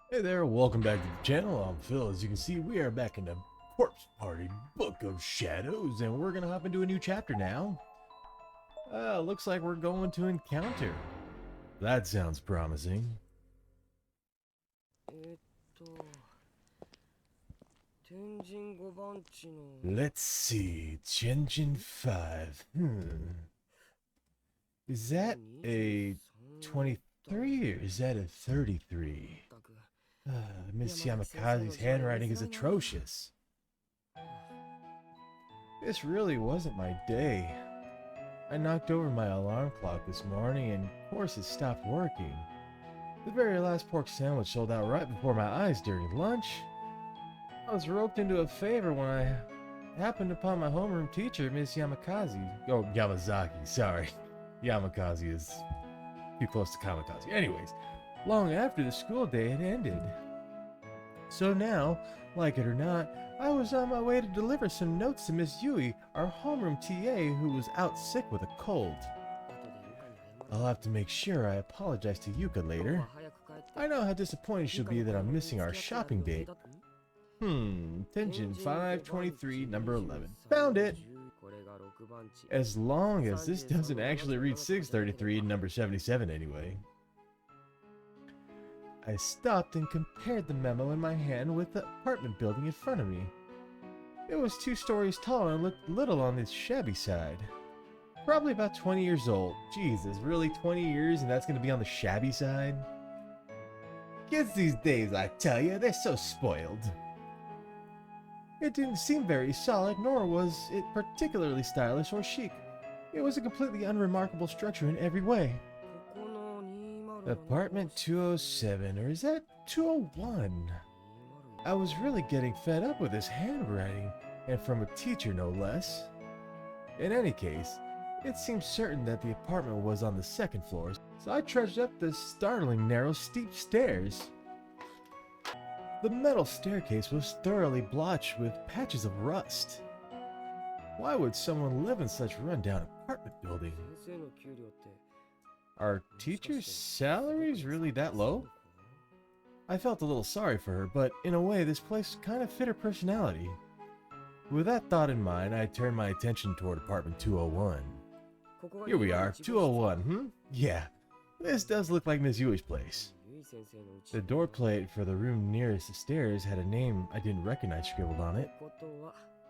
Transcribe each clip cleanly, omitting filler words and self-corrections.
Hey there, welcome back to the channel. I'm Phil. As you can see, we are back in the Corpse Party Book of Shadows, and we're gonna hop into a new chapter now. Looks like we're going to encounter. That sounds promising. 天神5番地の Let's see, Chenjin 5. Is that a 23 or is that a 33? Miss Yamakaze's handwriting is atrocious. This really wasn't my day. I knocked over my alarm clock this morning and of course it stopped working. The very last pork sandwich sold out right before my eyes during lunch. I was roped into a favor when I happened upon my homeroom teacher, Miss Yamakaze. Oh, Yamazaki, sorry. Yamakaze is too close to Kamikaze. Anyways, long after the school day had ended. So now, like it or not, I was on my way to deliver some notes to Miss Yui, our homeroom TA who was out sick with a cold. I'll have to make sure I apologize to Yuka later. I know how disappointed she'll be that I'm missing our shopping date. Tenjin 523, number 11. Found it! As long as this doesn't actually read 633, number 77 anyway. I stopped and compared the memo in my hand with the apartment building in front of me. It was 2 stories tall and looked little on the shabby side. Probably about 20 years old. Jesus, really 20 years and that's gonna be on the shabby side? Kids these days, I tell you, they're so spoiled. It didn't seem very solid, nor was it particularly stylish or chic. It was a completely unremarkable structure in every way. Apartment 207, or is that 201? I was really getting fed up with this handwriting, and from a teacher no less. In any case, it seemed certain that the apartment was on the 2nd floor, so I trudged up the startling narrow steep stairs. The metal staircase was thoroughly blotched with patches of rust. Why would someone live in such rundown apartment building? Are teachers' salaries really that low? I felt a little sorry for her, but in a way this place kind of fit her personality. With that thought in mind, I turned my attention toward apartment 201. Here we are, 201, Yeah, this does look like Miss Yui's place. The door plate for the room nearest the stairs had a name I didn't recognize scribbled on it.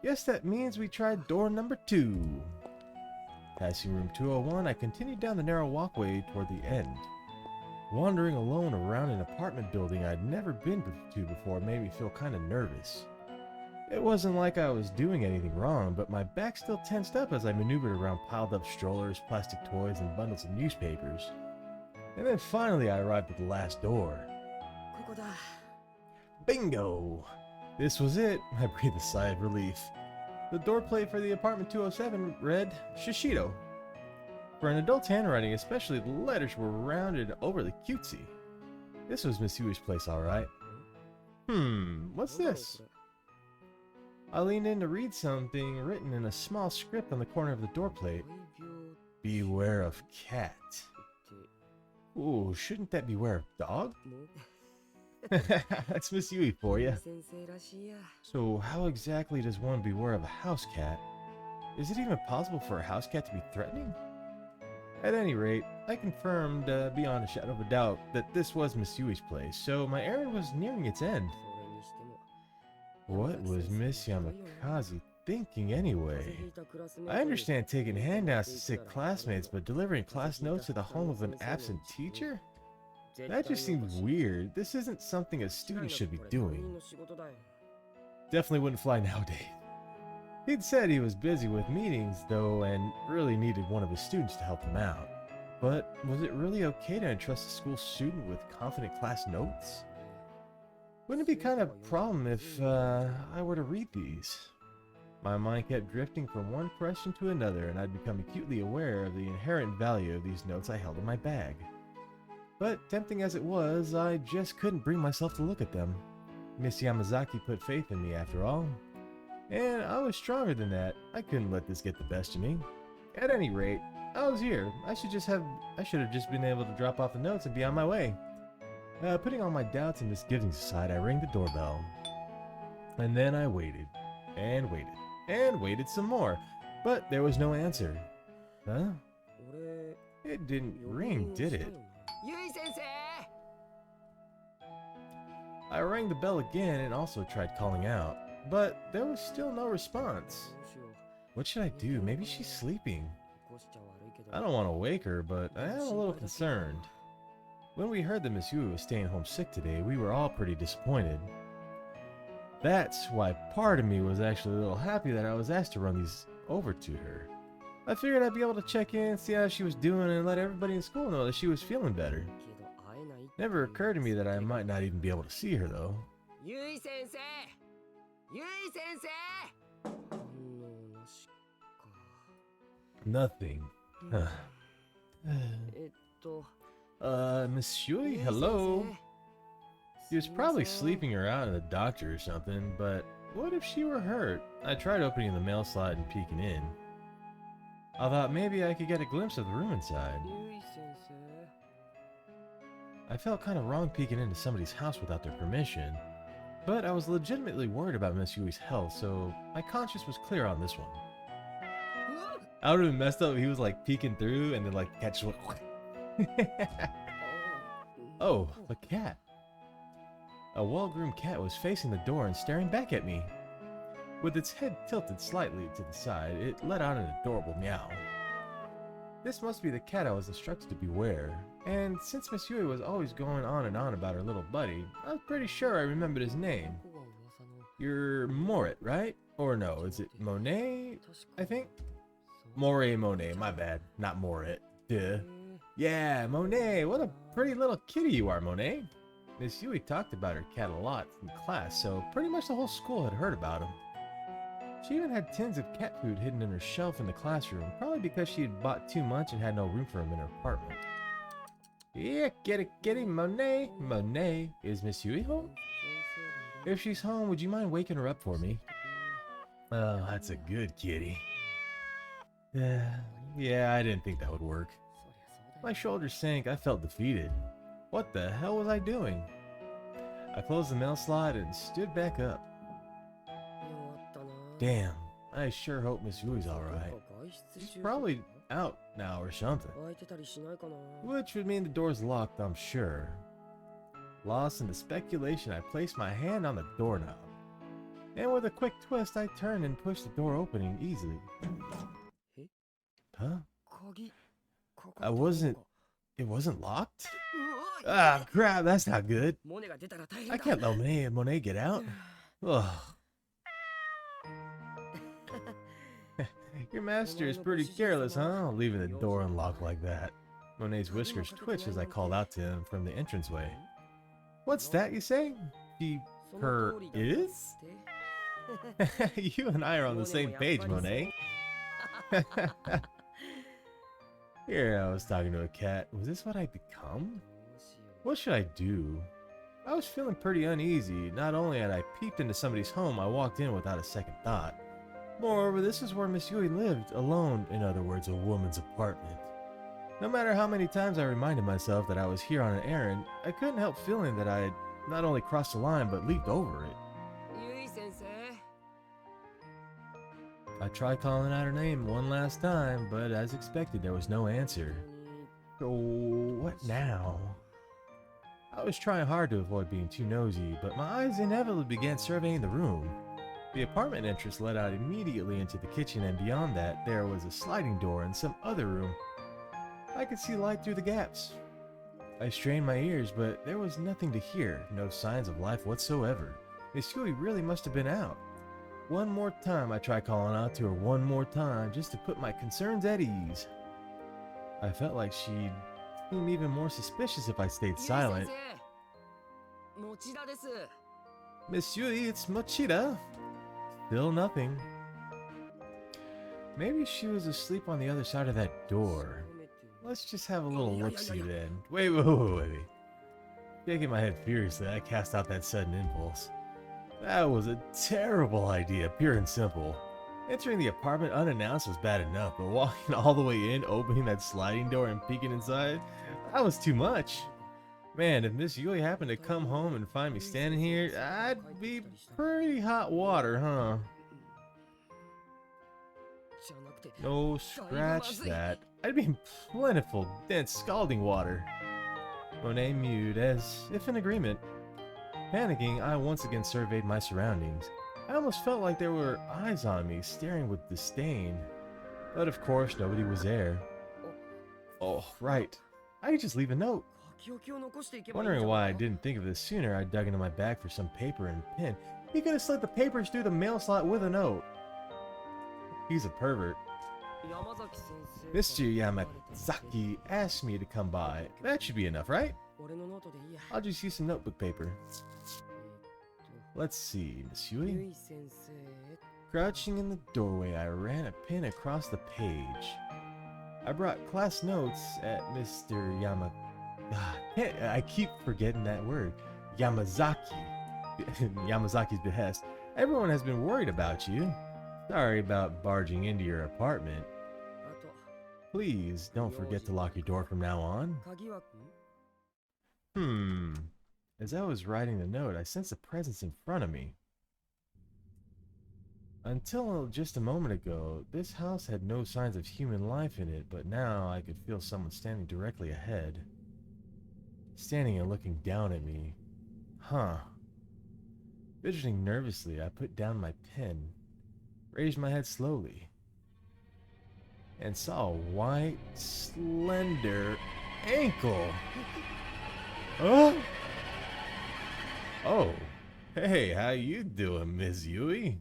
Guess that means we tried door number 2. Passing room 201, I continued down the narrow walkway toward the end. Wandering alone around an apartment building I'd never been to before made me feel kind of nervous. It wasn't like I was doing anything wrong, but my back still tensed up as I maneuvered around piled up strollers, plastic toys, and bundles of newspapers. And then finally I arrived at the last door. Bingo! This was it. I breathed a sigh of relief. The door plate for the apartment 207 read Shishido. For an adult's handwriting, especially the letters were rounded and overly cutesy. This was Miss Yui's place, alright. What's this? I leaned in to read something written in a small script on the corner of the door plate. Beware of cat. Ooh, shouldn't that beware of dog? That's Miss Yui for you. So how exactly does one beware of a house cat? Is it even possible for a house cat to be threatening? At any rate, I confirmed beyond a shadow of a doubt that this was Miss Yui's place, so my errand was nearing its end. What was Miss Yamakaze thinking anyway? I understand taking handouts to sick classmates, but delivering class notes to the home of an absent teacher? That just seems weird. This isn't something a student should be doing. Definitely wouldn't fly nowadays. He'd said he was busy with meetings, though, and really needed one of his students to help him out. But was it really okay to entrust a school student with confident class notes? Wouldn't it be kind of a problem if I were to read these? My mind kept drifting from one question to another, and I'd become acutely aware of the inherent value of these notes I held in my bag. But tempting as it was, I just couldn't bring myself to look at them. Miss Yamazaki put faith in me after all. And I was stronger than that. I couldn't let this get the best of me. At any rate, I was here. I should have just been able to drop off the notes and be on my way. Putting all my doubts and misgivings aside, I rang the doorbell. And then I waited, and waited, and waited some more. But there was no answer. Huh? It didn't ring, did it? I rang the bell again and also tried calling out, but there was still no response. What should I do? Maybe she's sleeping. I don't want to wake her, but I am a little concerned. When we heard that Miss Yui was staying home sick today, we were all pretty disappointed. That's why part of me was actually a little happy that I was asked to run these over to her. I figured I'd be able to check in, see how she was doing, and let everybody in school know that she was feeling better. Never occurred to me that I might not even be able to see her, though. Nothing. Miss Yui, hello? She was probably sleeping her out in the doctor or something, but what if she were hurt? I tried opening the mail slot and peeking in. I thought maybe I could get a glimpse of the room inside. I felt kind of wrong peeking into somebody's house without their permission, but I was legitimately worried about Miss Yui's health, so my conscience was clear on this one. I would have been messed up if he was like peeking through and then like catch Oh, the cat. A well-groomed cat was facing the door and staring back at me. With its head tilted slightly to the side, it let out an adorable meow. This must be the cat I was instructed to beware, and since Miss Yui was always going on and on about her little buddy, I was pretty sure I remembered his name. You're Morit, right? Or no, is it Monet, I think? Monet, my bad, not Morit. Duh. Yeah, Monet, what a pretty little kitty you are, Monet. Miss Yui talked about her cat a lot in class, so pretty much the whole school had heard about him. She even had tins of cat food hidden in her shelf in the classroom, probably because she had bought too much and had no room for him in her apartment. Yeah, kitty, Monet. Monet, is Miss Yui home? If she's home, would you mind waking her up for me? Oh, that's a good kitty. Yeah, I didn't think that would work. My shoulders sank, I felt defeated. What the hell was I doing? I closed the mail slot and stood back up. Damn, I sure hope Miss Yui's alright. She's probably out now or something. Which would mean the door's locked, I'm sure. Lost in the speculation, I placed my hand on the doorknob. And with a quick twist, I turned and pushed the door opening easily. Huh? It wasn't locked? Ah, crap, that's not good. I can't let Monet get out. Ugh. Your master is pretty careless, huh? Leaving the door unlocked like that. Monet's whiskers twitched as I called out to him from the entranceway. What's that, you say? Her is? You and I are on the same page, Monet. Here I was talking to a cat. Was this what I'd become? What should I do? I was feeling pretty uneasy. Not only had I peeped into somebody's home, I walked in without a second thought. Moreover, this is where Miss Yui lived, alone, in other words, a woman's apartment. No matter how many times I reminded myself that I was here on an errand, I couldn't help feeling that I had not only crossed the line, but leaped over it. I tried calling out her name one last time, but as expected, there was no answer. So, what now? I was trying hard to avoid being too nosy, but my eyes inevitably began surveying the room. The apartment entrance led out immediately into the kitchen, and beyond that, there was a sliding door in some other room. I could see light through the gaps. I strained my ears, but there was nothing to hear, no signs of life whatsoever. Miss Yui really must have been out. One more time I tried calling out to her one more time, just to put my concerns at ease. I felt like she'd seem even more suspicious if I stayed silent. Miss Yui, it's Mochida. Still nothing. Maybe she was asleep on the other side of that door. Let's just have a little look-see then. Wait. Shaking my head furiously, I cast out that sudden impulse. That was a terrible idea, pure and simple. Entering the apartment unannounced was bad enough, but walking all the way in, opening that sliding door and peeking inside, that was too much. Man, if Miss Yui happened to come home and find me standing here, I'd be pretty hot water, huh? No, scratch that. I'd be in plentiful, dense, scalding water. Monet mewed, as if in agreement. Panicking, I once again surveyed my surroundings. I almost felt like there were eyes on me, staring with disdain. But of course, nobody was there. Oh, right. I could just leave a note. Wondering why I didn't think of this sooner, I dug into my bag for some paper and pen. He could have slid the papers through the mail slot with a note. He's a pervert. Mr. Yamazaki asked me to come by. That should be enough, right? I'll just use some notebook paper. Let's see, Miss Yui. Crouching in the doorway, I ran a pen across the page. I brought class notes at Mr. I keep forgetting that word. Yamazaki's behest. Everyone has been worried about you. Sorry about barging into your apartment. Please don't forget to lock your door from now on. As I was writing the note, I sensed a presence in front of me. Until just a moment ago, this house had no signs of human life in it, but now I could feel someone standing directly ahead. Standing and looking down at me. Fidgeting nervously, I put down my pen, raised my head slowly, and saw a white, slender ankle. Oh! Oh, hey, how you doing, Miss Yui?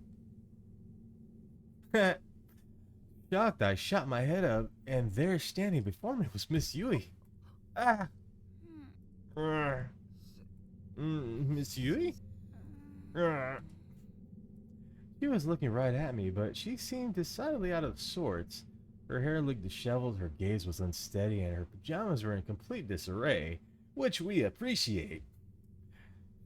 Shocked, I shot my head up, and there standing before me was Miss Yui. Miss Yui? She was looking right at me, but she seemed decidedly out of sorts. Her hair looked disheveled, her gaze was unsteady, and her pajamas were in complete disarray, which we appreciate.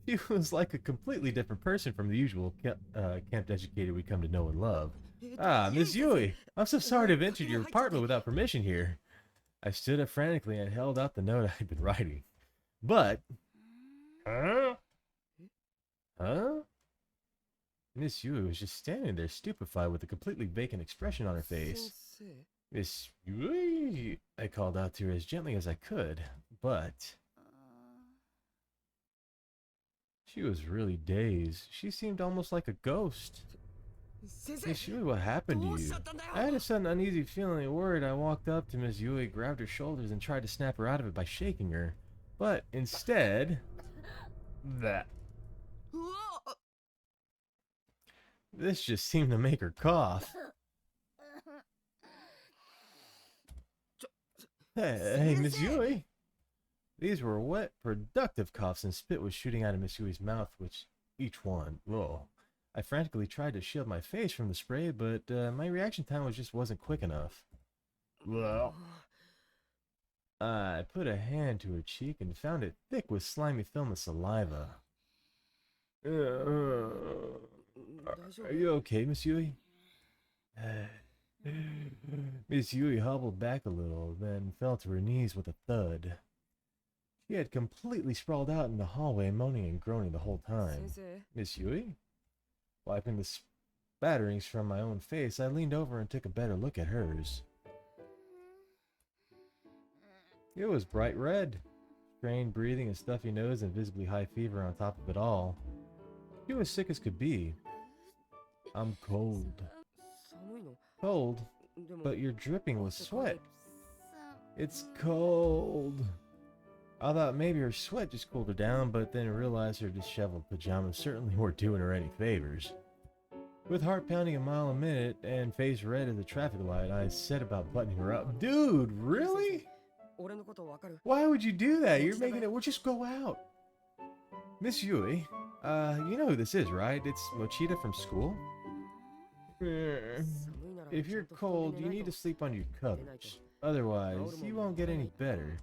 She was like a completely different person from the usual camp-educated we come to know and love. Miss Yui, I'm so sorry to have entered your apartment without permission here. I stood up frantically and held out the note I had been writing. But... Huh? Miss Yui was just standing there stupefied with a completely vacant expression on her face. Miss Yui, I called out to her as gently as I could, but... She was really dazed. She seemed almost like a ghost. Miss Yui, what happened to you? I had a sudden uneasy feeling and worried. I walked up to Miss Yui, grabbed her shoulders, and tried to snap her out of it by shaking her. But instead... This just seemed to make her cough. Hey, Miss Yui! These were wet, productive coughs, and spit was shooting out of Miss Yui's mouth, which each one, I frantically tried to shield my face from the spray, but my reaction time wasn't quick enough. I put a hand to her cheek and found it thick with slimy film of saliva. Are you okay, Miss Yui? Miss Yui hobbled back a little, then fell to her knees with a thud. She had completely sprawled out in the hallway, moaning and groaning the whole time. Miss Yui? Wiping the spatterings from my own face, I leaned over and took a better look at hers. It was bright red. Strained breathing, a stuffy nose, and visibly high fever on top of it all. She was sick as could be. I'm cold. Cold? But you're dripping with sweat. It's cold. I thought maybe her sweat just cooled her down, but then realized her disheveled pajamas certainly weren't doing her any favors. With heart pounding a mile a minute and face red as a traffic light, I set about buttoning her up. Dude, really? Why would you do that? You're making it... We'll just go out. Miss Yui, you know who this is, right? It's Mochita from school? If you're cold, you need to sleep on your covers. Otherwise, you won't get any better.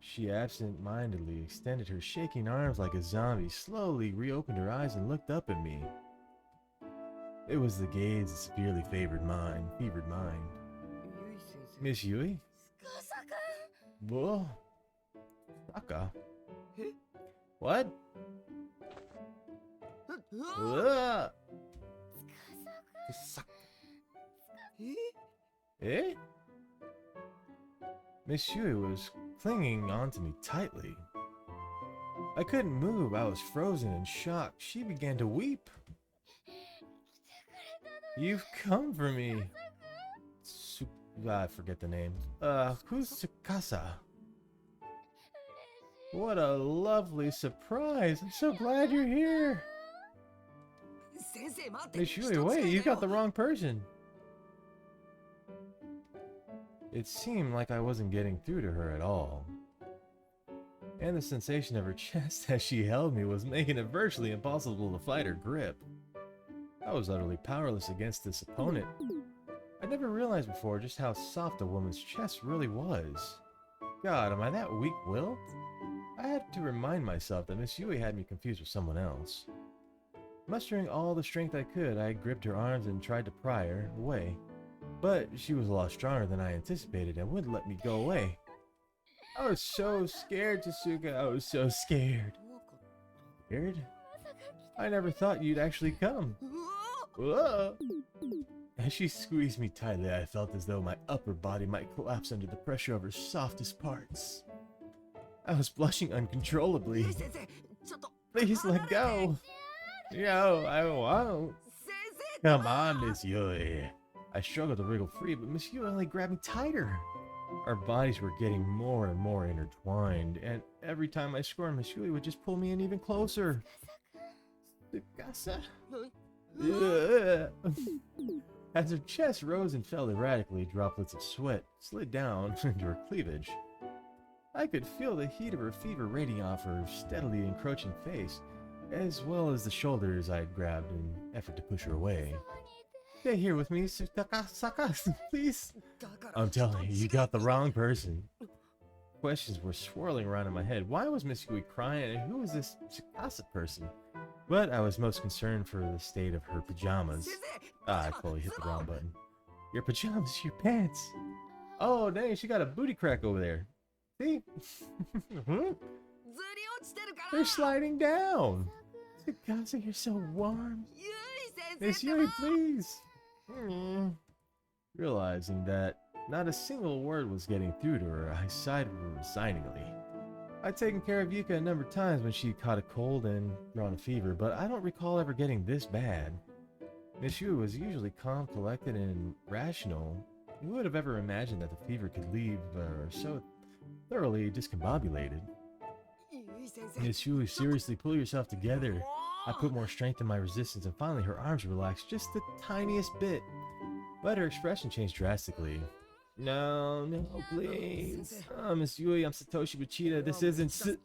She absent-mindedly extended her shaking arms like a zombie, slowly reopened her eyes and looked up at me. It was the gaze that severely fevered mine. Miss Yui? Well, Aka? What? Ugh. Eh? Miss Yui was clinging onto me tightly. I couldn't move. I was frozen in shock. She began to weep. You've come for me. I forget the name. Who's Tsukasa? What a lovely surprise. I'm so glad you're here. Miss Yui, wait, you got the wrong person. It seemed like I wasn't getting through to her at all. And the sensation of her chest as she held me was making it virtually impossible to fight her grip. I was utterly powerless against this opponent. I never realized before just how soft a woman's chest really was. God, am I that weak-willed? I had to remind myself that Miss Yui had me confused with someone else. Mustering all the strength I could, I gripped her arms and tried to pry her away. But she was a lot stronger than I anticipated and wouldn't let me go away. I was so scared, Tsuka. I was so scared. Scared? I never thought you'd actually come. Whoa. As she squeezed me tightly, I felt as though my upper body might collapse under the pressure of her softest parts. I was blushing uncontrollably. Please let go. No, I won't. Come on, Miss Yui. I struggled to wriggle free, but Miss Yui only grabbed me tighter. Our bodies were getting more and more intertwined, and every time I squirmed, Miss Yui would just pull me in even closer. Tsukasa? As her chest rose and fell erratically, droplets of sweat slid down into her cleavage. I could feel the heat of her fever radiating off her steadily encroaching face, as well as the shoulders I had grabbed in an effort to push her away. Stay here with me, Tsukasa, please. I'm telling you, you got the wrong person. Questions were swirling around in my head. Why was Miss Yui crying, and who was this Tsukasa person? But I was most concerned for the state of her pajamas. I totally hit the wrong button. Your pajamas, your pants. Oh, dang, she got a booty crack over there. See? They're sliding down. Tsukasa, you're so warm. Miss Yui, please. Realizing that not a single word was getting through to her, I sighed resigningly. I'd taken care of Yuka a number of times when she caught a cold and drawn a fever, but I don't recall ever getting this bad. Miss Yui was usually calm, collected, and rational. Who would have ever imagined that the fever could leave her so thoroughly discombobulated? Miss Yui, seriously, pull yourself together. I put more strength in my resistance, and finally her arms relaxed just the tiniest bit. But her expression changed drastically. No, please. Oh, Miss Yui, I'm Satoshi Machida. This isn't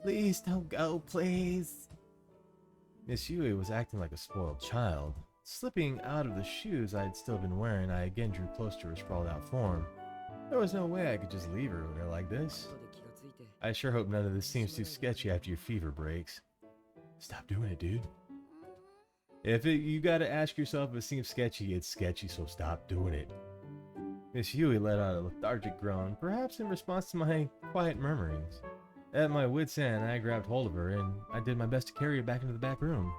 Please don't go, please. Miss Yui was acting like a spoiled child. Slipping out of the shoes I had still been wearing, I again drew close to her sprawled out form. There was no way I could just leave her there like this. I sure hope none of this seems too sketchy after your fever breaks. Stop doing it, dude. You gotta ask yourself if it seems sketchy, it's sketchy, so stop doing it. Miss Yui let out a lethargic groan, perhaps in response to my quiet murmurings. At my wit's end, I grabbed hold of her, and I did my best to carry her back into the back room.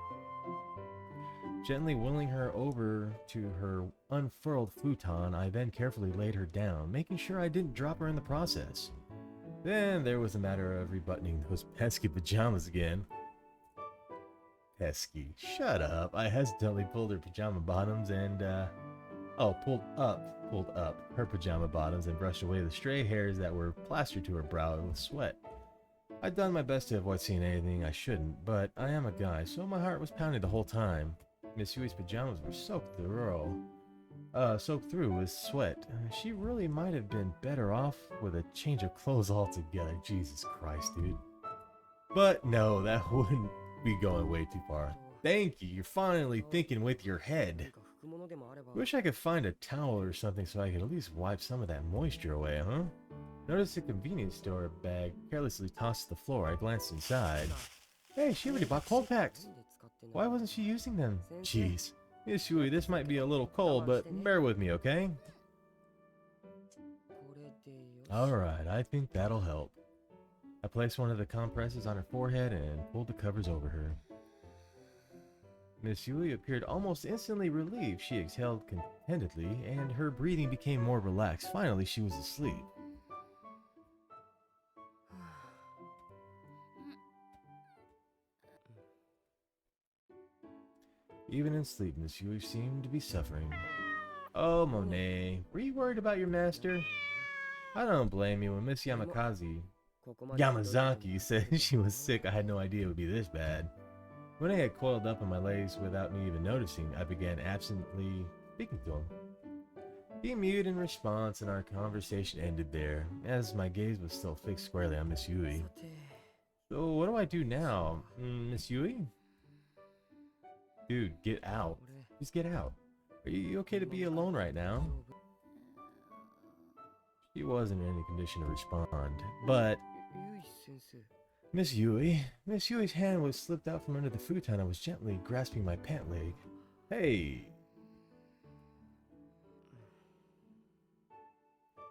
Gently wheeling her over to her unfurled futon, I then carefully laid her down, making sure I didn't drop her in the process. Then there was the matter of rebuttoning those pesky pajamas again. Pesky. Shut up. I hesitantly pulled her pajama bottoms and, pulled up her pajama bottoms and brushed away the stray hairs that were plastered to her brow with sweat. I'd done my best to avoid seeing anything I shouldn't, but I am a guy, so my heart was pounding the whole time. Miss Yui's pajamas were soaked through with sweat. She really might have been better off with a change of clothes altogether. Jesus Christ, dude. But no, that wouldn't be going way too far. Thank you, you're finally thinking with your head. Wish I could find a towel or something so I could at least wipe some of that moisture away, huh? Noticed a convenience store bag carelessly tossed to the floor. I glanced inside. Hey, she already bought cold packs. Why wasn't she using them? Jeez. Miss Yui, this might be a little cold, but bear with me, okay? Alright, I think that'll help. I placed one of the compresses on her forehead and pulled the covers over her. Miss Yui appeared almost instantly relieved. She exhaled contentedly, and her breathing became more relaxed. Finally, she was asleep. Even in sleep, Miss Yui seemed to be suffering. Oh, Monet, were you worried about your master? I don't blame you. When Miss Yamazaki said she was sick, I had no idea it would be this bad. When I had coiled up on my legs without me even noticing, I began absently speaking to him. He mewed in response, and our conversation ended there, as my gaze was still fixed squarely on Miss Yui. So what do I do now, Miss Yui? Dude, get out. Just get out. Are you okay to be alone right now? She wasn't in any condition to respond, but... Miss Yui's hand was slipped out from under the futon and was gently grasping my pant leg. Hey!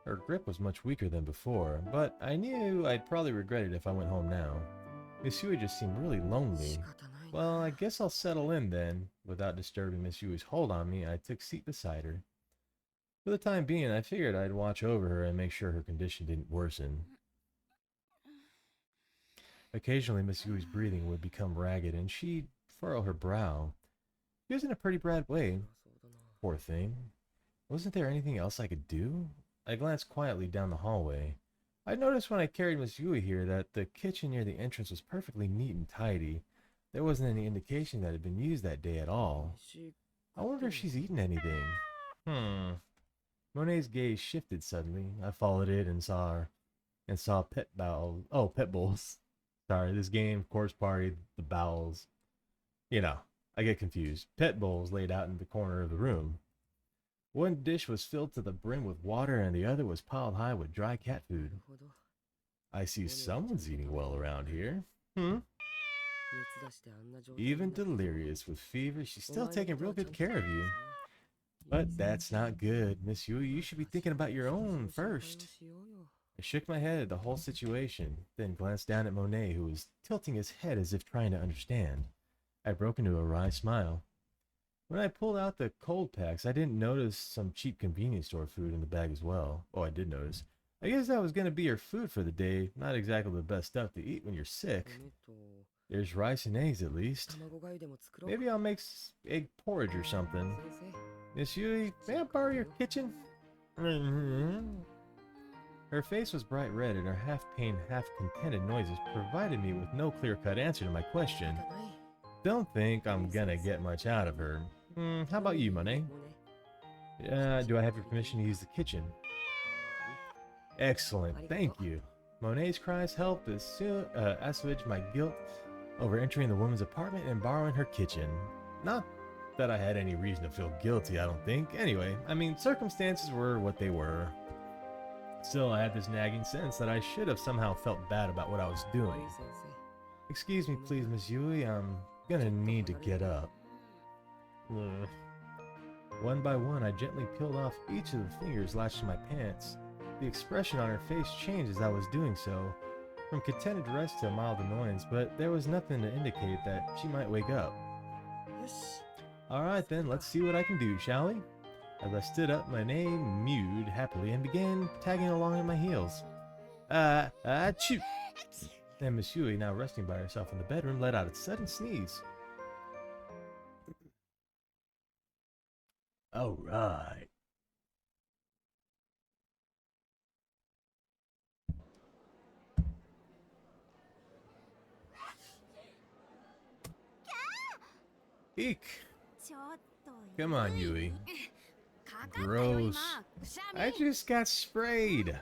Her grip was much weaker than before, but I knew I'd probably regret it if I went home now. Miss Yui just seemed really lonely. Well, I guess I'll settle in then. Without disturbing Miss Yui's hold on me, I took a seat beside her. For the time being, I figured I'd watch over her and make sure her condition didn't worsen. Occasionally, Miss Yui's breathing would become ragged, and she'd furrow her brow. She was in a pretty bad way. Poor thing. Wasn't there anything else I could do? I glanced quietly down the hallway. I noticed when I carried Miss Yui here that the kitchen near the entrance was perfectly neat and tidy. There wasn't any indication that it had been used that day at all. I wonder if she's eaten anything. Monet's gaze shifted suddenly. I followed it and saw pet bowls. Sorry, this game, Corpse Party, the bowels. You know, I get confused. Pet bowls laid out in the corner of the room. One dish was filled to the brim with water and the other was piled high with dry cat food. I see someone's eating well around here. Even delirious with fever, she's still taking real good care of you. But that's not good. Miss Yui, you should be thinking about your own first. I shook my head at the whole situation, then glanced down at Monet, who was tilting his head as if trying to understand. I broke into a wry smile. When I pulled out the cold packs, I didn't notice some cheap convenience store food in the bag as well. Oh, I did notice. I guess that was going to be your food for the day. Not exactly the best stuff to eat when you're sick. There's rice and eggs at least. Maybe I'll make egg porridge or something. Miss Yui, may I borrow your kitchen? Her face was bright red, and her half-pained, half-contented noises provided me with no clear-cut answer to my question. Don't think I'm gonna get much out of her. How about you, Monet? Do I have your permission to use the kitchen? Excellent, thank you. Monet's cries helped assuage my guilt over entering the woman's apartment and borrowing her kitchen. Not that I had any reason to feel guilty, I don't think. Anyway, I mean, circumstances were what they were. Still, I had this nagging sense that I should have somehow felt bad about what I was doing. Excuse me, please, Miss Yui, I'm gonna need to get up. One by one, I gently peeled off each of the fingers lashed to my pants. The expression on her face changed as I was doing so, from contented rest to mild annoyance, but there was nothing to indicate that she might wake up. Alright then, let's see what I can do, shall we? As I stood up, Monet mewed happily and began tagging along at my heels. Achoo! And Miss Yui, now resting by herself in the bedroom, let out a sudden sneeze. Alright. Eek! Come on, Yui. Gross. I just got sprayed.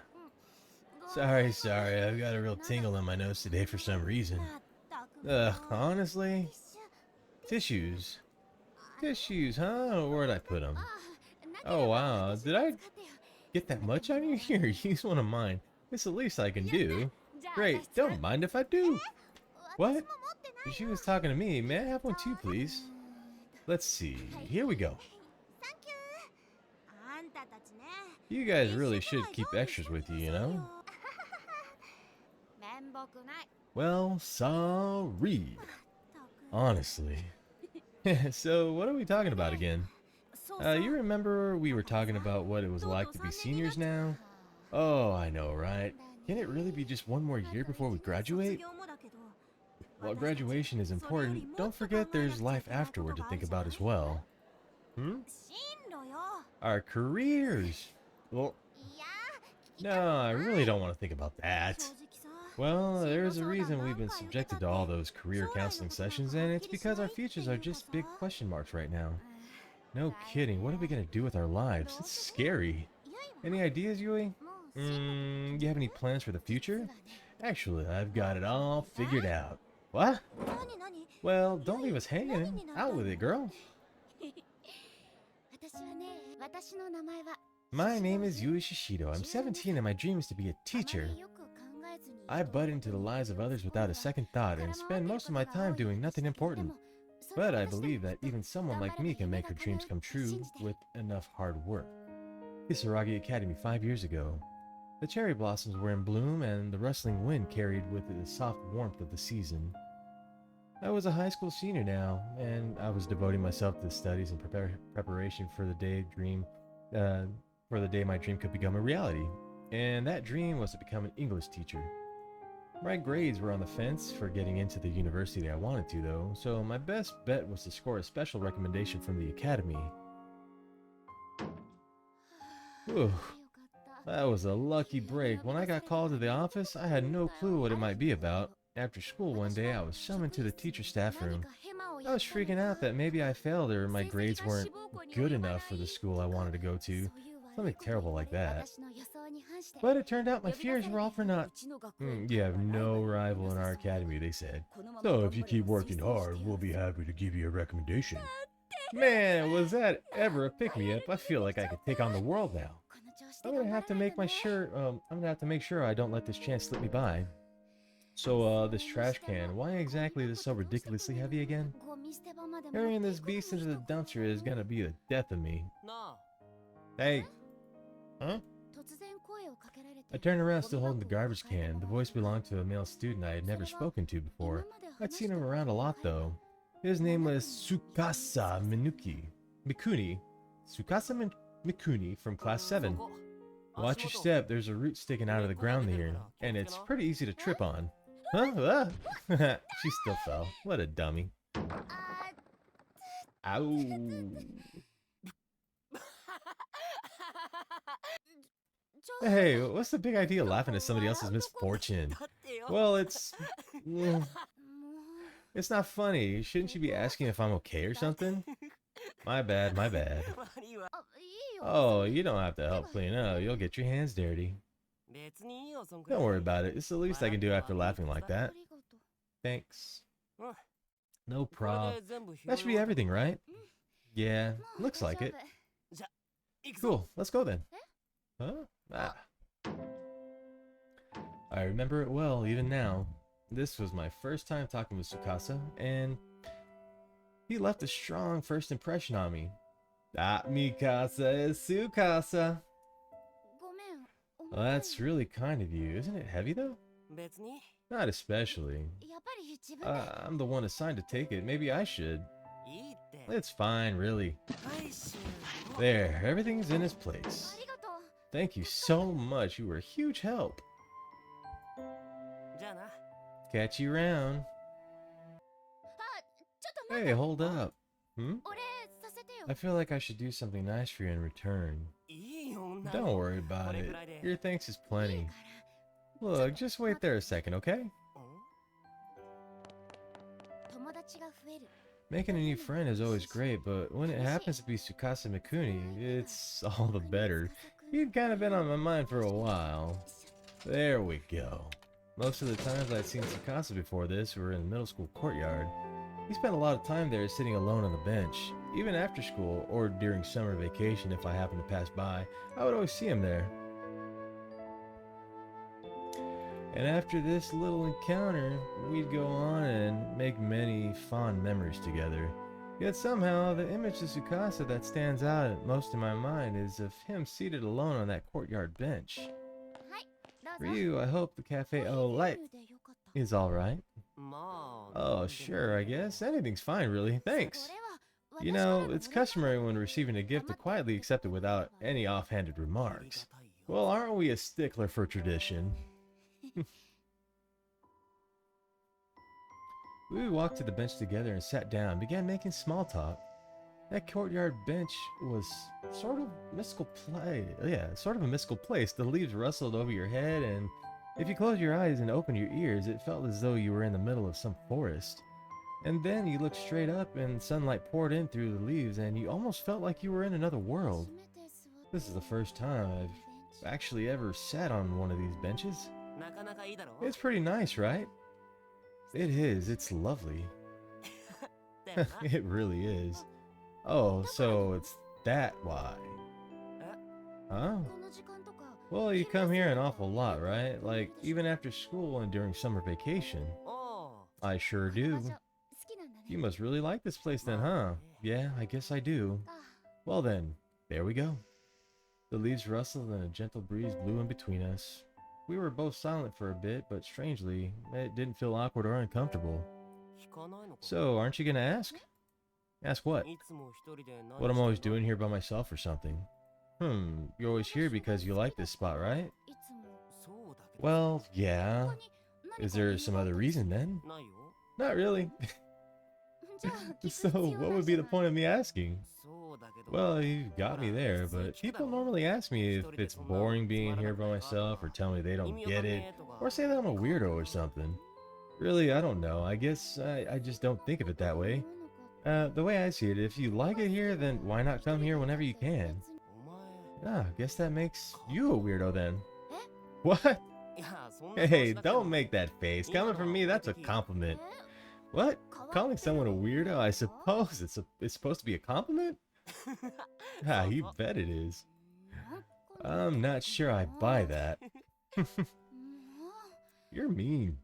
Sorry, I've got a real tingle in my nose today for some reason. Honestly? Tissues. Tissues, huh? Where'd I put them? Oh, wow. Did I get that much on you? Here, use one of mine. It's the least I can do. Great, don't mind if I do. What? She was talking to me. May I have one too, please? Let's see. Here we go. You guys really should keep extras with you, you know? Well, sorry. Honestly. So, what are we talking about again? You remember we were talking about what it was like to be seniors now? Oh, I know, right? Can it really be just one more year before we graduate? While graduation is important, don't forget there's life afterward to think about as well. Hmm? Our careers! Well, no, I really don't want to think about that. Well, there's a reason we've been subjected to all those career counseling sessions, and it's because our futures are just big question marks right now. No kidding, what are we gonna do with our lives? It's scary. Any ideas, Yui? You have any plans for the future? Actually, I've got it all figured out. What? Well, don't leave us hanging. Out with it, girl. My name is Yui Shishido. I'm 17 and my dream is to be a teacher. I butt into the lives of others without a second thought and spend most of my time doing nothing important. But I believe that even someone like me can make her dreams come true with enough hard work. Hisaragi Academy 5 years ago. The cherry blossoms were in bloom and the rustling wind carried with it the soft warmth of the season. I was a high school senior now, and I was devoting myself to studies and preparation for the day my dream could become a reality. And that dream was to become an English teacher. My grades were on the fence for getting into the university I wanted to, though, so my best bet was to score a special recommendation from the academy. Whew. That was a lucky break. When I got called to the office, I had no clue what it might be about. After school one day, I was summoned to the teacher staff room. I was freaking out that maybe I failed or my grades weren't good enough for the school I wanted to go to. Something terrible like that. But it turned out my fears were all for naught. You have no rival in our academy, they said. So if you keep working hard, we'll be happy to give you a recommendation. Man, was that ever a pick-me-up? I feel like I could take on the world now. I'm gonna have to make sure I don't let this chance slip me by. So, this trash can, why exactly is it so ridiculously heavy again? Carrying this beast into the dumpster is gonna be the death of me. Hey. Huh? I turned around, still holding the garbage can. The voice belonged to a male student I had never spoken to before. I'd seen him around a lot, though. His name was Tsukasa Mikuni. Tsukasa Mikuni from class 7. Watch your step, there's a root sticking out of the ground here, and it's pretty easy to trip on. Huh? She still fell. What a dummy. Ow. Hey, what's the big idea laughing at somebody else's misfortune? Well, it's not funny. Shouldn't you be asking if I'm okay or something? My bad, my bad. Oh, you don't have to help clean up. You'll get your hands dirty. Don't worry about it. It's the least I can do after laughing like that. Thanks. No prob. That should be everything, right? Yeah, looks like it. Cool, let's go then. Huh? Ah. I remember it well, even now. This was my first time talking with Tsukasa, and he left a strong first impression on me. Mikasa is Tsukasa. Well, that's really kind of you. Isn't it heavy, though? Not especially. I'm the one assigned to take it. Maybe I should. It's fine, really. There, everything's in its place. Thank you so much. You were a huge help. Catch you around. Hey, hold up. I feel like I should do something nice for you in return. Don't worry about it. Your thanks is plenty. Look, just wait there a second, okay? Making a new friend is always great, but when it happens to be Tsukasa Mikuni, it's all the better. You've kind of been on my mind for a while. There we go. Most of the times I'd seen Tsukasa before this were in the middle school courtyard. He spent a lot of time there sitting alone on the bench. Even after school, or during summer vacation if I happened to pass by, I would always see him there. And after this little encounter, we'd go on and make many fond memories together. Yet somehow, the image of Tsukasa that stands out most in my mind is of him seated alone on that courtyard bench. For you, I hope the cafe is alright. Oh, sure, I guess. Anything's fine, really. Thanks. You know, it's customary when receiving a gift to quietly accept it without any offhanded remarks. Well, aren't we a stickler for tradition? We walked to the bench together and sat down and began making small talk. That courtyard bench was sort of mystical place. Yeah, sort of a mystical place. The leaves rustled over your head, and if you closed your eyes and opened your ears, it felt as though you were in the middle of some forest. And then you looked straight up and sunlight poured in through the leaves, and you almost felt like you were in another world. This is the first time I've actually ever sat on one of these benches. It's pretty nice, right? It is. It's lovely. It really is. Oh, so it's that why? Huh? Well, you come here an awful lot, right? Like, even after school and during summer vacation. I sure do. You must really like this place then, huh? Yeah, I guess I do. Well then, there we go. The leaves rustled and a gentle breeze blew in between us. We were both silent for a bit, but strangely, it didn't feel awkward or uncomfortable. So, aren't you gonna ask? Ask what? What I'm always doing here by myself or something. You're always here because you like this spot, right? Well, yeah. Is there some other reason then? Not really. So, what would be the point of me asking? Well, you got me there, but people normally ask me if it's boring being here by myself, or tell me they don't get it, or say that I'm a weirdo or something. Really, I don't know. I guess I just don't think of it that way. The way I see it, if you like it here, then why not come here whenever you can? I guess that makes you a weirdo then. What? Hey, don't make that face. Coming from me, that's a compliment. What? Calling someone a weirdo? I suppose it's supposed to be a compliment? You bet it is. I'm not sure I buy that. You're mean.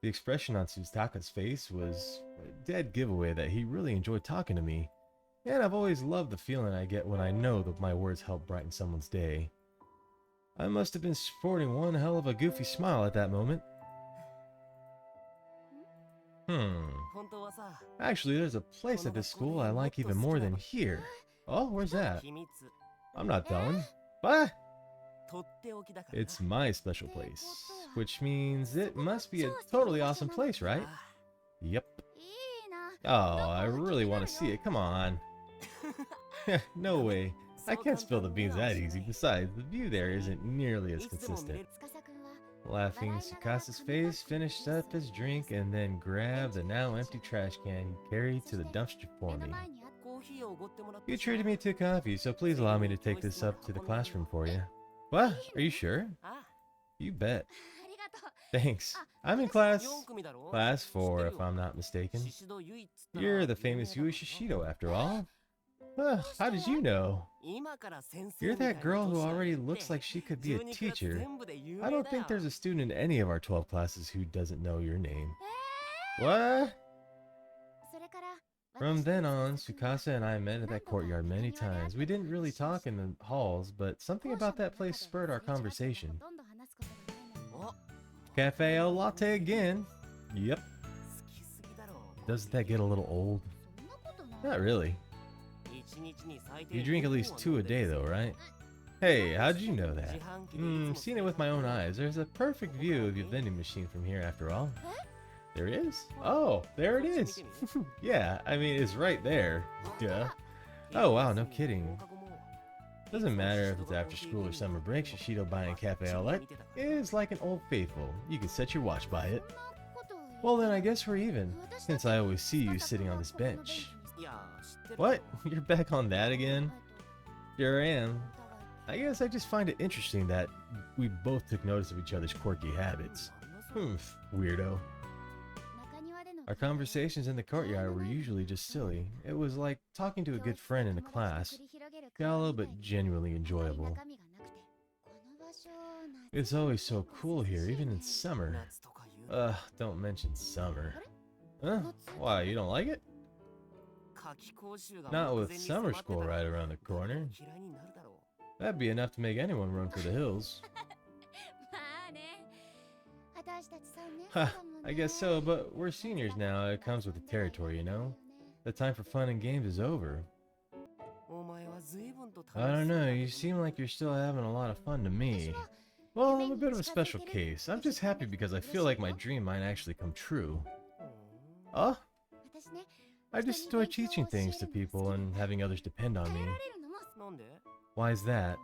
The expression on Suzaka's face was a dead giveaway that he really enjoyed talking to me. And I've always loved the feeling I get when I know that my words help brighten someone's day. I must have been sporting one hell of a goofy smile at that moment. Actually, there's a place at this school I like even more than here. Oh, where's that? I'm not telling. What? It's my special place, which means it must be a totally awesome place, right? Yep. Oh, I really want to see it. Come on. No way. I can't spill the beans that easy. Besides, the view there isn't nearly as consistent. Laughing, Tsukasa's face finished up his drink and then grabbed the now empty trash can he carried to the dumpster for me. You treated me to coffee, so please allow me to take this up to the classroom for you. What? Are you sure? You bet. Thanks. I'm in class 4, if I'm not mistaken. You're the famous Yui Shishido after all. How did you know? You're that girl who already looks like she could be a teacher. I don't think there's a student in any of our 12 classes who doesn't know your name. What? From then on, Tsukasa and I met at that courtyard many times. We didn't really talk in the halls, but something about that place spurred our conversation. Cafe au latte again. Yep. Doesn't that get a little old? Not really. You drink at least 2 a day though, right? Hey, how'd you know that? Seen it with my own eyes. There's a perfect view of your vending machine from here after all. There is? Oh, there it is. Yeah, I mean, it's right there. Duh. Oh wow, no kidding. Doesn't matter if it's after school or summer break, Shishido buying cafe au lait is like an old faithful. You can set your watch by it. Well then, I guess we're even, since I always see you sitting on this bench. What? You're back on that again? Here I am. I guess I just find it interesting that we both took notice of each other's quirky habits. Weirdo. Our conversations in the courtyard were usually just silly. It was like talking to a good friend in a class. Shallow but genuinely enjoyable. It's always so cool here, even in summer. Don't mention summer. Huh? Why, you don't like it? Not with summer school right around the corner. That'd be enough to make anyone run for the hills. Ha, I guess so, but we're seniors now. It comes with the territory, you know? The time for fun and games is over. I don't know, you seem like you're still having a lot of fun to me. Well, I'm a bit of a special case. I'm just happy because I feel like my dream might actually come true. Oh? I just enjoy teaching things to people and having others depend on me. Why is that?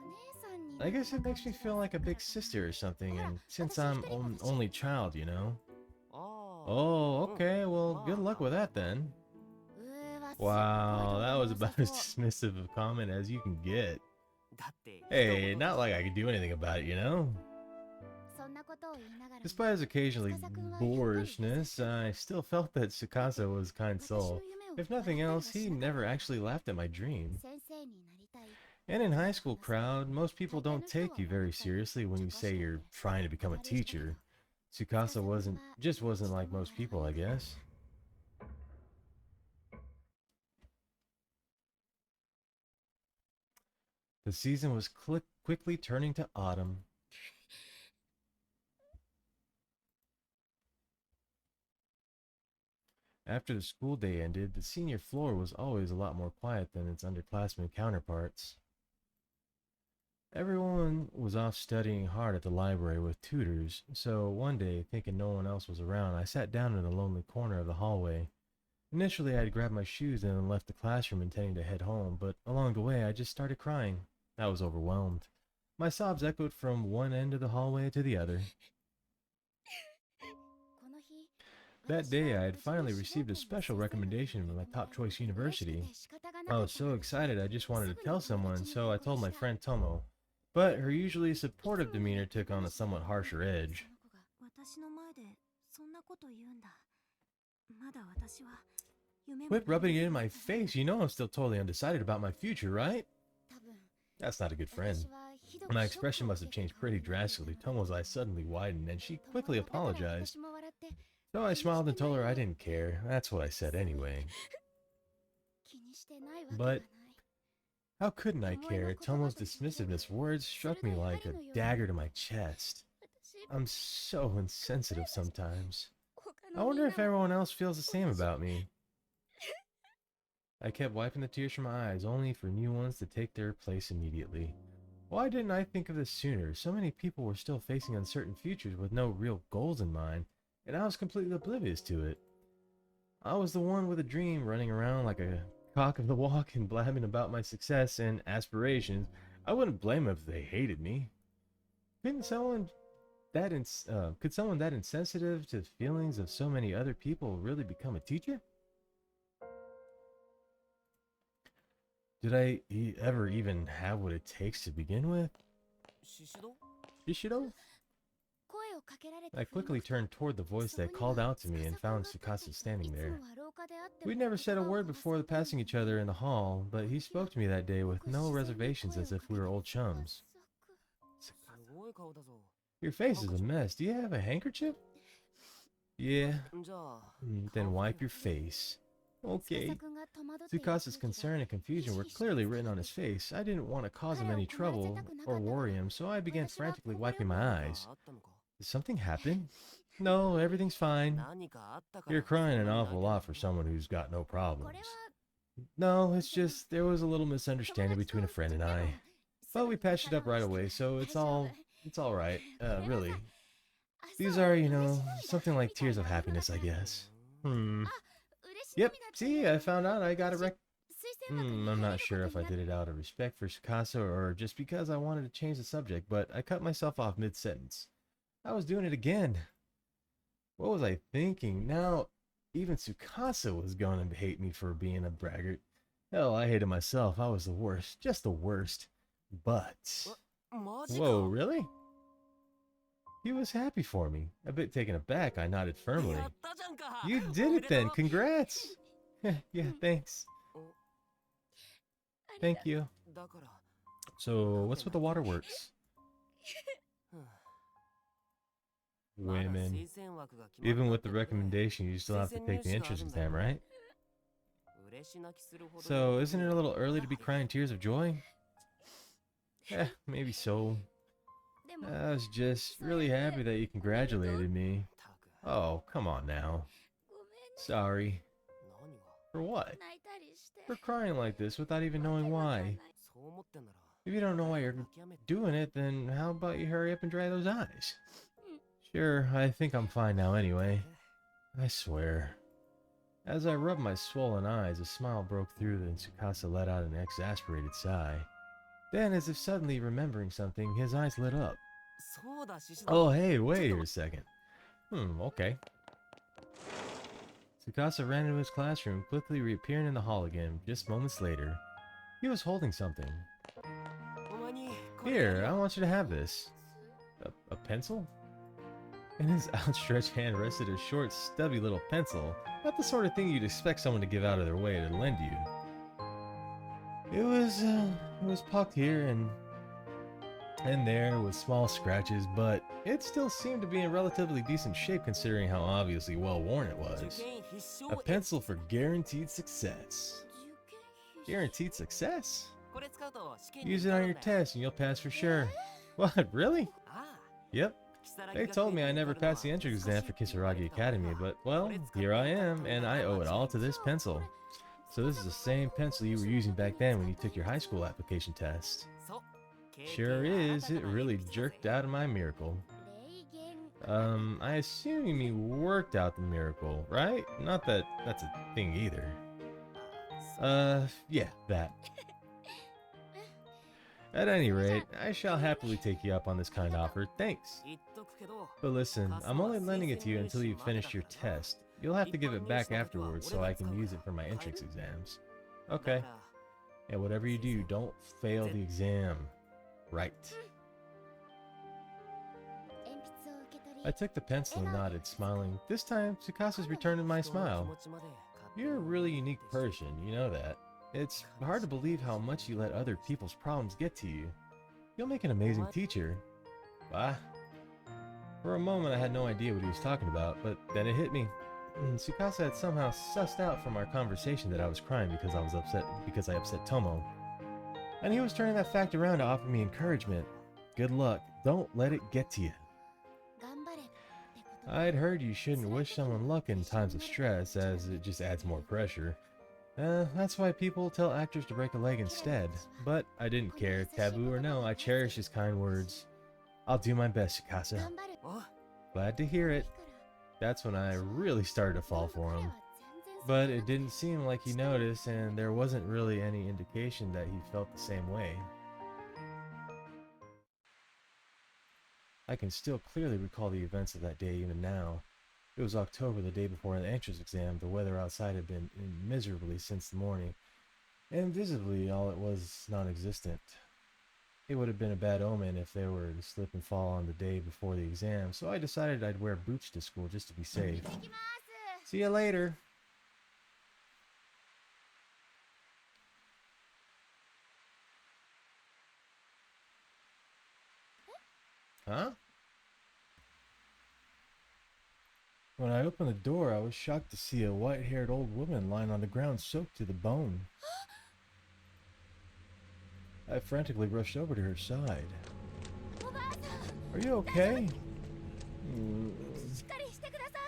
I guess it makes me feel like a big sister or something, and since I'm only child, you know? Oh, okay, well, good luck with that then. Wow, that was about as dismissive of comment as you can get. Hey, not like I could do anything about it, you know? Despite his occasionally boorishness, I still felt that Tsukasa was a kind soul. If nothing else, he never actually laughed at my dream. And in high school crowd, most people don't take you very seriously when you say you're trying to become a teacher. Tsukasa wasn't like most people, I guess. The season was quickly turning to autumn. After the school day ended, the senior floor was always a lot more quiet than its underclassmen counterparts. Everyone was off studying hard at the library with tutors, so one day, thinking no one else was around, I sat down in a lonely corner of the hallway. Initially, I had grabbed my shoes and left the classroom intending to head home, but along the way, I just started crying. I was overwhelmed. My sobs echoed from one end of the hallway to the other. That day, I had finally received a special recommendation from my top choice university. I was so excited I just wanted to tell someone, so I told my friend Tomo. But her usually supportive demeanor took on a somewhat harsher edge. Quit rubbing it in my face, you know I'm still totally undecided about my future, right? That's not a good friend. My expression must have changed pretty drastically. Tomo's eyes suddenly widened, and she quickly apologized. So I smiled and told her I didn't care. That's what I said anyway. But how couldn't I care? Tomo's dismissiveness words struck me like a dagger to my chest. I'm so insensitive sometimes. I wonder if everyone else feels the same about me. I kept wiping the tears from my eyes, only for new ones to take their place immediately. Why didn't I think of this sooner? So many people were still facing uncertain futures with no real goals in mind, and I was completely oblivious to it. I was the one with a dream running around like a cock of the walk and blabbing about my success and aspirations. I wouldn't blame them if they hated me. Couldn't someone could someone that insensitive to the feelings of so many other people really become a teacher? Did I ever even have what it takes to begin with? Shishido? I quickly turned toward the voice that called out to me and found Tsukasa standing there. We'd never said a word before passing each other in the hall, but he spoke to me that day with no reservations as if we were old chums. Your face is a mess. Do you have a handkerchief? Yeah. Then wipe your face. Okay. Tsukasa's concern and confusion were clearly written on his face. I didn't want to cause him any trouble or worry him, so I began frantically wiping my eyes. Did something happen? No, everything's fine. You're crying an awful lot for someone who's got no problems. No, it's just there was a little misunderstanding between a friend and I. But we patched it up right away, so it's all right. Really. These are, something like tears of happiness, I guess. Yep, see, I found out I got a I'm not sure if I did it out of respect for Tsukasa or just because I wanted to change the subject, but I cut myself off mid-sentence. I was doing it again. What was I thinking? Now, even Tsukasa was going to hate me for being a braggart. Hell, I hated myself. I was the worst. Just the worst. But... Whoa, really? He was happy for me. A bit taken aback, I nodded firmly. You did it then. Congrats! Yeah, thanks. Thank you. So, what's with the waterworks? Women. Even with the recommendation, you still have to take the entrance exam, right? So, isn't it a little early to be crying tears of joy? Maybe so. I was just really happy that you congratulated me. Oh, come on now. Sorry. For what? For crying like this without even knowing why. If you don't know why you're doing it, then how about you hurry up and dry those eyes? Sure, I think I'm fine now anyway. I swear. As I rubbed my swollen eyes, a smile broke through and Tsukasa let out an exasperated sigh. Then, as if suddenly remembering something, his eyes lit up. Oh, hey, wait here a second. Okay. Tsukasa ran into his classroom, quickly reappearing in the hall again, just moments later. He was holding something. Here, I want you to have this. A pencil? In his outstretched hand rested a short, stubby little pencil, not the sort of thing you'd expect someone to give out of their way to lend you. It was pucked here and there with small scratches, but it still seemed to be in relatively decent shape considering how obviously well worn it was. A pencil for guaranteed success. Guaranteed success? Use it on your test and you'll pass for sure. What, really? Yep. They told me I never passed the entrance exam for Kisaragi Academy, but, well, here I am, and I owe it all to this pencil. So this is the same pencil you were using back then when you took your high school application test. Sure is, it really jerked out of my miracle. I assume you mean worked out the miracle, right? Not that that's a thing either. Yeah, that. At any rate, I shall happily take you up on this kind offer, thanks. But listen, I'm only lending it to you until you've finished your test. You'll have to give it back afterwards so I can use it for my entrance exams. Okay. And whatever you do, don't fail the exam. Right. I took the pencil and nodded, smiling. This time, Tsukasa's returned my smile. You're a really unique person, you know that. It's hard to believe how much you let other people's problems get to you. You'll make an amazing teacher. Bah. For a moment I had no idea what he was talking about, but then it hit me. Tsukasa had somehow sussed out from our conversation that I was crying because I upset Tomo. And he was turning that fact around to offer me encouragement. Good luck. Don't let it get to you. I'd heard you shouldn't wish someone luck in times of stress, as it just adds more pressure. That's why people tell actors to break a leg instead. But I didn't care, taboo or no, I cherish his kind words. I'll do my best, Tsukasa. Glad to hear it. That's when I really started to fall for him. But it didn't seem like he noticed, and there wasn't really any indication that he felt the same way. I can still clearly recall the events of that day even now. It was October, the day before the entrance exam. The weather outside had been miserably since the morning, and visibly all it was non-existent. It would have been a bad omen if they were to slip and fall on the day before the exam, so I decided I'd wear boots to school just to be safe. See you later! Huh? When I opened the door, I was shocked to see a white-haired old woman lying on the ground soaked to the bone. I frantically rushed over to her side. Are you okay?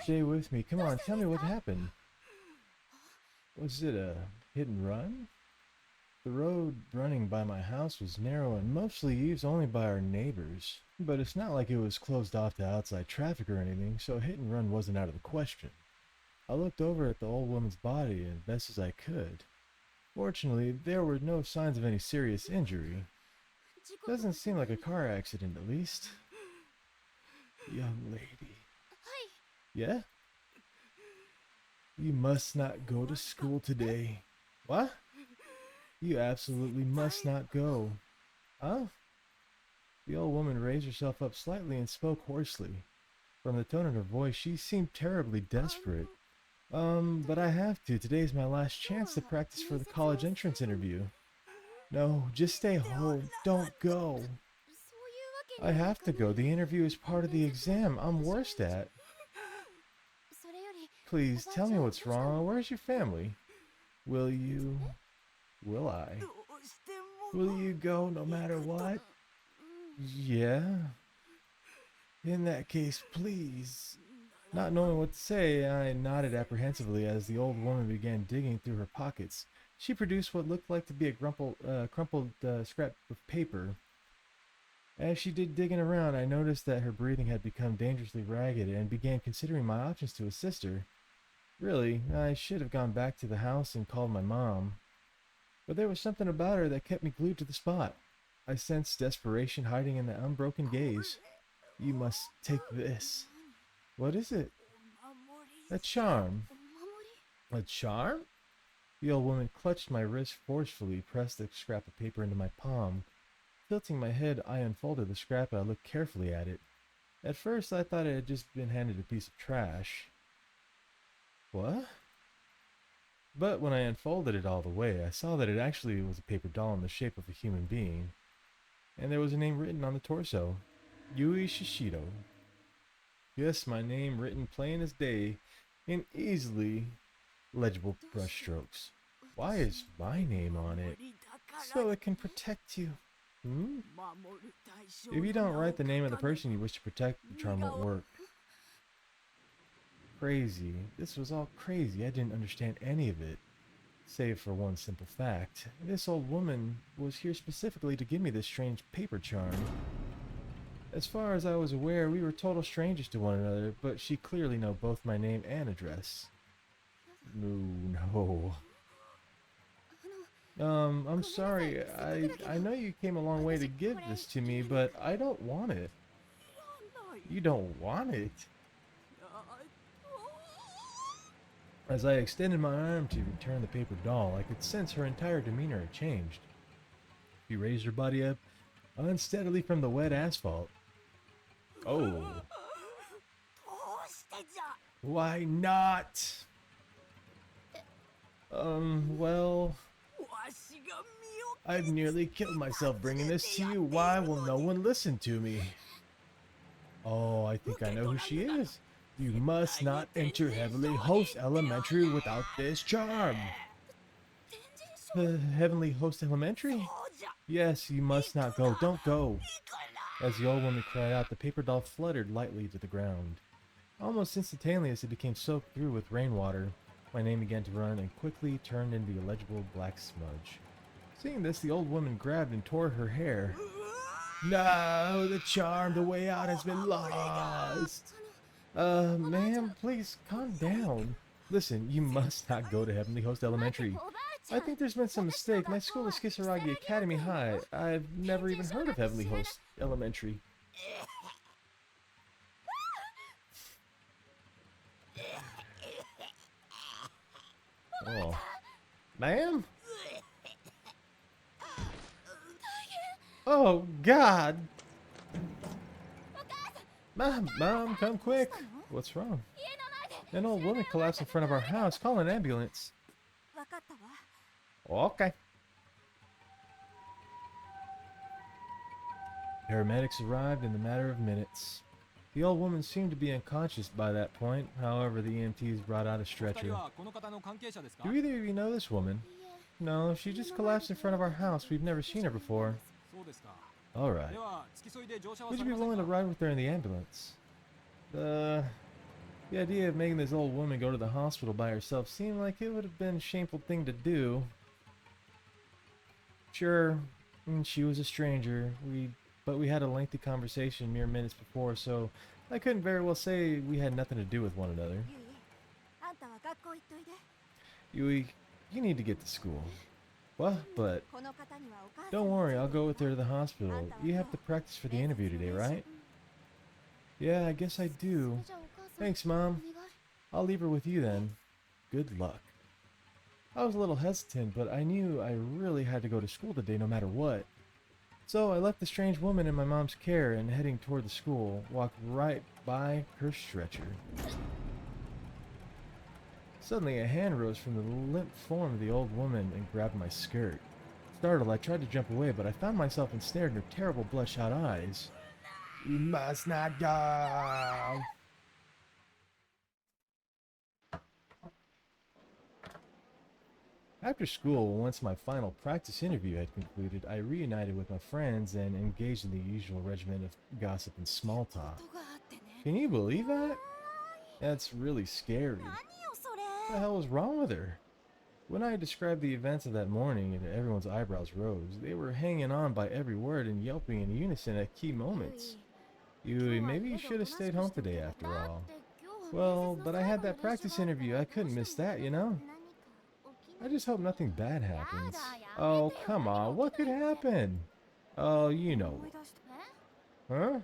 Stay with me. Come on, tell me what happened. Was it a hit and run? The road running by my house was narrow and mostly used only by our neighbors. But it's not like it was closed off to outside traffic or anything, so a hit and run wasn't out of the question. I looked over at the old woman's body as best as I could. Fortunately, there were no signs of any serious injury. Doesn't seem like a car accident, at least. Young lady. Yeah? You must not go to school today. What? You absolutely must not go. Huh? The old woman raised herself up slightly and spoke hoarsely. From the tone in her voice, she seemed terribly desperate. But I have to. Today's my last chance to practice for the college entrance interview. No, just stay home. Don't go. I have to go. The interview is part of the exam I'm worst at. Please, tell me what's wrong. Where's your family? Will you... Will I? Will you go no matter what? Yeah. In that case, please. Not knowing what to say, I nodded apprehensively as the old woman began digging through her pockets. She produced what looked like to be a crumpled scrap of paper. As she did digging around, I noticed that her breathing had become dangerously ragged and began considering my options to assist her. Really, I should have gone back to the house and called my mom. But there was something about her that kept me glued to the spot. I sensed desperation hiding in that unbroken gaze. You must take this. What is it? A charm. A charm? The old woman clutched my wrist forcefully, pressed the scrap of paper into my palm. Tilting my head, I unfolded the scrap and I looked carefully at it. At first, I thought it had just been handed a piece of trash. What? But when I unfolded it all the way, I saw that it actually was a paper doll in the shape of a human being. And there was a name written on the torso. Yui Shishido. Yes, my name written plain as day, in easily legible brushstrokes. Why is my name on it? So it can protect you. Hmm? If you don't write the name of the person you wish to protect, the charm won't work. Crazy. This was all crazy. I didn't understand any of it. Save for one simple fact. This old woman was here specifically to give me this strange paper charm. As far as I was aware, we were total strangers to one another, but she clearly knew both my name and address. No. I'm sorry. I know you came a long way to give this to me, but I don't want it. You don't want it? As I extended my arm to return the paper doll, I could sense her entire demeanor had changed. She raised her body up unsteadily from the wet asphalt. Oh. Why not? Well, I've nearly killed myself bringing this to you. Why will no one listen to me? Oh, I think I know who she is. You must not enter Heavenly Host Elementary without this charm. Heavenly Host Elementary? Yes, you must not go. Don't go. As the old woman cried out, the paper doll fluttered lightly to the ground. Almost instantaneously, it became soaked through with rainwater. My name began to run and quickly turned into a legible black smudge. Seeing this, the old woman grabbed and tore her hair. No, the charm, the way out has been lost. Ma'am, please calm down. Listen, you must not go to Heavenly Host Elementary. I think there's been some mistake. My school is Kisaragi Academy High. I've never even heard of Heavenly Host Elementary. Oh. Ma'am? Oh, God. Mom, come quick. What's wrong? An old woman collapsed in front of our house. Call an ambulance. Okay. Paramedics arrived in the matter of minutes. The old woman seemed to be unconscious by that point. However, the EMTs brought out a stretcher. Do either of you know this woman? No, she just collapsed in front of our house. We've never seen her before. Alright. Would you be willing to ride with her in the ambulance? The idea of making this old woman go to the hospital by herself seemed like it would have been a shameful thing to do. Sure, she was a stranger, but we had a lengthy conversation mere minutes before, so I couldn't very well say we had nothing to do with one another. Yui, you need to get to school. What? But don't worry, I'll go with her to the hospital. You have to practice for the interview today, right? Yeah, I guess I do. Thanks, Mom. I'll leave her with you then. Good luck. I was a little hesitant, but I knew I really had to go to school today no matter what. So I left the strange woman in my mom's care and heading toward the school, walked right by her stretcher. Suddenly a hand rose from the limp form of the old woman and grabbed my skirt. Startled, I tried to jump away, but I found myself ensnared in her terrible bloodshot eyes. You must not go! After school, once my final practice interview had concluded, I reunited with my friends and engaged in the usual regimen of gossip and small talk. Can you believe that? That's really scary. What the hell was wrong with her? When I described the events of that morning and everyone's eyebrows rose, they were hanging on by every word and yelping in unison at key moments. Yui, maybe you should have stayed home today after all. Well, but I had that practice interview. I couldn't miss that, you know? I just hope nothing bad happens. Oh, come on. What could happen? Oh, you know. Huh?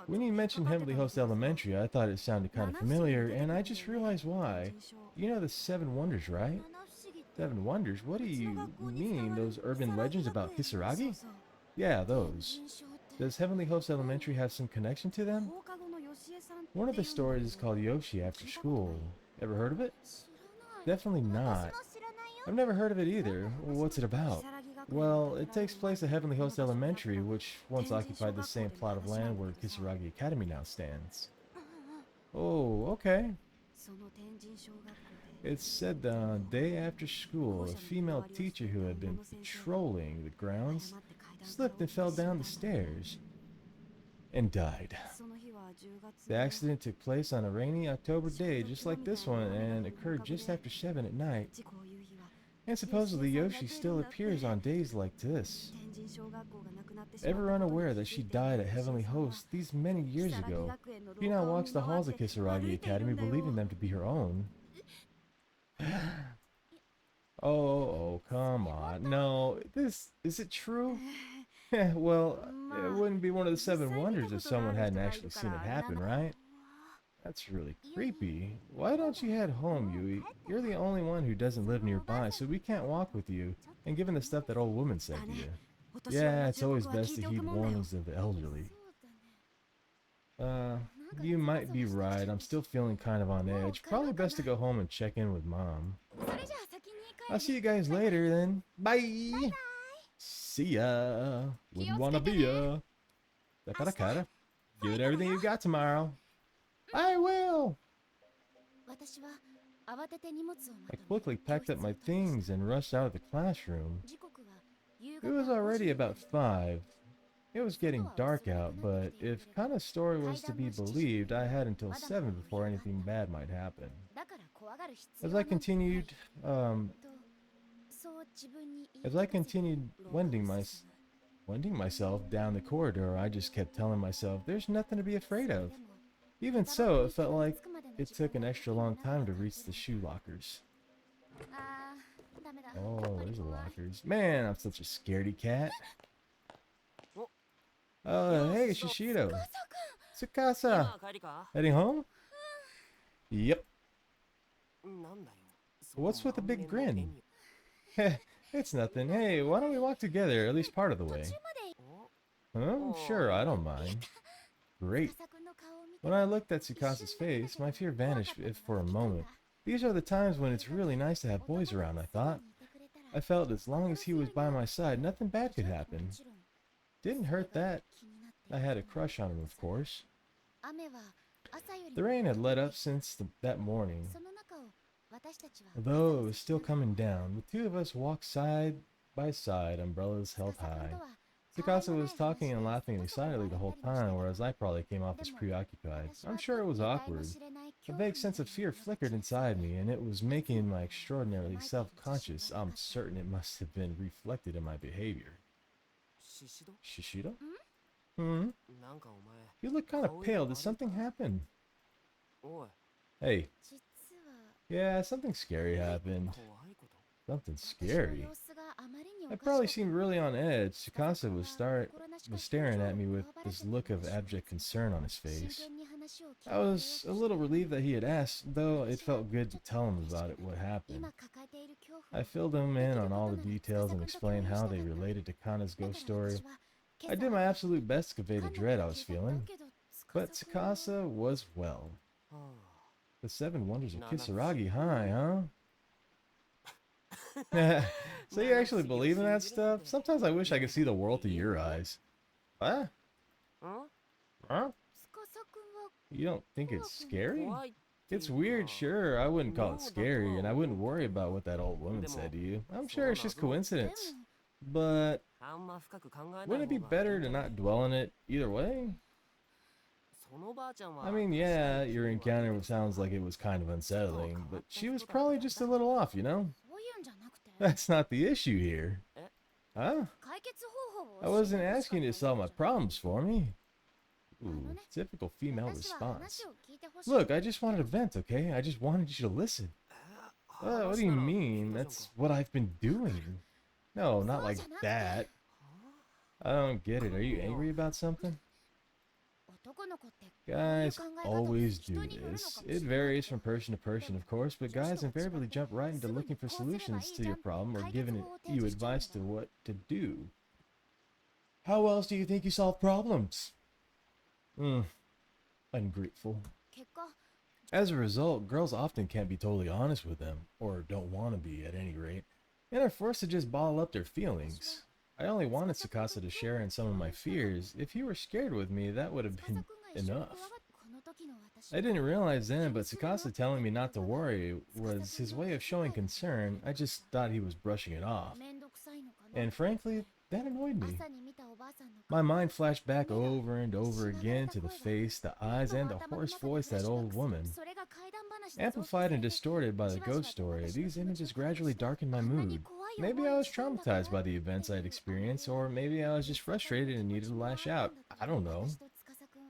When you mentioned Heavenly Host Elementary, I thought it sounded kind of familiar, and I just realized why. You know the Seven Wonders, right? Seven Wonders? What do you mean? Those urban legends about Kisaragi? Yeah, those. Does Heavenly Host Elementary have some connection to them? One of the stories is called Yoshi After School. Ever heard of it? Definitely not. I've never heard of it either. What's it about? Well, it takes place at Heavenly Host Elementary, which once occupied the same plot of land where Kisaragi Academy now stands. Oh, okay. It's said that on a day after school, a female teacher who had been patrolling the grounds slipped and fell down the stairs and died. The accident took place on a rainy October day just like this one and occurred just after 7 at night. And supposedly Yoshi still appears on days like this. Ever unaware that she died at Heavenly Host these many years ago, she now walks the halls of Kisaragi Academy believing them to be her own. Oh, come on. No, is it true? Well, it wouldn't be one of the Seven Wonders if someone hadn't actually seen it happen, right? That's really creepy. Why don't you head home, Yui? You're the only one who doesn't live nearby, so we can't walk with you. And given the stuff that old woman said to you. Yeah, it's always best to heed warnings of the elderly. You might be right. I'm still feeling kind of on edge. Probably best to go home and check in with Mom. I'll see you guys later then. Bye! See ya! Wouldn't wanna be ya. Dakara. Give it everything you got tomorrow. I will! I quickly packed up my things and rushed out of the classroom. It was already about 5. It was getting dark out, but if Kana's story was to be believed, I had until 7 before anything bad might happen. As I continued wending myself down the corridor, I just kept telling myself, there's nothing to be afraid of. Even so, it felt like it took an extra long time to reach the shoe lockers. Oh, there's the lockers. Man, I'm such a scaredy cat. Hey, Shishido. Tsukasa. Heading home? Yep. What's with the big grin? Heh, it's nothing. Hey, why don't we walk together, at least part of the way? Huh? Sure, I don't mind. Great. When I looked at Tsukasa's face, my fear vanished if for a moment. These are the times when it's really nice to have boys around, I thought. I felt as long as he was by my side, nothing bad could happen. Didn't hurt that I had a crush on him, of course. The rain had let up since that morning. Although it was still coming down, the two of us walked side by side, umbrellas held high. Tsukasa was talking and laughing excitedly the whole time, whereas I probably came off as preoccupied. I'm sure it was awkward. A vague sense of fear flickered inside me, and it was making me extraordinarily self-conscious. I'm certain it must have been reflected in my behavior. Shishido? You look kind of pale. Did something happen? Hey. Yeah, something scary happened. Something scary? I probably seemed really on edge. Tsukasa was staring at me with this look of abject concern on his face. I was a little relieved that he had asked, though it felt good to tell him about what happened. I filled him in on all the details and explained how they related to Kana's ghost story. I did my absolute best to convey the dread I was feeling, but Tsukasa was well. The Seven Wonders of Kisaragi High, huh? So you actually believe in that stuff? Sometimes I wish I could see the world through your eyes. What? Huh? You don't think it's scary? It's weird, sure. I wouldn't call it scary, and I wouldn't worry about what that old woman said to you. I'm sure it's just coincidence. But wouldn't it be better to not dwell on it either way? I mean, yeah, your encounter sounds like it was kind of unsettling, but she was probably just a little off, you know? That's not the issue here. Huh? I wasn't asking you to solve my problems for me. Ooh, typical female response. Look, I just wanted to vent, okay? I just wanted you to listen. What do you mean? That's what I've been doing. No, not like that. I don't get it. Are you angry about something? Guys always do this. It varies from person to person, of course, but guys invariably jump right into looking for solutions to your problem or giving you advice to what to do. How else do you think you solve problems? Ungrateful. As a result, girls often can't be totally honest with them, or don't want to be at any rate, and are forced to just bottle up their feelings. I only wanted Tsukasa to share in some of my fears. If he were scared with me, that would have been enough. I didn't realize then, but Tsukasa telling me not to worry was his way of showing concern. I just thought he was brushing it off. And frankly, that annoyed me. My mind flashed back over and over again to the face, the eyes, and the hoarse voice of that old woman. Amplified and distorted by the ghost story, these images gradually darkened my mood. Maybe I was traumatized by the events I had experienced, or maybe I was just frustrated and needed to lash out. I don't know.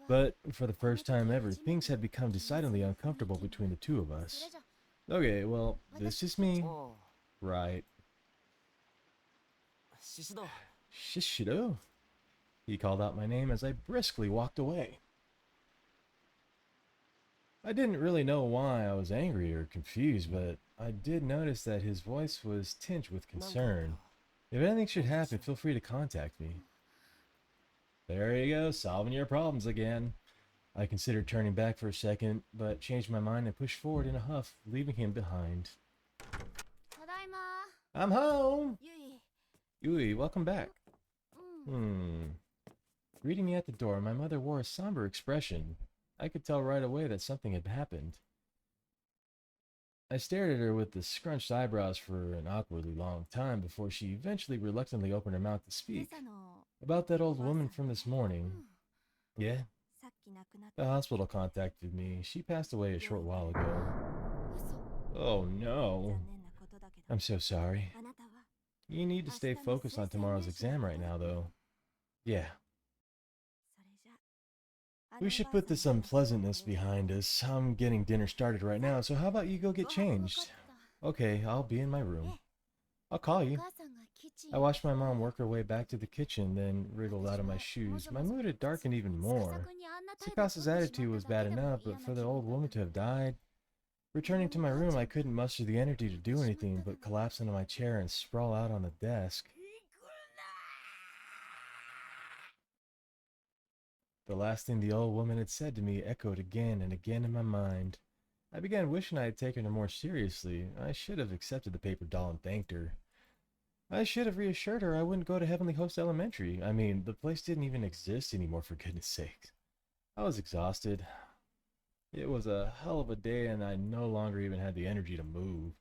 But for the first time ever, things had become decidedly uncomfortable between the two of us. Okay, well, this is me. Right. Shishido? He called out my name as I briskly walked away. I didn't really know why I was angry or confused, but I did notice that his voice was tinged with concern. If anything should happen, feel free to contact me. There you go, solving your problems again. I considered turning back for a second, but changed my mind and pushed forward in a huff, leaving him behind. I'm home! Yui, welcome back. Greeting me at the door, my mother wore a somber expression. I could tell right away that something had happened. I stared at her with the scrunched eyebrows for an awkwardly long time before she eventually reluctantly opened her mouth to speak. About that old woman from this morning. Yeah? The hospital contacted me. She passed away a short while ago. Oh no. I'm so sorry. You need to stay focused on tomorrow's exam right now, though. Yeah. We should put this unpleasantness behind us. I'm getting dinner started right now, so how about you go get changed? Okay, I'll be in my room. I'll call you. I watched my mom work her way back to the kitchen, then wriggled out of my shoes. My mood had darkened even more. Tsukasa's attitude was bad enough, but for the old woman to have died... Returning to my room, I couldn't muster the energy to do anything but collapse into my chair and sprawl out on the desk. The last thing the old woman had said to me echoed again and again in my mind. I began wishing I had taken her more seriously. I should have accepted the paper doll and thanked her. I should have reassured her I wouldn't go to Heavenly Host Elementary. I mean, the place didn't even exist anymore, for goodness sake. I was exhausted. It was a hell of a day, and I no longer even had the energy to move.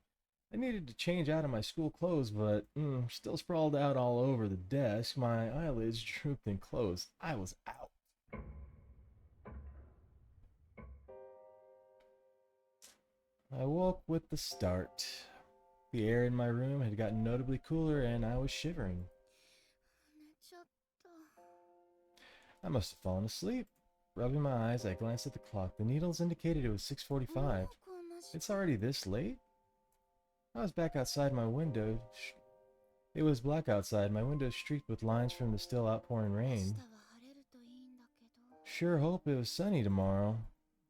I needed to change out of my school clothes, but still sprawled out all over the desk. My eyelids drooped and closed. I was out. I woke with the start. The air in my room had gotten notably cooler, and I was shivering. I must have fallen asleep. Rubbing my eyes, I glanced at the clock. The needles indicated it was 6:45. It's already this late? I was back outside my window. It was black outside, my window streaked with lines from the still outpouring rain. Sure hope it was sunny tomorrow.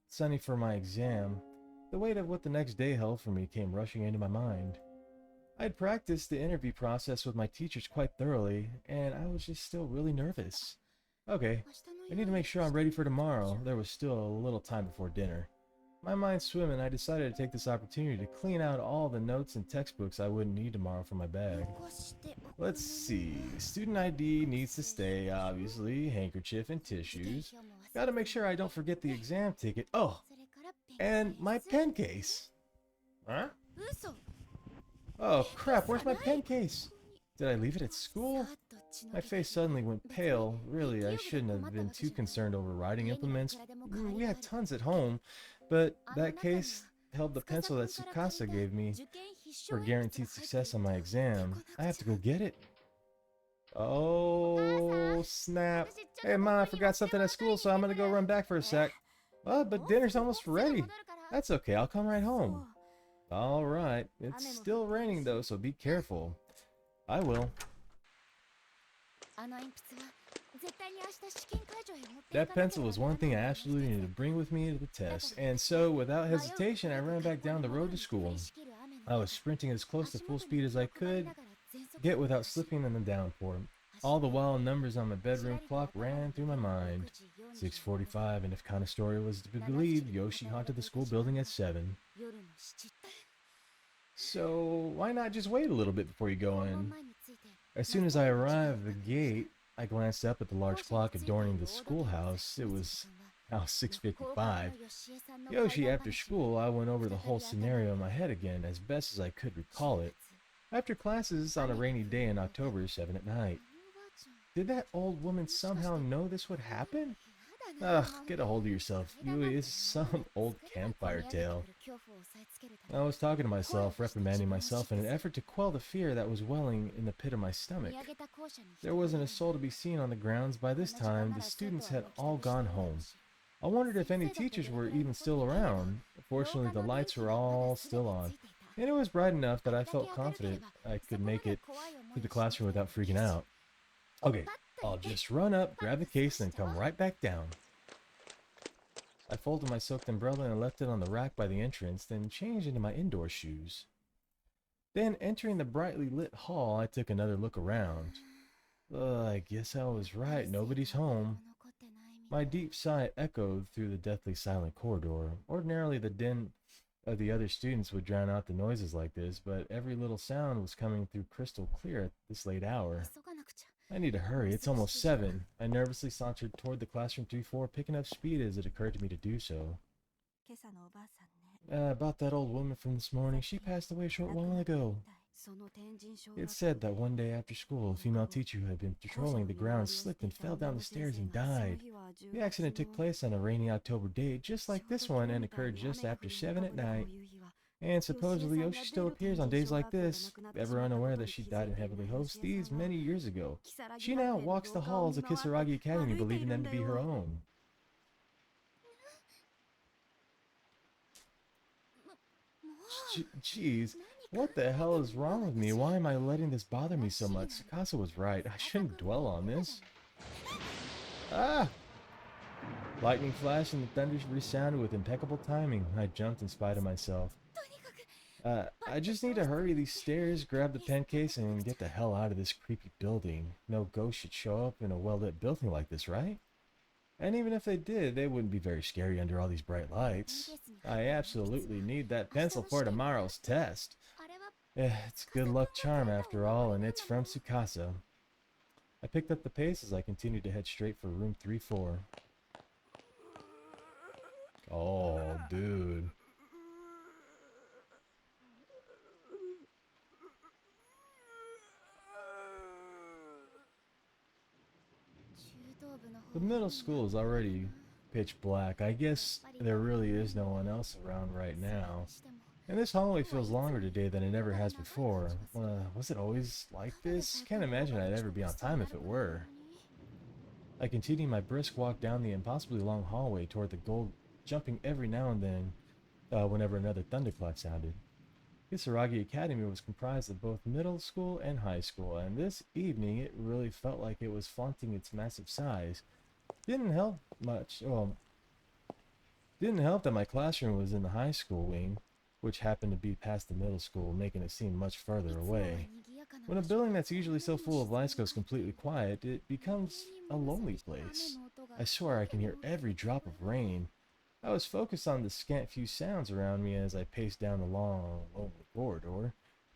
Sunny for my exam. The weight of what the next day held for me came rushing into my mind. I had practiced the interview process with my teachers quite thoroughly, and I was just still really nervous. Okay, I need to make sure I'm ready for tomorrow. There was still a little time before dinner. My mind swimming, I decided to take this opportunity to clean out all the notes and textbooks I wouldn't need tomorrow for my bag. Let's see. Student ID needs to stay, obviously. Handkerchief and tissues. Gotta make sure I don't forget the exam ticket. Oh, and my pen case. Huh? Oh crap, where's my pen case? Did I leave it at school? My face suddenly went pale. Really, I shouldn't have been too concerned over writing implements. We had tons at home, but that case held the pencil that Tsukasa gave me for guaranteed success on my exam. I have to go get it. Oh, snap. Hey, Ma, I forgot something at school, so I'm gonna go run back for a sec. But dinner's almost ready. That's okay, I'll come right home. Alright, it's still raining though, so be careful. I will. That pencil was one thing I absolutely needed to bring with me to the test, and so, without hesitation, I ran back down the road to school. I was sprinting as close to full speed as I could get without slipping in the downpour. All the while, numbers on my bedroom clock ran through my mind. 6:45, and if kind of story was to be believed, Yoshi haunted the school building at 7. So, why not just wait a little bit before you go in? As soon as I arrived at the gate, I glanced up at the large clock adorning the schoolhouse. It was now 6:55. Yoshi, after school, I went over the whole scenario in my head again, as best as I could recall it. After classes on a rainy day in October, 7 at night. Did that old woman somehow know this would happen? Ugh, get a hold of yourself. Yui, this is some old campfire tale. I was talking to myself, reprimanding myself in an effort to quell the fear that was welling in the pit of my stomach. There wasn't a soul to be seen on the grounds. By this time, the students had all gone home. I wondered if any teachers were even still around. Fortunately, the lights were all still on, and it was bright enough that I felt confident I could make it to the classroom without freaking out. Okay, I'll just run up, grab the case, and come right back down. I folded my soaked umbrella and left it on the rack by the entrance, then changed into my indoor shoes. Then, entering the brightly lit hall, I took another look around. I guess I was right, nobody's home. My deep sigh echoed through the deathly silent corridor. Ordinarily, the din of the other students would drown out the noises like this, but every little sound was coming through crystal clear at this late hour. I need to hurry, it's almost 7. I nervously sauntered toward the classroom 3-4, picking up speed as it occurred to me to do so. About that old woman from this morning, she passed away a short while ago. It said that one day after school, a female teacher who had been patrolling the grounds slipped and fell down the stairs and died. The accident took place on a rainy October day, just like this one, and occurred just after 7 at night. And supposedly Yoshi still appears on days like this, ever unaware that she died in Heavenly Hosts these many years ago. She now walks the halls of Kisaragi Academy, believing them to be her own. Jeez, what the hell is wrong with me? Why am I letting this bother me so much? Tsukasa was right. I shouldn't dwell on this. Ah! Lightning flashed and the thunder resounded with impeccable timing. I jumped in spite of myself. I just need to hurry these stairs, grab the pen case, and get the hell out of this creepy building. No ghost should show up in a well-lit building like this, right? And even if they did, they wouldn't be very scary under all these bright lights. I absolutely need that pencil for tomorrow's test. It's good luck charm after all, and it's from Tsukasa. I picked up the pace as I continued to head straight for room 3-4. Oh, dude. The middle school is already pitch black. I guess there really is no one else around right now. And this hallway feels longer today than it ever has before. Was it always like this? Can't imagine I'd ever be on time if it were. I continued my brisk walk down the impossibly long hallway toward the goal, jumping every now and then whenever another thunderclap sounded. Kisaragi Academy was comprised of both middle school and high school, and this evening it really felt like it was flaunting its massive size. Didn't help much. Well, didn't help that my classroom was in the high school wing, which happened to be past the middle school, making it seem much further away. When a building that's usually so full of lights goes completely quiet, it becomes a lonely place. I swear I can hear every drop of rain. I was focused on the scant few sounds around me as I paced down the long, lonely corridor.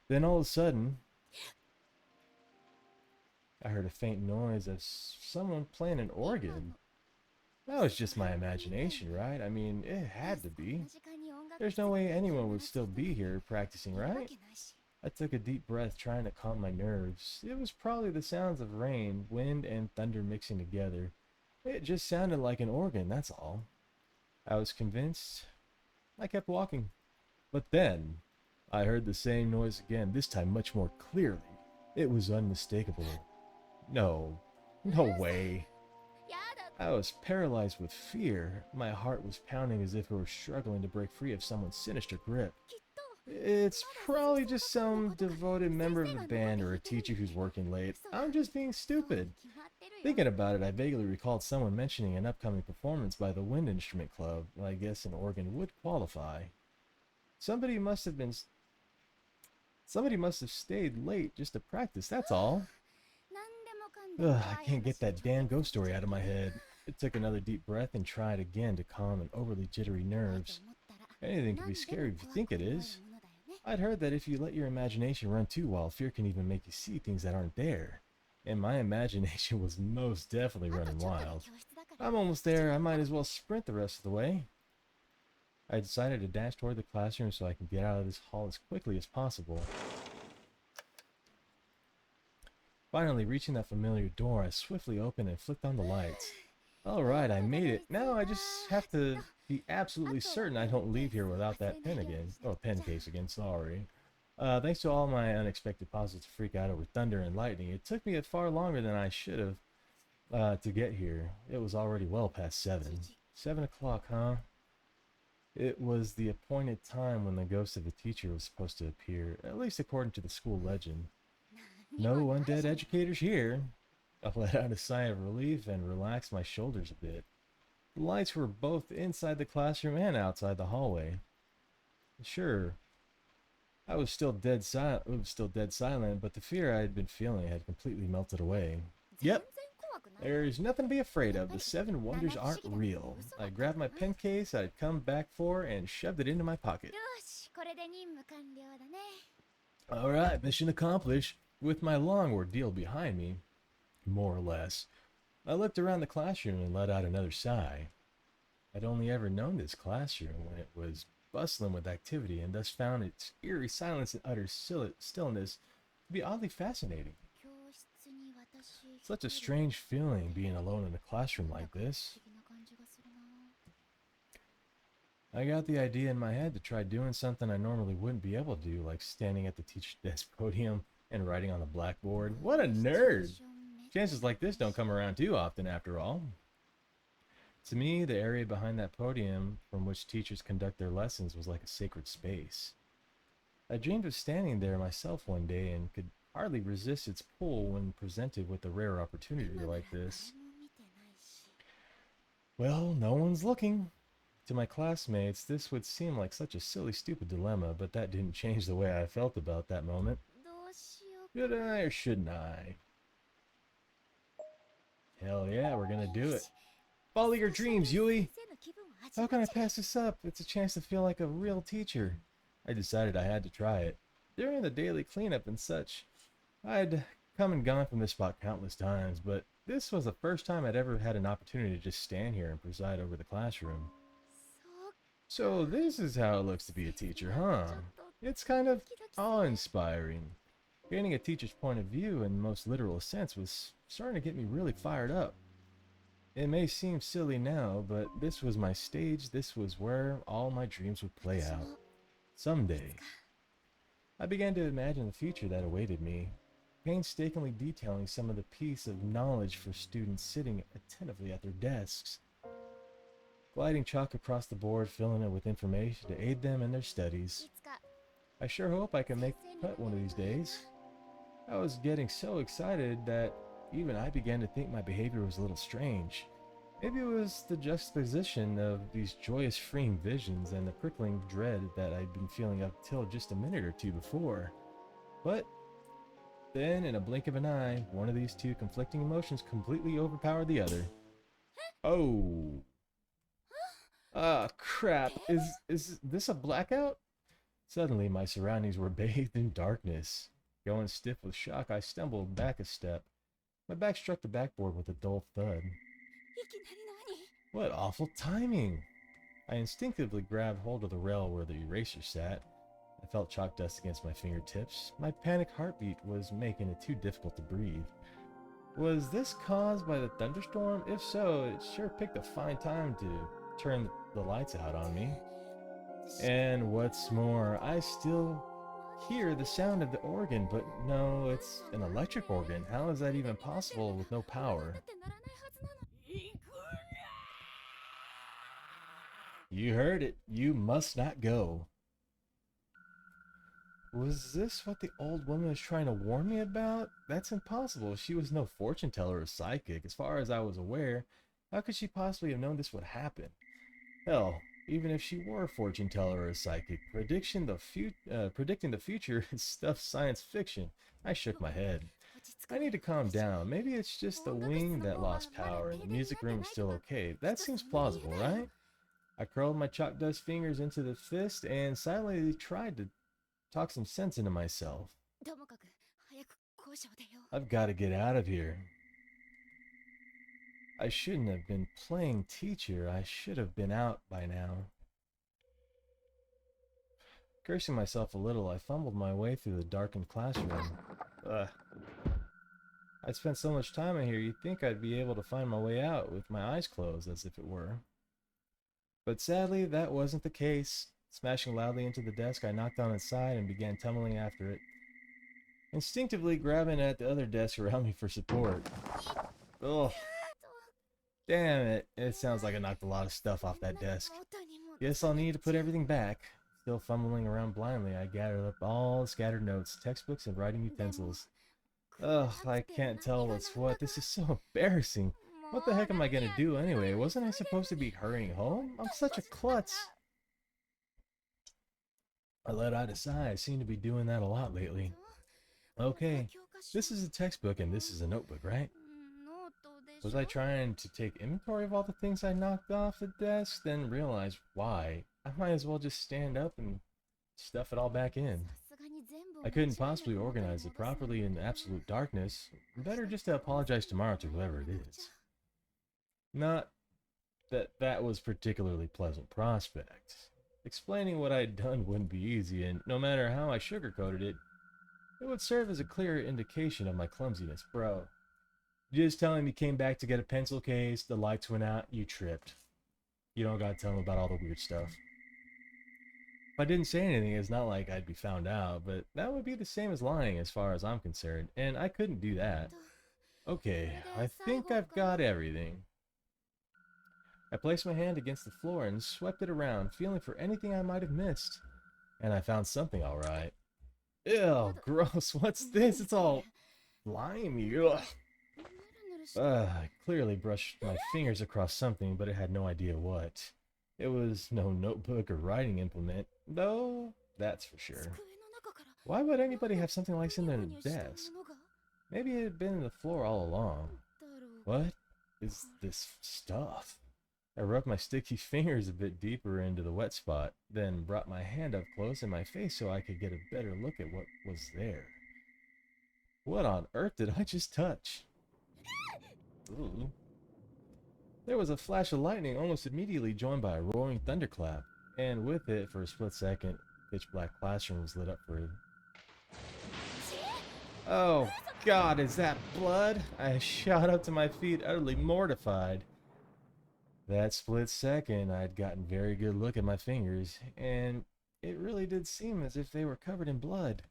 Then all of a sudden, I heard a faint noise of someone playing an organ. That was just my imagination, right? I mean, it had to be. There's no way anyone would still be here practicing, right? I took a deep breath, trying to calm my nerves. It was probably the sounds of rain, wind, and thunder mixing together. It just sounded like an organ, that's all. I was convinced. I kept walking. But then, I heard the same noise again, this time much more clearly. It was unmistakable. No, no way. I was paralyzed with fear. My heart was pounding as if it were struggling to break free of someone's sinister grip. It's probably just some devoted member of the band or a teacher who's working late. I'm just being stupid. Thinking about it, I vaguely recalled someone mentioning an upcoming performance by the Wind Instrument Club. I guess an organ would qualify. Somebody must have stayed late just to practice, that's all. Ugh, I can't get that damn ghost story out of my head. I took another deep breath and tried again to calm an overly jittery nerves. Anything can be scary if you think it is. I'd heard that if you let your imagination run too wild, fear can even make you see things that aren't there. And my imagination was most definitely running wild. I'm almost there, I might as well sprint the rest of the way. I decided to dash toward the classroom so I can get out of this hall as quickly as possible. Finally reaching that familiar door, I swiftly opened and flicked on the lights. Alright, I made it. Now I just have to be absolutely certain I don't leave here without that pen again. Oh, pen case again, sorry. Thanks to all my unexpected pauses to freak out over thunder and lightning, it took me far longer than I should have to get here. It was already well past 7. 7 o'clock, huh? It was the appointed time when the ghost of the teacher was supposed to appear, at least according to the school legend. No undead educators here. I let out a sigh of relief and relaxed my shoulders a bit. The lights were both inside the classroom and outside the hallway. Sure, I was still dead silent, but the fear I had been feeling had completely melted away. Yep, there's nothing to be afraid of. The 7 wonders aren't real. I grabbed my pen case I'd come back for and shoved it into my pocket. Alright, mission accomplished. With my long ordeal behind me, more or less, I looked around the classroom and let out another sigh. I'd only ever known this classroom when it was bustling with activity, and thus found its eerie silence and utter stillness to be oddly fascinating. Such a strange feeling being alone in a classroom like this. I got the idea in my head to try doing something I normally wouldn't be able to do, like standing at the teacher's desk podium and writing on the blackboard. What a nerd! Chances like this don't come around too often, after all. To me, the area behind that podium from which teachers conduct their lessons was like a sacred space. I dreamed of standing there myself one day and could hardly resist its pull when presented with a rare opportunity like this. Well, no one's looking. To my classmates, this would seem like such a silly, stupid dilemma, but that didn't change the way I felt about that moment. Should I or shouldn't I? Hell yeah, we're gonna do it. Follow your dreams, Yui! How can I pass this up? It's a chance to feel like a real teacher. I decided I had to try it. During the daily cleanup and such, I'd come and gone from this spot countless times, but this was the first time I'd ever had an opportunity to just stand here and preside over the classroom. So this is how it looks to be a teacher, huh? It's kind of awe-inspiring. Gaining a teacher's point of view in the most literal sense was starting to get me really fired up. It may seem silly now, but this was my stage. This was where all my dreams would play out. Someday. I began to imagine the future that awaited me, painstakingly detailing some of the piece of knowledge for students sitting attentively at their desks. Gliding chalk across the board, filling it with information to aid them in their studies. I sure hope I can make the cut one of these days. I was getting so excited that even I began to think my behavior was a little strange. Maybe it was the juxtaposition of these joyous freeing visions and the prickling dread that I'd been feeling up till just a minute or two before. But then, in a blink of an eye, one of these two conflicting emotions completely overpowered the other. Oh. Ah, crap. Is this a blackout? Suddenly, my surroundings were bathed in darkness. Going stiff with shock, I stumbled back a step. My back struck the backboard with a dull thud. What awful timing! I instinctively grabbed hold of the rail where the eraser sat. I felt chalk dust against my fingertips. My panicked heartbeat was making it too difficult to breathe. Was this caused by the thunderstorm? If so, it sure picked a fine time to turn the lights out on me. And what's more, I still hear the sound of the organ, but no, it's an electric organ. How is that even possible with no power? You heard it. You must not go. Was this what the old woman was trying to warn me about? That's impossible. She was no fortune teller or psychic. As far as I was aware, how could she possibly have known this would happen? Hell, even if she were a fortune teller or a psychic, predicting the future is stuff science fiction. I shook my head. I need to calm down. Maybe it's just the wing that lost power and the music room is still okay. That seems plausible, right? I curled my chalk dust fingers into the fist and silently tried to talk some sense into myself. I've got to get out of here. I shouldn't have been playing teacher. I should have been out by now. Cursing myself a little, I fumbled my way through the darkened classroom. Ugh. I'd spent so much time in here, you'd think I'd be able to find my way out with my eyes closed, as if it were. But sadly, that wasn't the case. Smashing loudly into the desk, I knocked on its side and began tumbling after it, instinctively grabbing at the other desk around me for support. Ugh. Damn it. It sounds like I knocked a lot of stuff off that desk. Guess I'll need to put everything back. Still fumbling around blindly, I gathered up all the scattered notes, textbooks, and writing utensils. Ugh, I can't tell what's what. This is so embarrassing. What the heck am I gonna do anyway? Wasn't I supposed to be hurrying home? I'm such a klutz. I let out a sigh. I seem to be doing that a lot lately. Okay, this is a textbook and this is a notebook, right? Was I trying to take inventory of all the things I knocked off the desk, then realized why? I might as well just stand up and stuff it all back in. I couldn't possibly organize it properly in absolute darkness. Better just to apologize tomorrow to whoever it is. Not that that was particularly pleasant prospect. Explaining what I'd done wouldn't be easy, and no matter how I sugarcoated it, it would serve as a clear indication of my clumsiness. Bro, you just tell him you came back to get a pencil case, the lights went out, you tripped. You don't gotta tell him about all the weird stuff. If I didn't say anything, it's not like I'd be found out, but that would be the same as lying as far as I'm concerned, and I couldn't do that. Okay, I think I've got everything. I placed my hand against the floor and swept it around, feeling for anything I might have missed. And I found something alright. Ew, gross, what's this? It's all slimy. Ugh. I clearly brushed my fingers across something, but I had no idea what. It was no notebook or writing implement, though, that's for sure. Why would anybody have something like this in their desk? Maybe it had been in the floor all along. What is this stuff? I rubbed my sticky fingers a bit deeper into the wet spot, then brought my hand up close in my face so I could get a better look at what was there. What on earth did I just touch? Ooh. There was a flash of lightning almost immediately joined by a roaring thunderclap, and with it, for a split second, pitch black classroom was lit up for... Oh God, is that blood? I shot up to my feet, utterly mortified. That split second, I'd gotten a very good look at my fingers, and it really did seem as if they were covered in blood.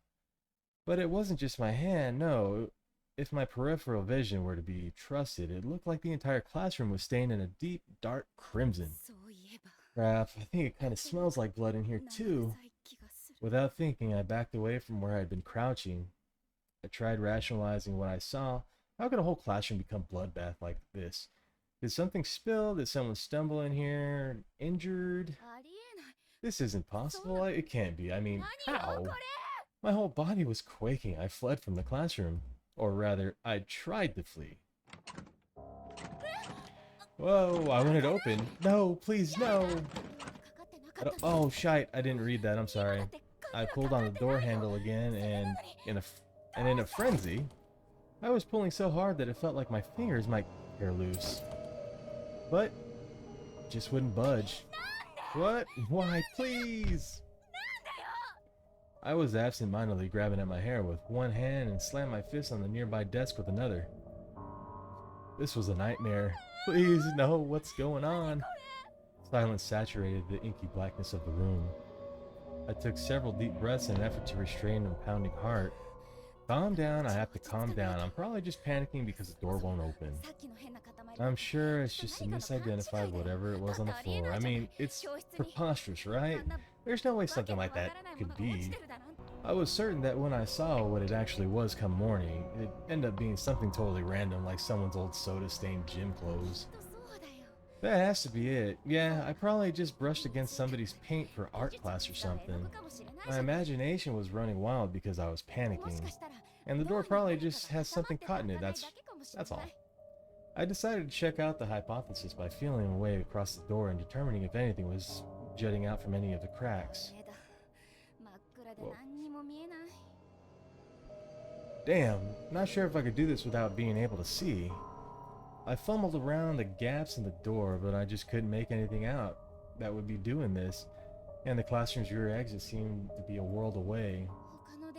But it wasn't just my hand, no. If my peripheral vision were to be trusted, it looked like the entire classroom was stained in a deep, dark crimson. Crap, I think it kind of smells like blood in here too. Without thinking, I backed away from where I'd been crouching. I tried rationalizing what I saw. How could a whole classroom become bloodbath like this? Did something spill? Did someone stumble in here? Injured? This isn't possible. It can't be. I mean, how? My whole body was quaking. I fled from the classroom. Or rather, I tried to flee. Whoa, I wanted to open. No, please, no. Oh, shite. I didn't read that. I'm sorry. I pulled on the door handle again, and in a frenzy, I was pulling so hard that it felt like my fingers might tear loose. But it just wouldn't budge. What? Why, please? I was absent-mindedly grabbing at my hair with one hand and slammed my fist on the nearby desk with another. This was a nightmare. Please, no, what's going on? Silence saturated the inky blackness of the room. I took several deep breaths in an effort to restrain my pounding heart. Calm down, I have to calm down. I'm probably just panicking because the door won't open. I'm sure it's just a misidentified whatever it was on the floor. I mean, it's preposterous, right? There's no way something like that could be. I was certain that when I saw what it actually was come morning, it'd end up being something totally random, like someone's old soda-stained gym clothes. That has to be it. Yeah, I probably just brushed against somebody's paint for art class or something. My imagination was running wild because I was panicking. And the door probably just has something caught in it, that's all. I decided to check out the hypothesis by feeling my way across the door and determining if anything was jutting out from any of the cracks. Whoa. Damn, not sure if I could do this without being able to see. I fumbled around the gaps in the door, but I just couldn't make anything out that would be doing this, and the classroom's rear exit seemed to be a world away.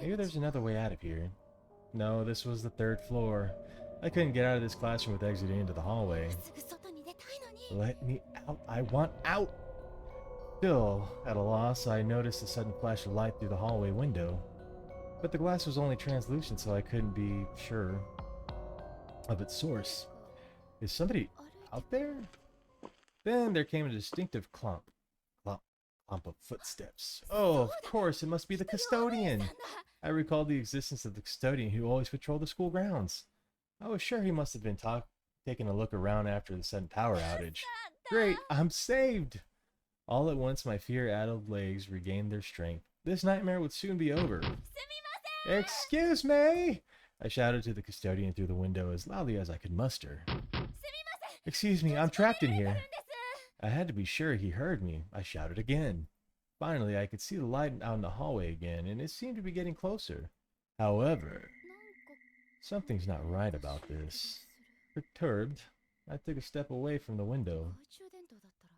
Maybe there's another way out of here. No, this was the 3rd floor. I couldn't get out of this classroom with exiting into the hallway. Let me out. I want out! Still, at a loss, I noticed a sudden flash of light through the hallway window. But the glass was only translucent, so I couldn't be sure of its source. Is somebody out there? Then there came a distinctive clump of footsteps. Oh, of course, it must be the custodian. I recalled the existence of the custodian who always patrolled the school grounds. I was sure he must have been taking a look around after the sudden power outage. Great, I'm saved! All at once, my fear-addled legs regained their strength. This nightmare would soon be over. Excuse me! I shouted to the custodian through the window as loudly as I could muster. Excuse me, I'm trapped in here. I had to be sure he heard me. I shouted again. Finally, I could see the light out in the hallway again, and it seemed to be getting closer. However, something's not right about this. Perturbed, I took a step away from the window.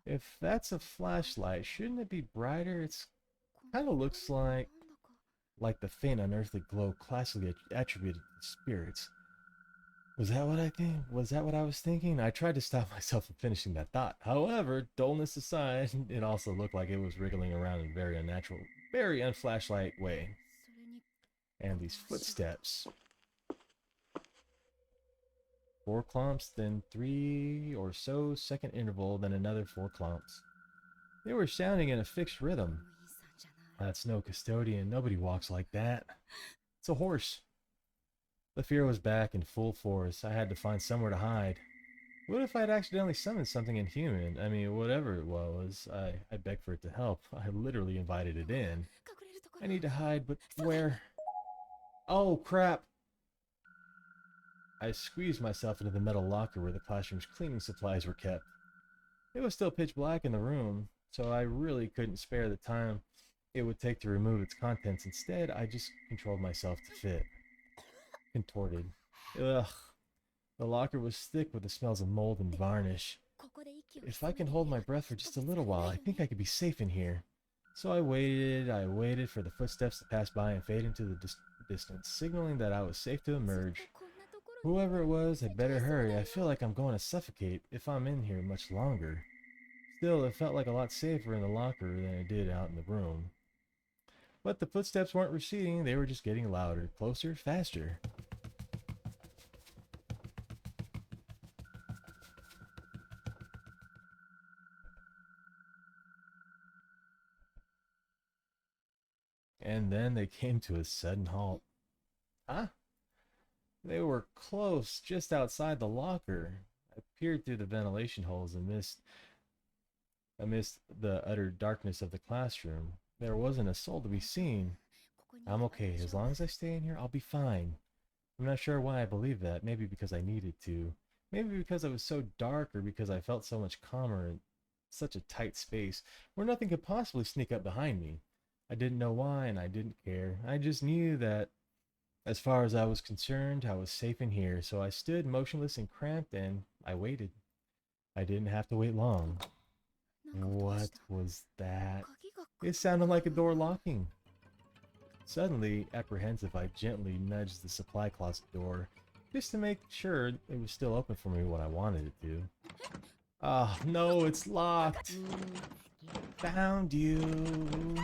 If that's a flashlight, shouldn't it be brighter? It's kind of looks like the faint unearthly glow classically attributed to spirits. Was that what I was thinking? I tried to stop myself from finishing that thought. However, dullness aside, it also looked like it was wriggling around in a very unnatural, very unflashlight way. And these footsteps. 4 clumps, then 3 or so second interval, then another 4 clumps. They were sounding in a fixed rhythm. That's no custodian. Nobody walks like that. It's a horse. The fear was back in full force. I had to find somewhere to hide. What if I'd accidentally summoned something inhuman? I mean, whatever it was. I begged for it to help. I literally invited it in. I need to hide, but where? Oh, crap! I squeezed myself into the metal locker where the classroom's cleaning supplies were kept. It was still pitch black in the room, so I really couldn't spare the time it would take to remove its contents. Instead, I just controlled myself to fit. Contorted. Ugh. The locker was thick with the smells of mold and varnish. If I can hold my breath for just a little while, I think I could be safe in here. So I waited for the footsteps to pass by and fade into the distance, signaling that I was safe to emerge. Whoever it was had better hurry. I feel like I'm going to suffocate if I'm in here much longer. Still, it felt like a lot safer in the locker than it did out in the room. But the footsteps weren't receding, they were just getting louder, closer, faster. And then they came to a sudden halt. Huh? They were close, just outside the locker. I peered through the ventilation holes amidst the utter darkness of the classroom. There wasn't a soul to be seen. I'm okay. As long as I stay in here, I'll be fine. I'm not sure why I believed that. Maybe because I needed to. Maybe because it was so dark, or because I felt so much calmer in such a tight space where nothing could possibly sneak up behind me. I didn't know why, and I didn't care. I just knew that, as far as I was concerned, I was safe in here. So I stood motionless and cramped, and I waited. I didn't have to wait long. What was that? It sounded like a door locking. Suddenly apprehensive, I gently nudged the supply closet door, just to make sure it was still open for me when I wanted it to. Ah, no, it's locked! Found you!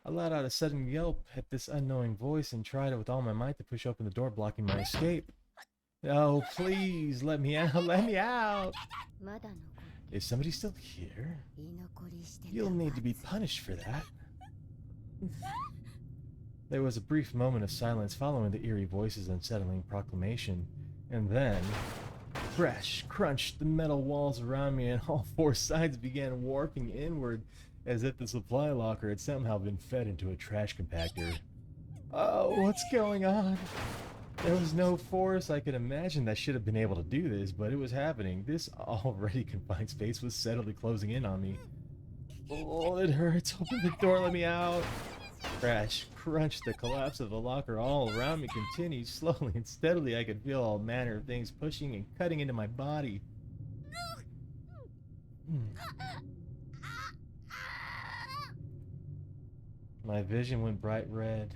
I let out a sudden yelp at this unknowing voice and tried with all my might to push open the door, blocking my escape. Oh, please, let me out, let me out! Is somebody still here? You'll need to be punished for that. There was a brief moment of silence following the eerie voice's unsettling proclamation, and then... crash, crunch, the metal walls around me and all four sides began warping inward as if the supply locker had somehow been fed into a trash compactor. Oh, what's going on? There was no force I could imagine that should have been able to do this, but it was happening. This already confined space was steadily closing in on me. Oh, it hurts. Open the door, let me out. Crash, crunch, the collapse of the locker all around me continued. Slowly and steadily I could feel all manner of things pushing and cutting into my body. My vision went bright red.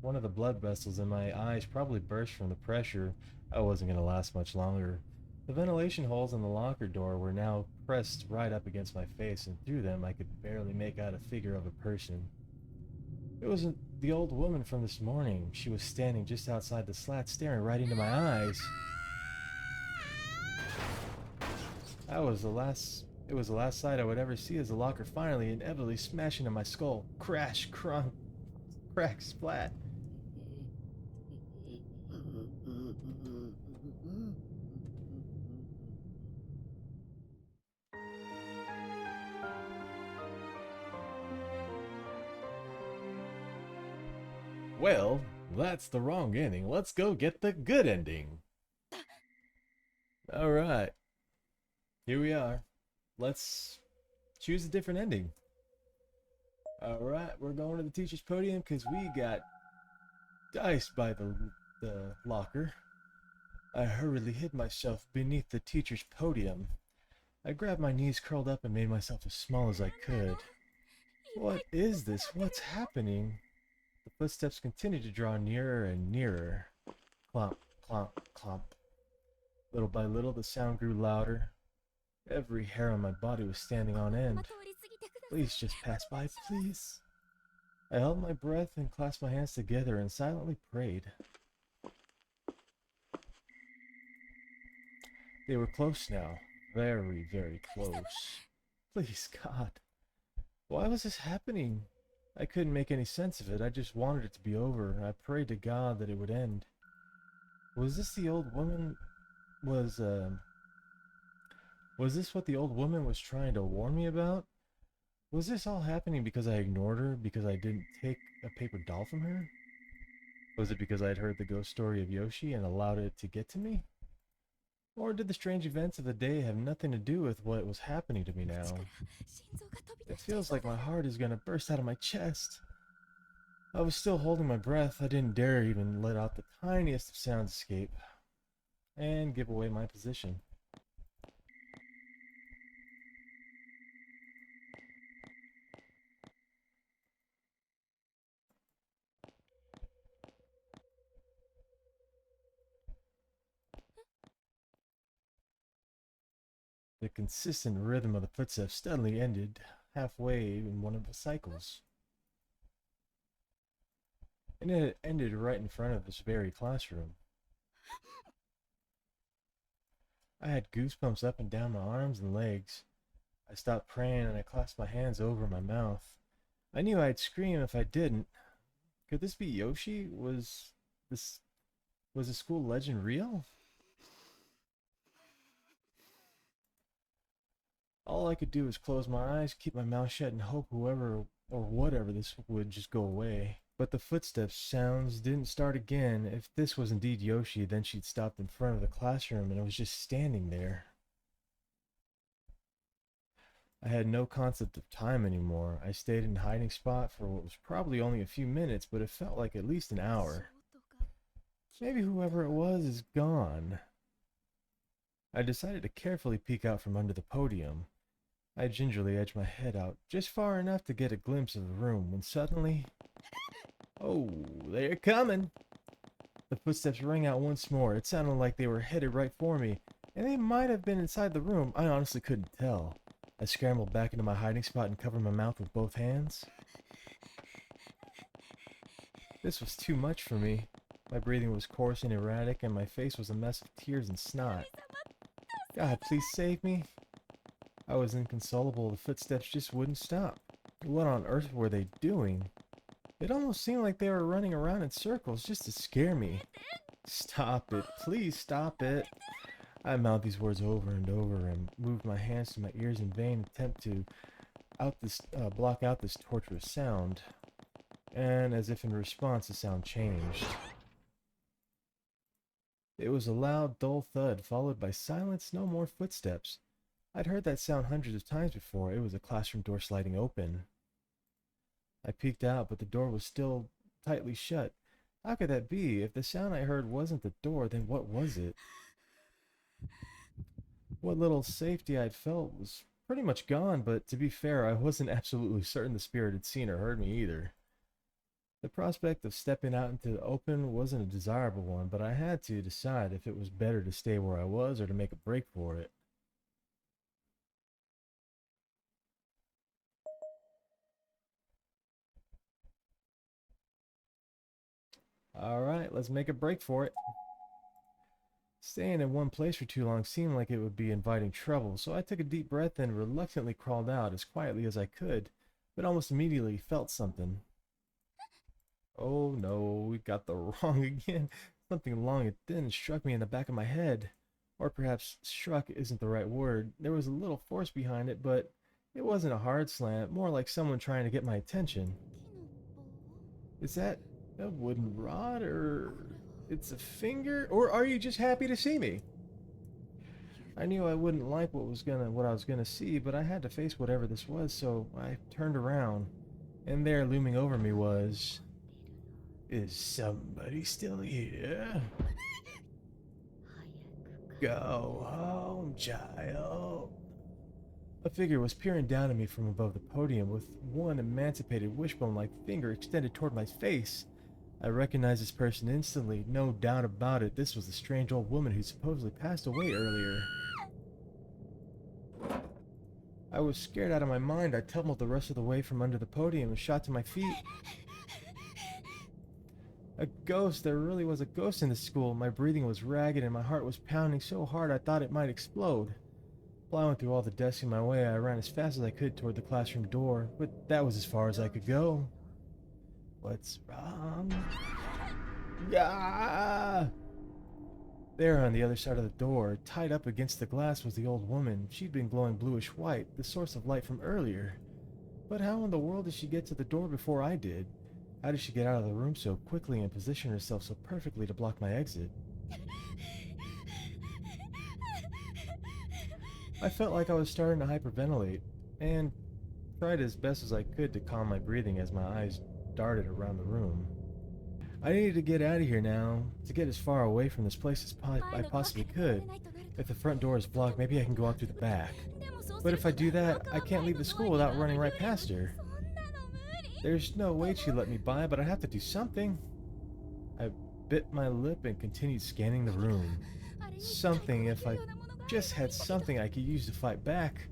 One of the blood vessels in my eyes probably burst from the pressure. I wasn't going to last much longer. The ventilation holes in the locker door were now pressed right up against my face, and through them I could barely make out a figure of a person. It wasn't the old woman from this morning. She was standing just outside the slat, staring right into my eyes. It was the last sight I would ever see as the locker finally inevitably smashed into my skull. Crash, crunk, crack, splat. Well, that's the wrong ending. Let's go get the good ending. Alright. Here we are. Let's choose a different ending. Alright, we're going to the teacher's podium because we got diced by the locker. I hurriedly hid myself beneath the teacher's podium. I grabbed my knees, curled up, and made myself as small as I could. What is this? What's happening? The footsteps continued to draw nearer and nearer. Clomp, clomp, clomp. Little by little, the sound grew louder. Every hair on my body was standing on end. Please just pass by, please. I held my breath and clasped my hands together and silently prayed. They were close now. Very, very close. Please, God. Why was this happening? I couldn't make any sense of it. I just wanted it to be over. I prayed to God that it would end. Was this the old woman? Was this what the old woman was trying to warn me about? Was this all happening because I ignored her, because I didn't take a paper doll from her? Was it because I had heard the ghost story of Yoshi and allowed it to get to me? Or did the strange events of the day have nothing to do with what was happening to me now? It feels like my heart is going to burst out of my chest. I was still holding my breath. I didn't dare even let out the tiniest of sounds escape and give away my position. The consistent rhythm of the footsteps steadily ended halfway in one of the cycles. And it ended right in front of this very classroom. I had goosebumps up and down my arms and legs. I stopped praying and I clasped my hands over my mouth. I knew I'd scream if I didn't. Could this be Yoshi? Was the school legend real? All I could do was close my eyes, keep my mouth shut, and hope whoever or whatever this would just go away. But the footsteps sounds didn't start again. If this was indeed Yoshi, then she'd stopped in front of the classroom and it was just standing there. I had no concept of time anymore. I stayed in a hiding spot for what was probably only a few minutes, but it felt like at least an hour. Maybe whoever it was is gone. I decided to carefully peek out from under the podium. I gingerly edged my head out just far enough to get a glimpse of the room when suddenly Oh, they're coming. The footsteps rang out once more. It sounded like they were headed right for me, and they might have been inside the room. I honestly couldn't tell. I scrambled back into my hiding spot and covered my mouth with both hands. This was too much for me. My breathing was coarse and erratic, and my face was a mess of tears and snot. God, please save me. I was inconsolable. The footsteps just wouldn't stop. What on earth were they doing? It almost seemed like they were running around in circles just to scare me. Stop it. Please stop it. I mouthed these words over and over and moved my hands to my ears in vain attempt to block out this torturous sound. And as if in response, the sound changed. It was a loud, dull thud, followed by silence, no more footsteps. I'd heard that sound hundreds of times before. It was a classroom door sliding open. I peeked out, but the door was still tightly shut. How could that be? If the sound I heard wasn't the door, then what was it? What little safety I'd felt was pretty much gone, but to be fair, I wasn't absolutely certain the spirit had seen or heard me either. The prospect of stepping out into the open wasn't a desirable one, but I had to decide if it was better to stay where I was or to make a break for it. Alright, let's make a break for it. Staying in one place for too long seemed like it would be inviting trouble, so I took a deep breath and reluctantly crawled out as quietly as I could, but almost immediately felt something. Oh no, we got the wrong again. Something long and thin struck me in the back of my head. Or perhaps struck isn't the right word. There was a little force behind it, but it wasn't a hard slam, more like someone trying to get my attention. Is that a wooden rod, or it's a finger? Or are you just happy to see me? I knew I wouldn't like what I was gonna see, but I had to face whatever this was, so I turned around. And there, looming over me was... Is somebody still here? Go home, child. A figure was peering down at me from above the podium with one emancipated wishbone-like finger extended toward my face. I recognized this person instantly, no doubt about it. This was the strange old woman who supposedly passed away earlier. I was scared out of my mind. I tumbled the rest of the way from under the podium and shot to my feet. A ghost. There really was a ghost in the school. My breathing was ragged and my heart was pounding so hard I thought it might explode. Plowing through all the desks in my way, I ran as fast as I could toward the classroom door, but that was as far as I could go. What's wrong? Ah! There on the other side of the door, tied up against the glass, was the old woman. She'd been glowing bluish white, the source of light from earlier. But how in the world did she get to the door before I did? How did she get out of the room so quickly and position herself so perfectly to block my exit? I felt like I was starting to hyperventilate, and tried as best as I could to calm my breathing as my eyes darted around the room. I needed to get out of here now, to get as far away from this place as I possibly could. If the front door is blocked, maybe I can go out through the back. But if I do that, I can't leave the school without running right past her. There's no way she'd let me by, but I have to do something. I bit my lip and continued scanning the room. Something, if I just had something I could use to fight back.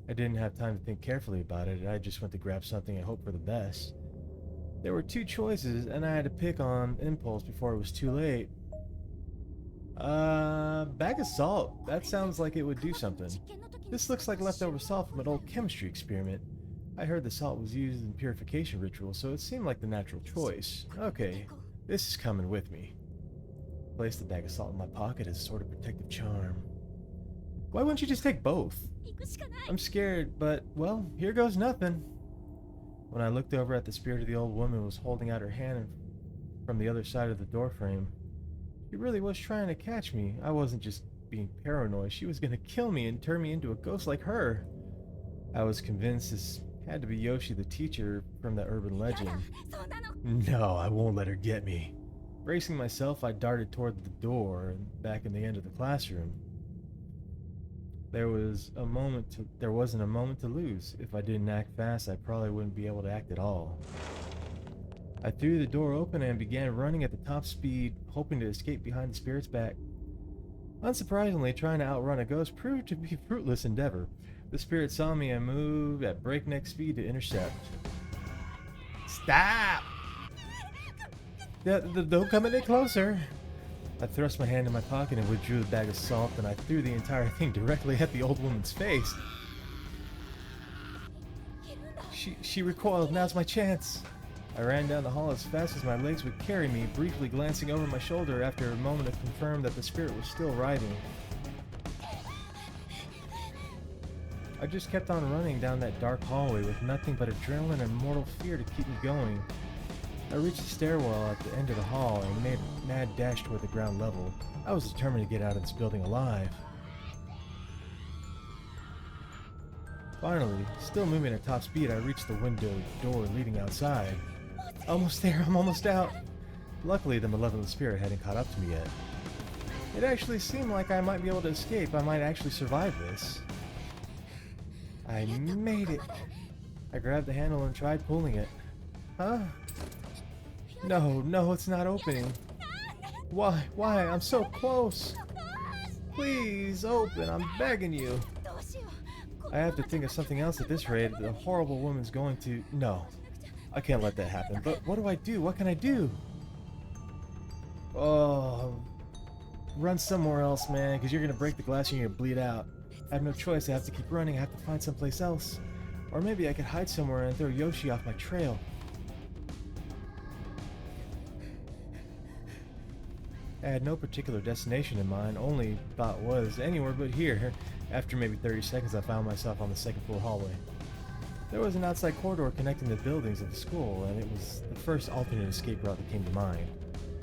I didn't have time to think carefully about it. I just went to grab something and hope for the best. There were two choices, and I had to pick on impulse before it was too late. Bag of salt. That sounds like it would do something. This looks like leftover salt from an old chemistry experiment. I heard the salt was used in purification rituals, so it seemed like the natural choice. Okay, this is coming with me. Placed the bag of salt in my pocket as a sort of protective charm. Why wouldn't you just take both? I'm scared, but, well, here goes nothing. When I looked over at the spirit of the old woman was holding out her hand from the other side of the doorframe. She really was trying to catch me. I wasn't just being paranoid. She was going to kill me and turn me into a ghost like her. I was convinced this had to be Yoshi the teacher from that urban legend. No, I won't let her get me. Bracing myself, I darted toward the door and back in the end of the classroom. There wasn't a moment to lose. If I didn't act fast, I probably wouldn't be able to act at all. I threw the door open and began running at the top speed, hoping to escape behind the spirit's back. Unsurprisingly, trying to outrun a ghost proved to be a fruitless endeavor. The spirit saw me and moved at breakneck speed to intercept. Stop! Don't come any closer! I thrust my hand in my pocket and withdrew the bag of salt, and I threw the entire thing directly at the old woman's face. She recoiled. Now's my chance. I ran down the hall as fast as my legs would carry me, briefly glancing over my shoulder after a moment to confirm that the spirit was still writhing. I just kept on running down that dark hallway with nothing but adrenaline and mortal fear to keep me going. I reached the stairwell at the end of the hall and made a mad dash toward the ground level. I was determined to get out of this building alive. Finally, still moving at top speed, I reached the window door leading outside. Almost there, I'm almost out. Luckily, the malevolent spirit hadn't caught up to me yet. It actually seemed like I might be able to escape. I might actually survive this. I made it. I grabbed the handle and tried pulling it. Huh? No, it's not opening. Why? I'm so close. Please open, I'm begging you. I have to think of something else at this rate. The horrible woman's going to... No, I can't let that happen. But what do I do? What can I do? Oh, run somewhere else, man, because you're going to break the glass and you're going to bleed out. I have no choice. I have to keep running. I have to find someplace else. Or maybe I could hide somewhere and throw Yoshi off my trail. I had no particular destination in mind. Only thought was anywhere but here. After maybe 30 seconds, I found myself on the second floor hallway. There was an outside corridor connecting the buildings of the school, and it was the first alternate escape route that came to mind.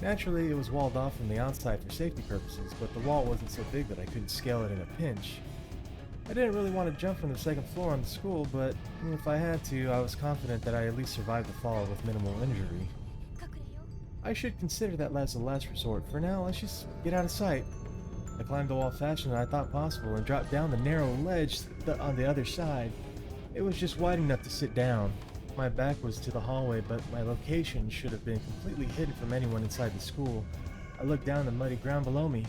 Naturally, it was walled off from the outside for safety purposes, but the wall wasn't so big that I couldn't scale it in a pinch. I didn't really want to jump from the second floor on the school, but if I had to, I was confident that I at least survived the fall with minimal injury. I should consider that as a last resort. For now, let's just get out of sight. I climbed the wall faster than I thought possible and dropped down the narrow ledge on the other side. It was just wide enough to sit down. My back was to the hallway, but my location should have been completely hidden from anyone inside the school. I looked down the muddy ground below me.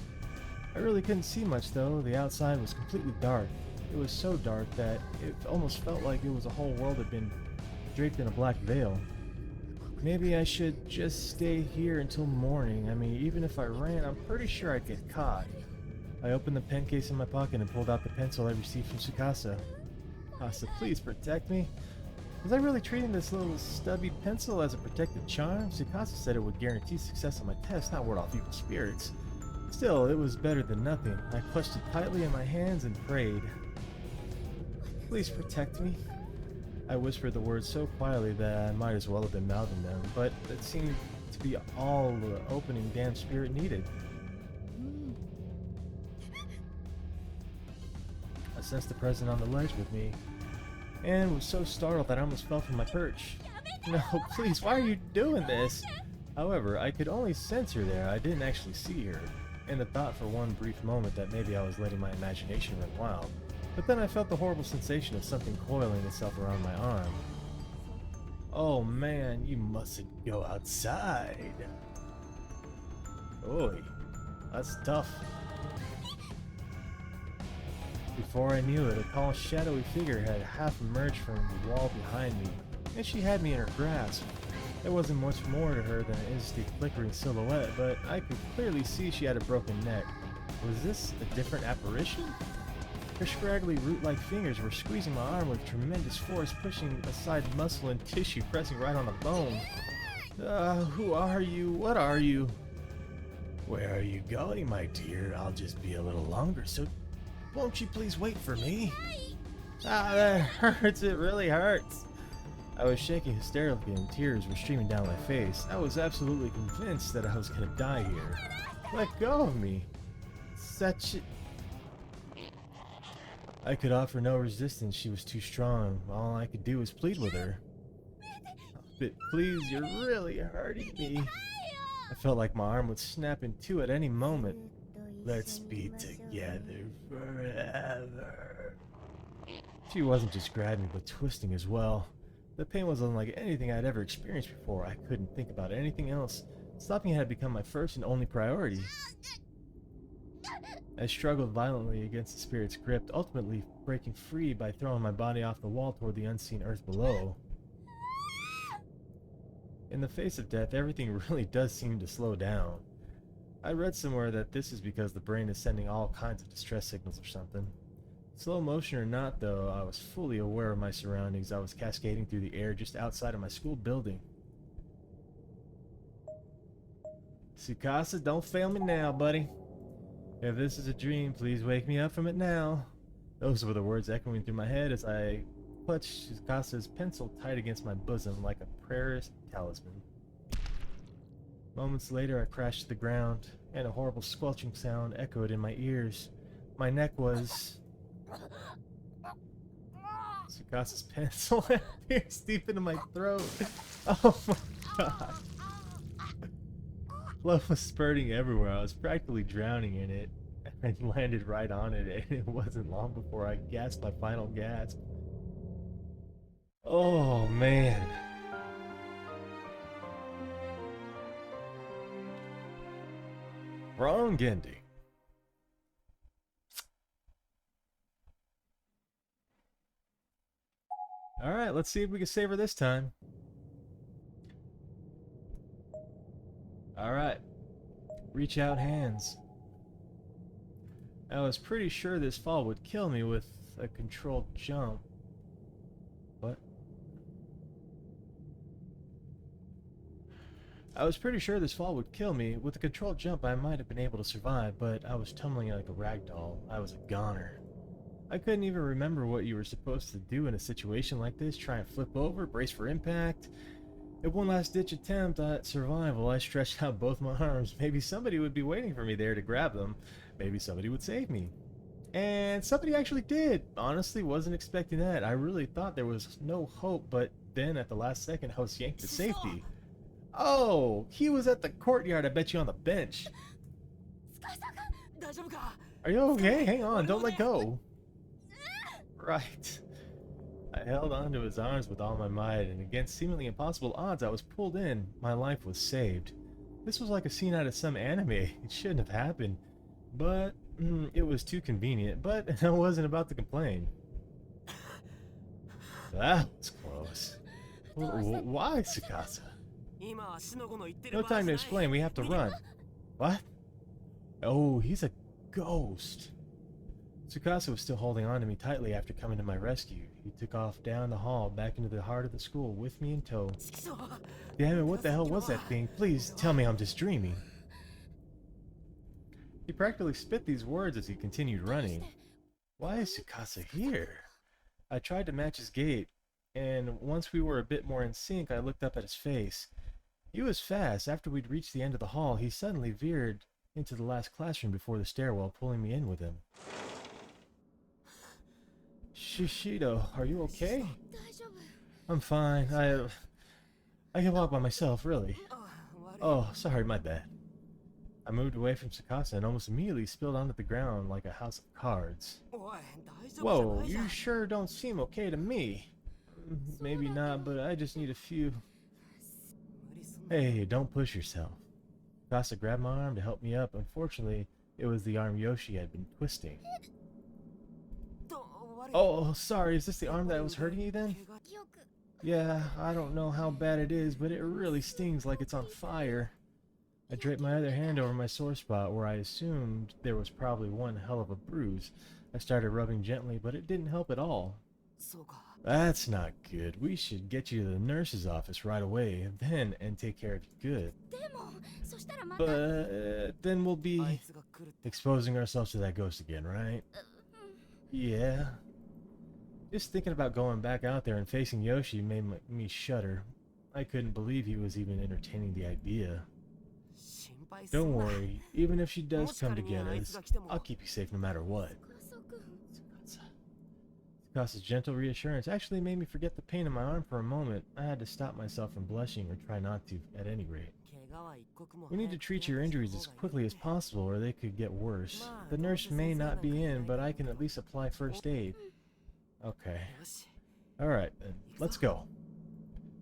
I really couldn't see much though. The outside was completely dark. It was so dark that it almost felt like it was a whole world had been draped in a black veil. Maybe I should just stay here until morning. I mean, even if I ran, I'm pretty sure I'd get caught. I opened the pen case in my pocket and pulled out the pencil I received from Tsukasa. Asa, please protect me. Was I really treating this little stubby pencil as a protective charm? Tsukasa said it would guarantee success on my test, not ward off evil spirits. Still, it was better than nothing. I clutched it tightly in my hands and prayed. Please protect me. I whispered the words so quietly that I might as well have been mouthing them, but it seemed to be all the opening damn spirit needed. I sensed the presence on the ledge with me, and was so startled that I almost fell from my perch. No, please, why are you doing this? However, I could only sense her there. I didn't actually see her, and the thought for one brief moment that maybe I was letting my imagination run wild. But then I felt the horrible sensation of something coiling itself around my arm. Oh man, you mustn't go outside. Oi, that's tough. Before I knew it, a tall, shadowy figure had half emerged from the wall behind me, and she had me in her grasp. There wasn't much more to her than an instant flickering silhouette, but I could clearly see she had a broken neck. Was this a different apparition? Her scraggly root-like fingers were squeezing my arm with tremendous force, pushing aside muscle and tissue, pressing right on the bone. Who are you? What are you? Where are you going, my dear? I'll just be a little longer, so won't you please wait for me? That hurts. It really hurts. I was shaking hysterically and tears were streaming down my face. I was absolutely convinced that I was going to die here. Let go of me. Such... I could offer no resistance. She was too strong. All I could do was plead with her. But please, you're really hurting me. I felt like my arm would snap in two at any moment. Let's be together forever. She wasn't just grabbing, but twisting as well. The pain was unlike anything I'd ever experienced before. I couldn't think about anything else. Stopping it had become my first and only priority. I struggled violently against the spirit's grip, ultimately breaking free by throwing my body off the wall toward the unseen earth below. In the face of death, everything really does seem to slow down. I read somewhere that this is because the brain is sending all kinds of distress signals or something. Slow motion or not, though, I was fully aware of my surroundings. I was cascading through the air just outside of my school building. Tsukasa, don't fail me now, buddy. If this is a dream, please wake me up from it now. Those were the words echoing through my head as I clutched Tsukasa's pencil tight against my bosom like a prayer's talisman. Moments later, I crashed to the ground, and a horrible squelching sound echoed in my ears. My neck was... Tsukasa's pencil pierced deep into my throat. Oh my god. Blood was spurting everywhere. I was practically drowning in it. I landed right on it, and it wasn't long before I gasped my final gasp. Oh man. Wrong ending. Alright, let's see if we can save her this time. Alright. Reach out hands. I was pretty sure this fall would kill me with a controlled jump. What? I was pretty sure this fall would kill me. With a controlled jump, I might have been able to survive, but I was tumbling like a rag doll. I was a goner. I couldn't even remember what you were supposed to do in a situation like this. Try and flip over, brace for impact. In one last-ditch attempt at survival, I stretched out both my arms. Maybe somebody would be waiting for me there to grab them. Maybe somebody would save me. And somebody actually did. Honestly, wasn't expecting that. I really thought there was no hope, but then at the last second, I was yanked to safety. Oh, he was at the courtyard, I bet you, on the bench. Are you okay? Hang on, don't let go. Right. I held onto his arms with all my might, and against seemingly impossible odds, I was pulled in. My life was saved. This was like a scene out of some anime. It shouldn't have happened. But, it was too convenient. But I wasn't about to complain. That was close. Why, Tsukasa? No time to explain, we have to run. What? Oh, he's a ghost. Tsukasa was still holding on to me tightly after coming to my rescue. He took off down the hall, back into the heart of the school, with me in tow. Damn it, what the hell was that thing? Please tell me I'm just dreaming. He practically spit these words as he continued running. Why is Tsukasa here? I tried to match his gait, and once we were a bit more in sync, I looked up at his face. He was fast. After we'd reached the end of the hall, he suddenly veered into the last classroom before the stairwell, pulling me in with him. Shishido, are you okay? I'm fine. I can walk by myself, really. Oh, sorry, my bad. I moved away from Tsukasa and almost immediately spilled onto the ground like a house of cards. Whoa, you sure don't seem okay to me. Maybe not, but I just need a few... Hey, don't push yourself. Tsukasa grabbed my arm to help me up. Unfortunately, it was the arm Yoshi had been twisting. Oh, sorry, is this the arm that was hurting you then? Yeah, I don't know how bad it is, but it really stings like it's on fire. I draped my other hand over my sore spot where I assumed there was probably one hell of a bruise. I started rubbing gently, but it didn't help at all. That's not good. We should get you to the nurse's office right away, and take care of you good. But then we'll be exposing ourselves to that ghost again, right? Yeah. Just thinking about going back out there and facing Yoshi made me shudder. I couldn't believe he was even entertaining the idea. Don't worry, even if she does come to get us, I'll keep you safe no matter what. Tsukasa's gentle reassurance actually made me forget the pain in my arm for a moment. I had to stop myself from blushing, or try not to, at any rate. We need to treat your injuries as quickly as possible, or they could get worse. The nurse may not be in, but I can at least apply first aid. Okay. Alright then, let's go.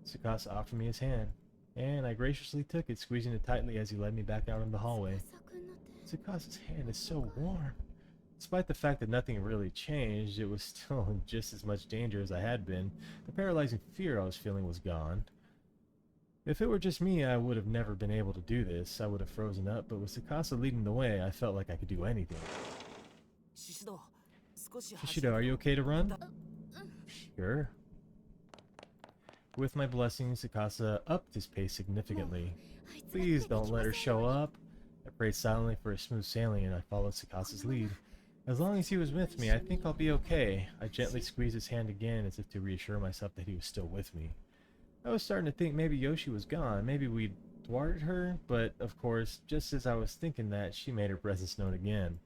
Tsukasa offered me his hand, and I graciously took it, squeezing it tightly as he led me back out in the hallway. Tsukasa's hand is so warm. Despite the fact that nothing really changed, it was still in just as much danger as I had been. The paralyzing fear I was feeling was gone. If it were just me, I would have never been able to do this. I would have frozen up, but with Tsukasa leading the way, I felt like I could do anything. Shishido, are you okay to run? Sure. With my blessing, Tsukasa upped his pace significantly. Please don't let her show up. I prayed silently for a smooth sailing, and I followed Tsukasa's lead. As long as he was with me, I think I'll be okay. I gently squeezed his hand again as if to reassure myself that he was still with me. I was starting to think maybe Yoshi was gone, maybe we'd thwarted her, but of course, just as I was thinking that, she made her presence known again.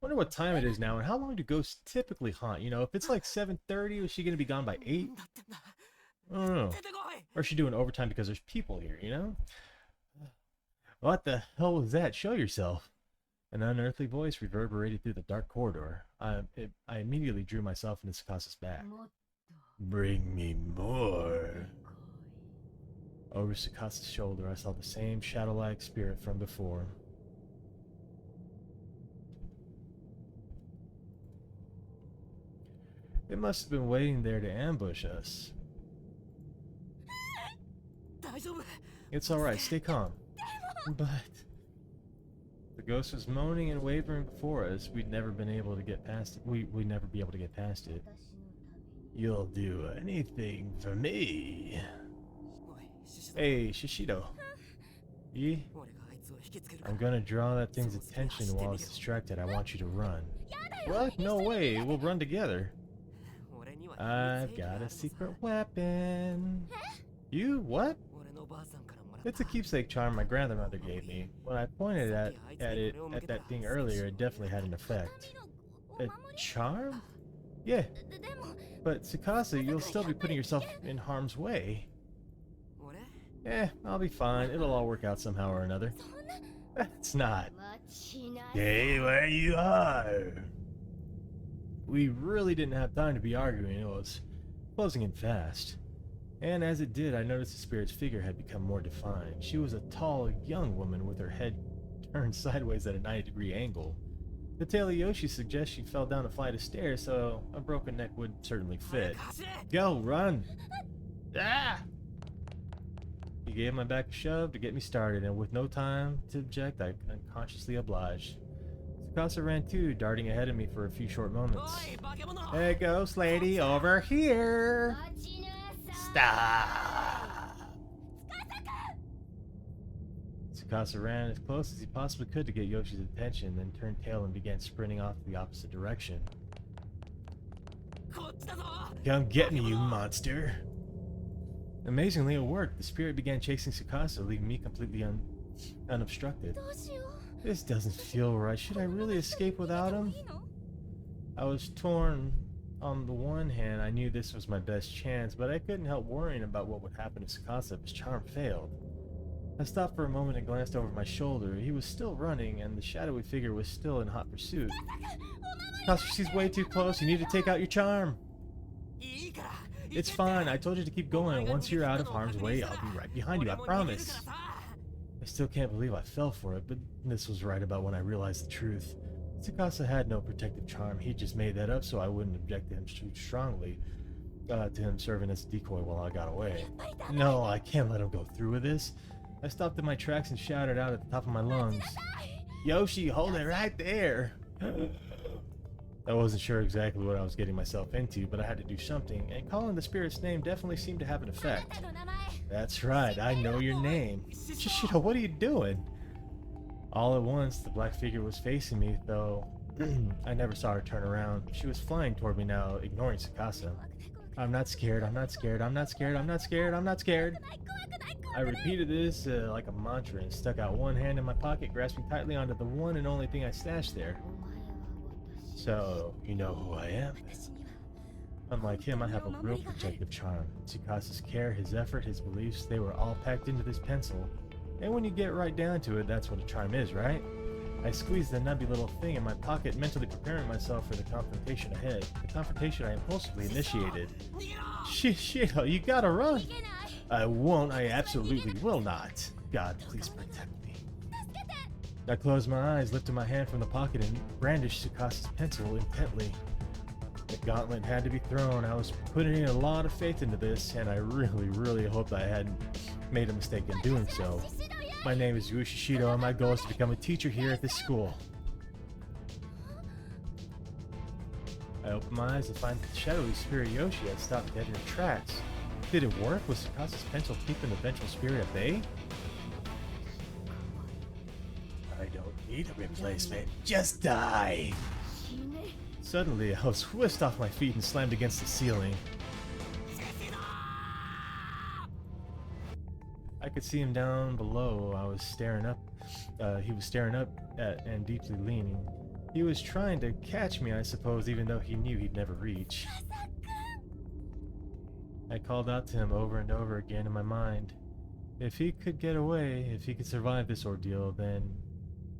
Wonder what time it is now, and how long do ghosts typically haunt? You know, if it's like 7:30, is she going to be gone by 8? I don't know. Or is she doing overtime because there's people here, you know? What the hell was that? Show yourself. An unearthly voice reverberated through the dark corridor. I immediately drew myself into Tsukasa's back. Bring me more. Over Tsukasa's shoulder, I saw the same shadow-like spirit from before. It must have been waiting there to ambush us. It's alright, stay calm. But the ghost was moaning and wavering before us. We'd never been able to get past it. We'd never be able to get past it. You'll do anything for me. Hey, Shishido. I'm gonna draw that thing's attention while it's distracted. I want you to run. What? No way. We'll run together. I've got a secret weapon. You? What? It's a keepsake charm my grandmother gave me. When I pointed at that thing earlier, it definitely had an effect. A charm? Yeah. But Tsukasa, you'll still be putting yourself in harm's way. I'll be fine. It'll all work out somehow or another. It's not. Stay where you are. We really didn't have time to be arguing. It was closing in fast. And as it did, I noticed the spirit's figure had become more defined. She was a tall, young woman with her head turned sideways at a 90-degree angle. The tale of Yoshi suggests she fell down a flight of stairs, so a broken neck would certainly fit. Go, run! Ah! He gave my back a shove to get me started, and with no time to object, I unconsciously obliged. Tsukasa ran too, darting ahead of me for a few short moments. Hey, ghost lady, over here! Stop! Tsukasa ran as close as he possibly could to get Yoshi's attention, then turned tail and began sprinting off the opposite direction. Come get me, you monster! Amazingly, it worked. The spirit began chasing Tsukasa, leaving me completely unobstructed. This doesn't feel right. Should I really escape without him? I was torn. On the one hand, I knew this was my best chance, but I couldn't help worrying about what would happen to Tsukasa if his charm failed. I stopped for a moment and glanced over my shoulder. He was still running, and the shadowy figure was still in hot pursuit. Tsukasa, she's way too close. You need to take out your charm. It's fine. I told you to keep going. Once you're out of harm's way, I'll be right behind you. I promise. I still can't believe I fell for it, but this was right about when I realized the truth. Tsukasa had no protective charm. He just made that up so I wouldn't object to him too strongly, to him serving as a decoy while I got away. No, I can't let him go through with this. I stopped in my tracks and shouted out at the top of my lungs, Yoshi, hold it right there! I wasn't sure exactly what I was getting myself into, but I had to do something, and calling the spirit's name definitely seemed to have an effect. That's right, I know your name. Shishido, what are you doing? All at once, the black figure was facing me, though I never saw her turn around. She was flying toward me now, ignoring Tsukasa. I'm not scared, I'm not scared, I'm not scared, I'm not scared, I'm not scared. I repeated this like a mantra and stuck out one hand in my pocket, grasping tightly onto the one and only thing I stashed there. So, you know who I am? Unlike him, I have a real protective charm. Tsukasa's care, his effort, his beliefs, they were all packed into this pencil. And when you get right down to it, that's what a charm is, right? I squeezed the nubby little thing in my pocket, mentally preparing myself for the confrontation ahead. The confrontation I impulsively initiated. Shit, you gotta run! I won't, I absolutely will not. God, please protect me. I closed my eyes, lifted my hand from the pocket, and brandished Tsukasa's pencil intently. The gauntlet had to be thrown. I was putting in a lot of faith into this, and I really hoped I hadn't made a mistake in doing so. My name is Yushishido, and my goal is to become a teacher here at this school. I opened my eyes to find that the shadowy spirit Yoshi had stopped dead in her tracks. Did it work? Was Tsukasa's pencil keeping the vengeful spirit at bay? I don't need a replacement. Just die! Suddenly, I was whisked off my feet and slammed against the ceiling. I could see him down below. I was staring up. He was staring up at and deeply leaning. He was trying to catch me, I suppose, even though he knew he'd never reach. I called out to him over and over again in my mind. If he could get away, if he could survive this ordeal, then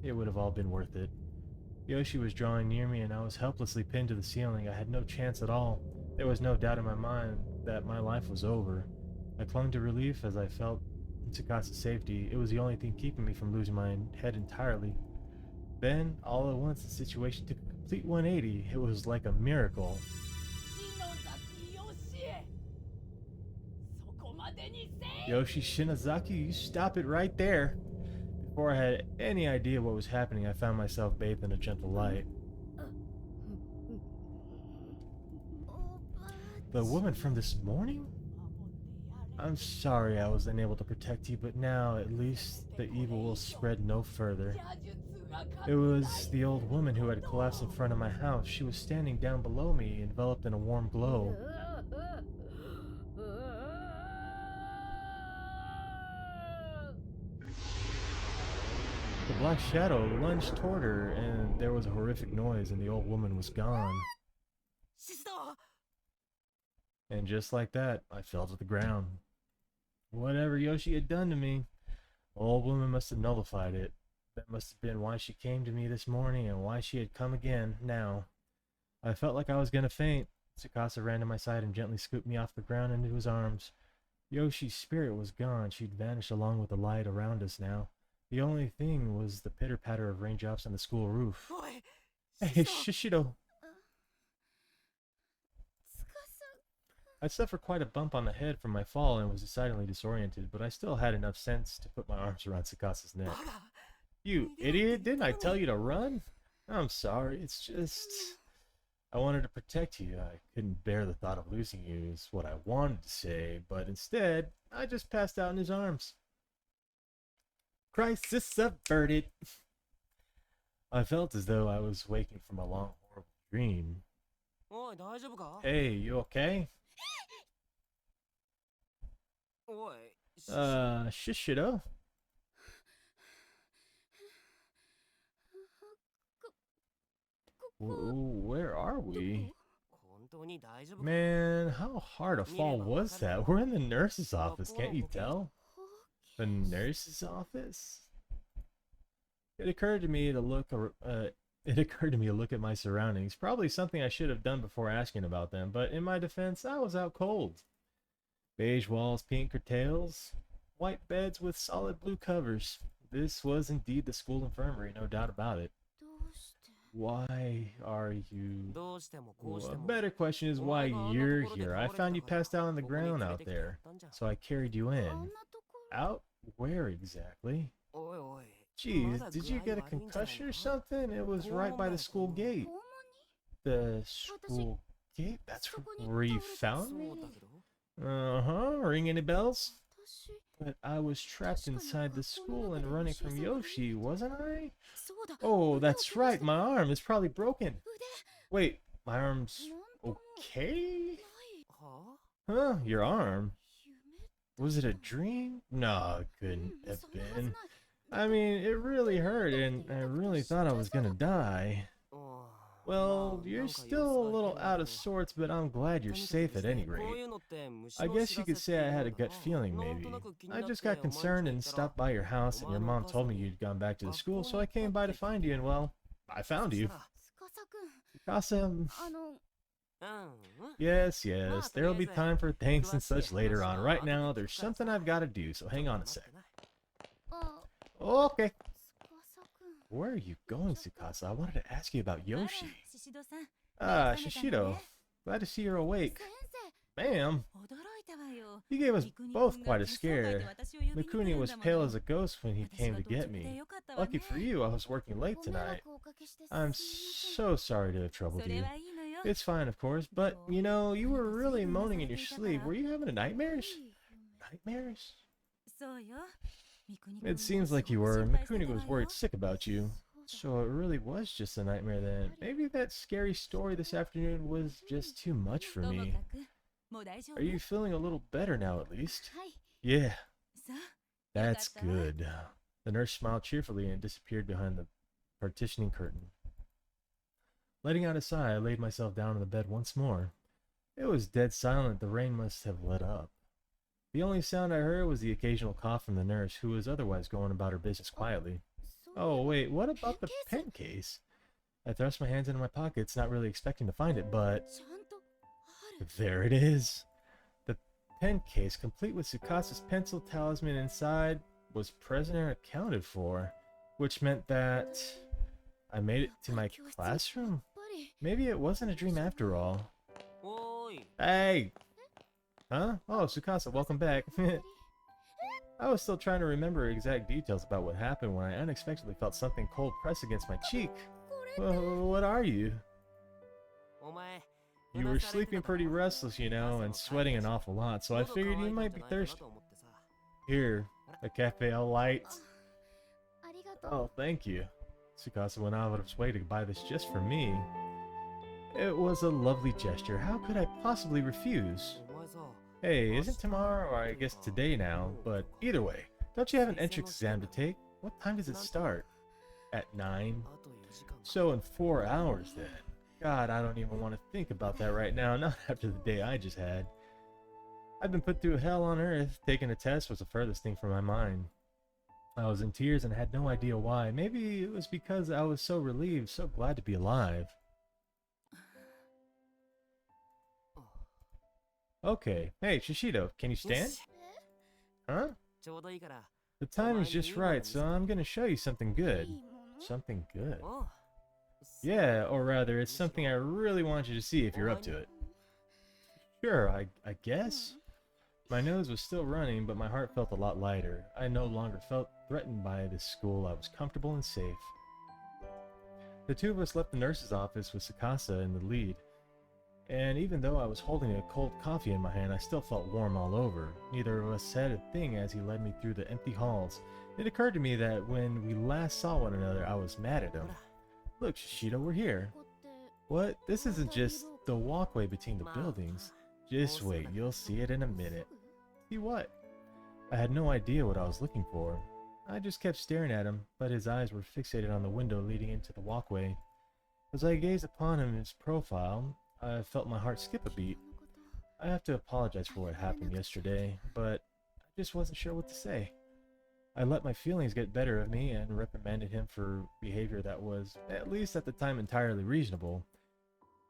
it would have all been worth it. Yoshi was drawing near me and I was helplessly pinned to the ceiling. I had no chance at all. There was no doubt in my mind that my life was over. I clung to relief as I felt Tsukasa's safety. It was the only thing keeping me from losing my head entirely. Then, all at once, the situation took a complete 180. It was like a miracle. Yoshi Shinozaki, you stop it right there. Before I had any idea what was happening, I found myself bathed in a gentle light. The woman from this morning? I'm sorry I was unable to protect you, but now at least the evil will spread no further. It was the old woman who had collapsed in front of my house. She was standing down below me, enveloped in a warm glow. The black shadow lunged toward her, and there was a horrific noise, and the old woman was gone. And just like that, I fell to the ground. Whatever Yoshi had done to me, the old woman must have nullified it. That must have been why she came to me this morning and why she had come again now. I felt like I was gonna faint. Tsukasa ran to my side and gently scooped me off the ground into his arms. Yoshi's spirit was gone. She'd vanished along with the light around us now. The only thing was the pitter-patter of raindrops on the school roof. Hey, Shishido! I suffered quite a bump on the head from my fall and was decidedly disoriented, but I still had enough sense to put my arms around Tsukasa's neck. You idiot, didn't I tell you to run? I'm sorry, it's just... I wanted to protect you. I couldn't bear the thought of losing you is what I wanted to say, but instead, I just passed out in his arms. Crisis averted. I felt as though I was waking from a long, horrible dream. Hey, you okay? Shishido? Where are we? Man, how hard a fall was that? We're in the nurse's office, can't you tell? The nurse's office? It occurred to me to look at my surroundings. Probably something I should have done before asking about them, but in my defense, I was out cold. Beige walls, pink curtails, white beds with solid blue covers. This was indeed the school infirmary, no doubt about it. Why are you... Well, a better question is why you're here. I found you passed out on the ground out there, so I carried you in. Out? Where exactly? Jeez, did you get a concussion or something? It was right by the school gate. The school gate? That's where you found me? Uh-huh, ring any bells? But I was trapped inside the school and running from Yoshi, wasn't I? Oh, that's right, my arm is probably broken. Wait, my arm's okay? Huh, your arm? Was it a dream? No, it couldn't have been. I mean, it really hurt and I really thought I was gonna die. Well, you're still a little out of sorts, but I'm glad you're safe at any rate. I guess you could say I had a gut feeling, maybe. I just got concerned and stopped by your house, and your mom told me you'd gone back to the school, so I came by to find you, and well, I found you. Casa, yes, there'll be time for thanks and such later on. Right now, there's something I've got to do, so hang on a sec. Okay. Where are you going, Tsukasa? I wanted to ask you about Yoshi. Ah, Shishido. Glad to see you're awake. Ma'am, you gave us both quite a scare. Mikuni was pale as a ghost when he came to get me. Lucky for you, I was working late tonight. I'm so sorry to have troubled you. It's fine, of course, but, you know, you were really moaning in your sleep. Were you having nightmares? Nightmares? It seems like you were. Mikuni was worried sick about you. So it really was just a nightmare then. Maybe that scary story this afternoon was just too much for me. Are you feeling a little better now at least? Yeah. That's good. The nurse smiled cheerfully and disappeared behind the partitioning curtain. Letting out a sigh, I laid myself down on the bed once more. It was dead silent. The rain must have let up. The only sound I heard was the occasional cough from the nurse, who was otherwise going about her business quietly. Oh, wait, what about the pen case? I thrust my hands into my pockets, not really expecting to find it, but... there it is! The pen case, complete with Tsukasa's pencil talisman inside, was present and accounted for, which meant that... I made it to my classroom? Maybe it wasn't a dream after all. Hey! Huh? Oh, Tsukasa, welcome back. I was still trying to remember exact details about what happened when I unexpectedly felt something cold press against my cheek. Well, what are you? You were sleeping pretty restless, you know, and sweating an awful lot, so I figured you might be thirsty. Here, a cafe au lait. Oh, thank you. Tsukasa went out of his way to buy this just for me. It was a lovely gesture. How could I possibly refuse? Hey, isn't tomorrow, or I guess today now, but either way, don't you have an entrance exam to take? What time does it start? At 9? So in 4 hours then. God, I don't even want to think about that right now, not after the day I just had. I've been put through hell on earth. Taking a test was the furthest thing from my mind. I was in tears and had no idea why. Maybe it was because I was so relieved, so glad to be alive. Okay. Hey, Shishido, can you stand? Huh? The timing's just right, so I'm gonna show you something good. Something good? Yeah, or rather, it's something I really want you to see if you're up to it. Sure, I guess? My nose was still running, but my heart felt a lot lighter. I no longer felt threatened by this school. I was comfortable and safe. The two of us left the nurse's office with Tsukasa in the lead. And even though I was holding a cold coffee in my hand, I still felt warm all over. Neither of us said a thing as he led me through the empty halls. It occurred to me that when we last saw one another, I was mad at him. Look, Shishido, we're here. What? This isn't just the walkway between the buildings. Just wait, you'll see it in a minute. See what? I had no idea what I was looking for. I just kept staring at him, but his eyes were fixated on the window leading into the walkway. As I gazed upon him in his profile, I felt my heart skip a beat. I have to apologize for what happened yesterday, but I just wasn't sure what to say. I let my feelings get better of me and reprimanded him for behavior that was, at least at the time, entirely reasonable.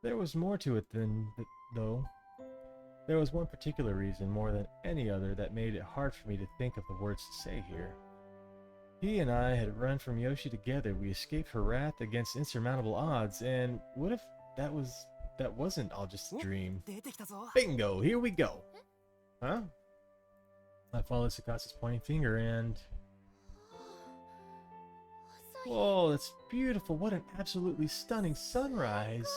There was more to it though. There was one particular reason, more than any other, that made it hard for me to think of the words to say here. He and I had run from Yoshi together. We escaped her wrath against insurmountable odds, and what if that wasn't all just a dream? Bingo! Here we go! Huh? I followed Tsukasa's pointing finger and... Whoa, that's beautiful! What an absolutely stunning sunrise!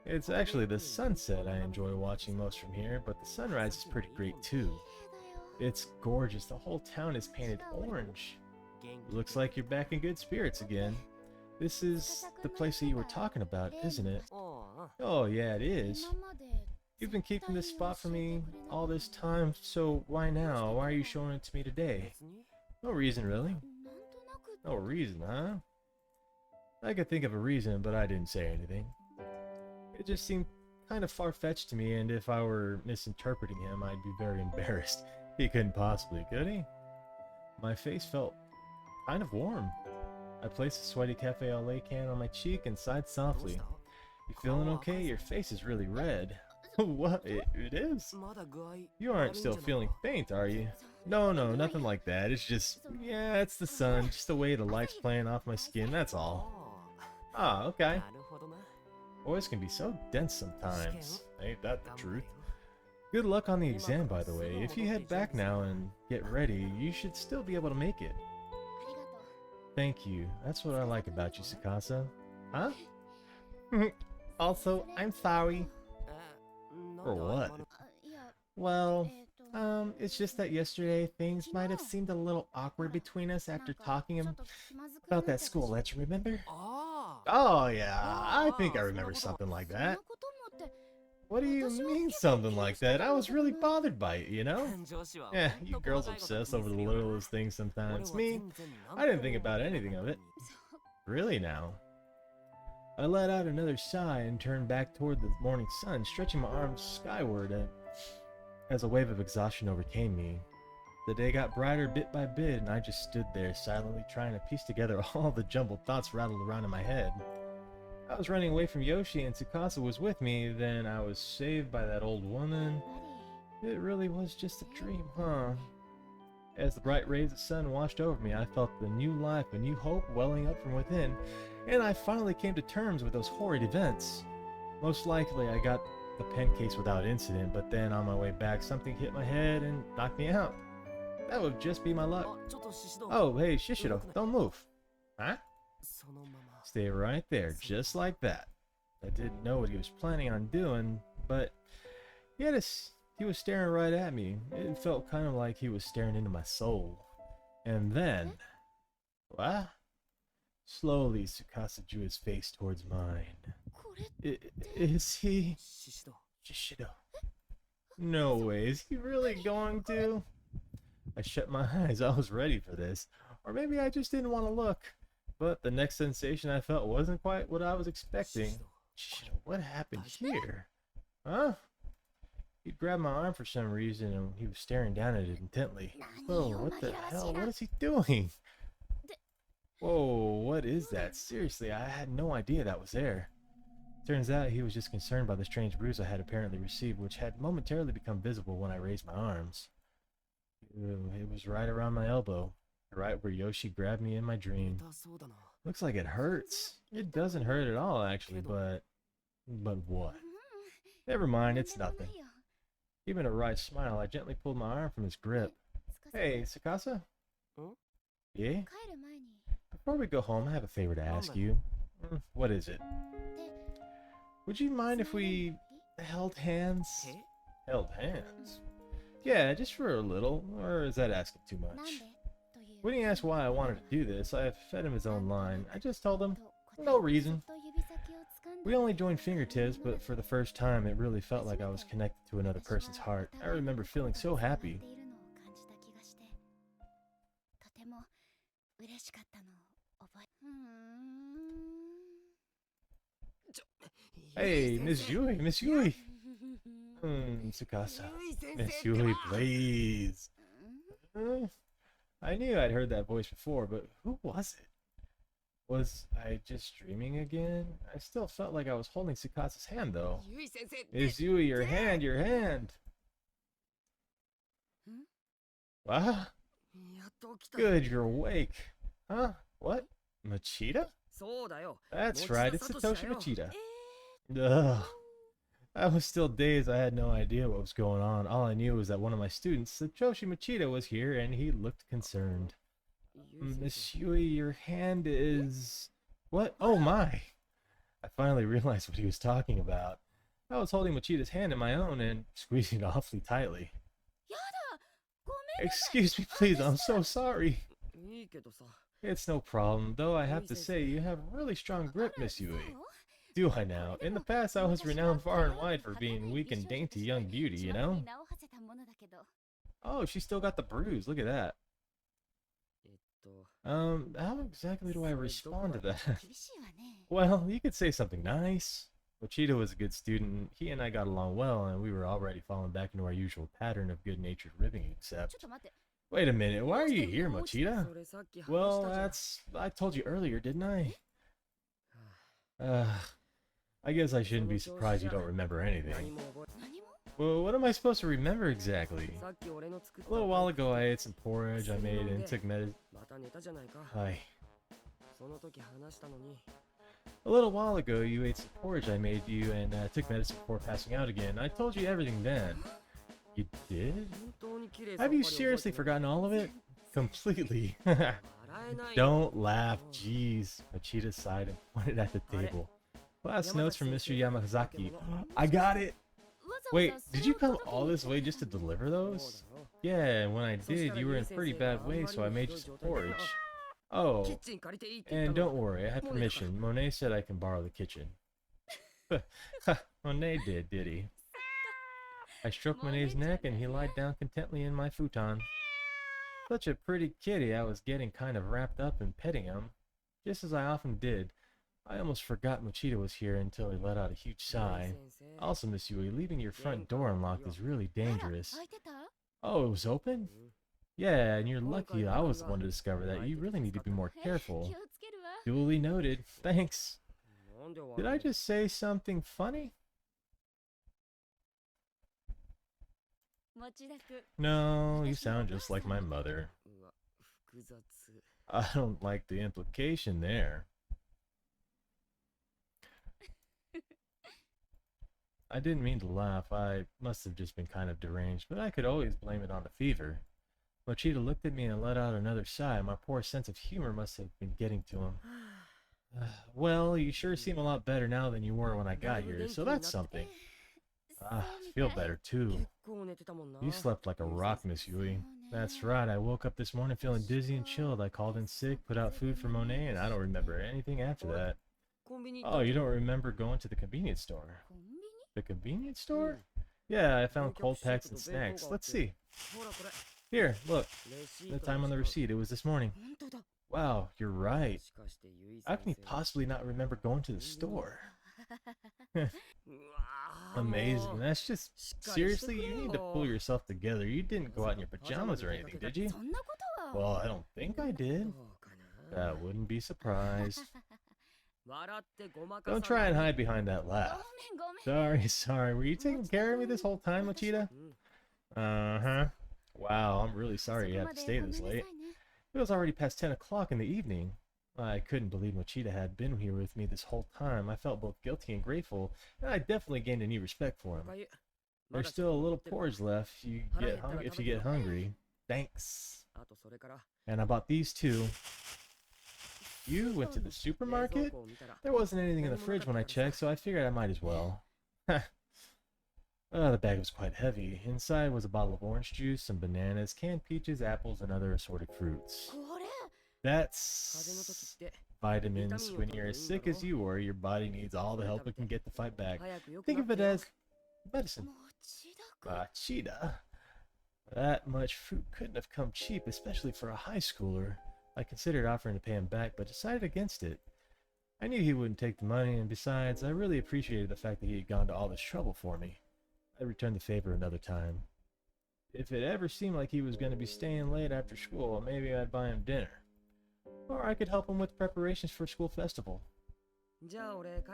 It's actually the sunset I enjoy watching most from here, but the sunrise is pretty great too. It's gorgeous. The whole town is painted orange. Looks like you're back in good spirits again. This is the place that you were talking about, isn't it? Oh yeah, it is. You've been keeping this spot for me all this time, so why now? Why are you showing it to me today? No reason, really. No reason, huh? I could think of a reason, but I didn't say anything. It just seemed kind of far-fetched to me, and if I were misinterpreting him, I'd be very embarrassed. He couldn't possibly, could he? My face felt kind of warm. I placed a sweaty Cafe au lait can on my cheek and sighed softly. You feeling okay? Your face is really red. What? It is? You aren't still feeling faint, are you? No, nothing like that. It's just, yeah, it's the sun. Just the way the light's playing off my skin, that's all. Ah, okay. Boys can be so dense sometimes. Ain't that the truth? Good luck on the exam, by the way. If you head back now and get ready, you should still be able to make it. Thank you. That's what I like about you, Tsukasa. Huh? Also, I'm sorry. For what? Well, it's just that yesterday things might have seemed a little awkward between us after talking about that school lecture, remember? Oh yeah, I think I remember something like that. What do you mean something like that? I was really bothered by it, you know? Yeah, you girls obsess over the littlest things sometimes. Me, I didn't think about anything of it. Really now? I let out another sigh and turned back toward the morning sun, stretching my arms skyward as a wave of exhaustion overcame me. The day got brighter bit by bit, and I just stood there silently trying to piece together all the jumbled thoughts rattled around in my head. I was running away from Yoshi and Tsukasa was with me, then I was saved by that old woman. It really was just a dream, huh? As the bright rays of the sun washed over me, I felt the new life, a new hope welling up from within, and I finally came to terms with those horrid events. Most likely I got the pen case without incident, but then on my way back something hit my head and knocked me out. That would just be my luck. Oh, hey, Shishido, don't move. Huh? Stay right there, just like that. I didn't know what he was planning on doing, but he was staring right at me. It felt kind of like he was staring into my soul. And then... what? Slowly, Tsukasa drew his face towards mine. Is he... Shishido. No way, is he really going to? I shut my eyes, I was ready for this. Or maybe I just didn't want to look. But the next sensation I felt wasn't quite what I was expecting. Shishido, what happened here? Huh? He grabbed my arm for some reason and he was staring down at it intently. Whoa, what the hell? What is he doing? Whoa, what is that? Seriously, I had no idea that was there. Turns out he was just concerned by the strange bruise I had apparently received, which had momentarily become visible when I raised my arms. It was right around my elbow, right where Yoshi grabbed me in my dream. Looks like it hurts. It doesn't hurt at all, actually, but what? Never mind, it's nothing. Even a wry smile, I gently pulled my arm from his grip. Hey, Tsukasa? Yeah? Before we go home, I have a favor to ask you. What is it? Would you mind if we held hands? Held hands? Yeah, just for a little, or is that asking too much? When he asked why I wanted to do this, I fed him his own line. I just told him, no reason. We only joined fingertips, but for the first time it really felt like I was connected to another person's heart. I remember feeling so happy. Hey, Miss Yui, Miss Yui! Tsukasa. Miss Yui, please. I knew I'd heard that voice before, but who was it? Was I just dreaming again? I still felt like I was holding Tsukasa's hand, though. Miss Yui, your hand, your hand! What? Good, you're awake. Huh? What? Machida? That's right, it's Satoshi Machida. Ugh. I was still dazed. I had no idea what was going on. All I knew was that one of my students, Satoshi Machida, was here and he looked concerned. Miss Yui, your hand is... What? Oh my! I finally realized what he was talking about. I was holding Machida's hand in my own and squeezing it awfully tightly. Excuse me, please, I'm so sorry. It's no problem, though I have to say you have a really strong grip, Miss Yui. Do I now? In the past, I was renowned far and wide for being weak and dainty young beauty, you know? Oh, she still got the bruise. Look at that. How exactly do I respond to that? Well, you could say something nice. Mochito was a good student. He and I got along well, and we were already falling back into our usual pattern of good-natured ribbing, except... Wait a minute, why are you here, Mochita? Well, I told you earlier, didn't I? I guess I shouldn't be surprised you don't remember anything. Well, what am I supposed to remember exactly? A little while ago I ate some porridge I made and took medicine. A little while ago you ate some porridge I made you and took medicine before passing out again. I told you everything then. You did? Have you seriously forgotten all of it? Completely. Don't laugh, jeez. Machida sighed and pointed at the table. Class notes from Mr. Yamazaki. I got it! Wait, did you come all this way just to deliver those? Yeah, and when I did, you were in pretty bad way, so I made you some porridge. Oh, and don't worry, I had permission. Monet said I can borrow the kitchen. Monet did he? I stroked Monet's neck and he lied down contentedly in my futon. Such a pretty kitty, I was getting kind of wrapped up in petting him. Just as I often did. I almost forgot Mochita was here until he let out a huge sigh. Also, Miss Yui, leaving your front door unlocked is really dangerous. Oh, it was open? Yeah, and you're lucky I was the one to discover that. You really need to be more careful. Duly noted. Thanks. Did I just say something funny? No, you sound just like my mother. I don't like the implication there. I didn't mean to laugh. I must have just been kind of deranged, but I could always blame it on the fever. Mochita looked at me and let out another sigh. My poor sense of humor must have been getting to him. Well, you sure seem a lot better now than you were when I got here, so that's something. Feel better too. You slept like a rock, Miss Yui. That's right, I woke up this morning feeling dizzy and chilled. I called in sick, put out food for Monet, and I don't remember anything after that. Oh, you don't remember going to the convenience store? The convenience store? Yeah, I found cold packs and snacks. Let's see. Here, look. The time on the receipt, it was this morning. Wow, you're right. How can you possibly not remember going to the store? Amazing. That's just... Seriously, you need to pull yourself together. You didn't go out in your pajamas or anything, did you? Well, I don't think I did. I wouldn't be surprised. Don't try and hide behind that laugh. Sorry. Were you taking care of me this whole time, Mochita? Uh-huh. Wow, I'm really sorry you had to stay this late. It was already past 10 o'clock in the evening. I couldn't believe Mochita had been here with me this whole time. I felt both guilty and grateful, and I definitely gained a new respect for him. There's still a little porridge left if you get hungry. Thanks. And I bought these too. You went to the supermarket? There wasn't anything in the fridge when I checked, so I figured I might as well. The bag was quite heavy. Inside was a bottle of orange juice, some bananas, canned peaches, apples, and other assorted fruits. That's vitamins. When you're as sick as you were, your body needs all the help it can get to fight back. Think of it as medicine. Machida. That much fruit couldn't have come cheap, especially for a high schooler. I considered offering to pay him back, but decided against it. I knew he wouldn't take the money, and besides, I really appreciated the fact that he had gone to all this trouble for me. I returned the favor another time. If it ever seemed like he was going to be staying late after school, maybe I'd buy him dinner. Or I could help him with preparations for a school festival.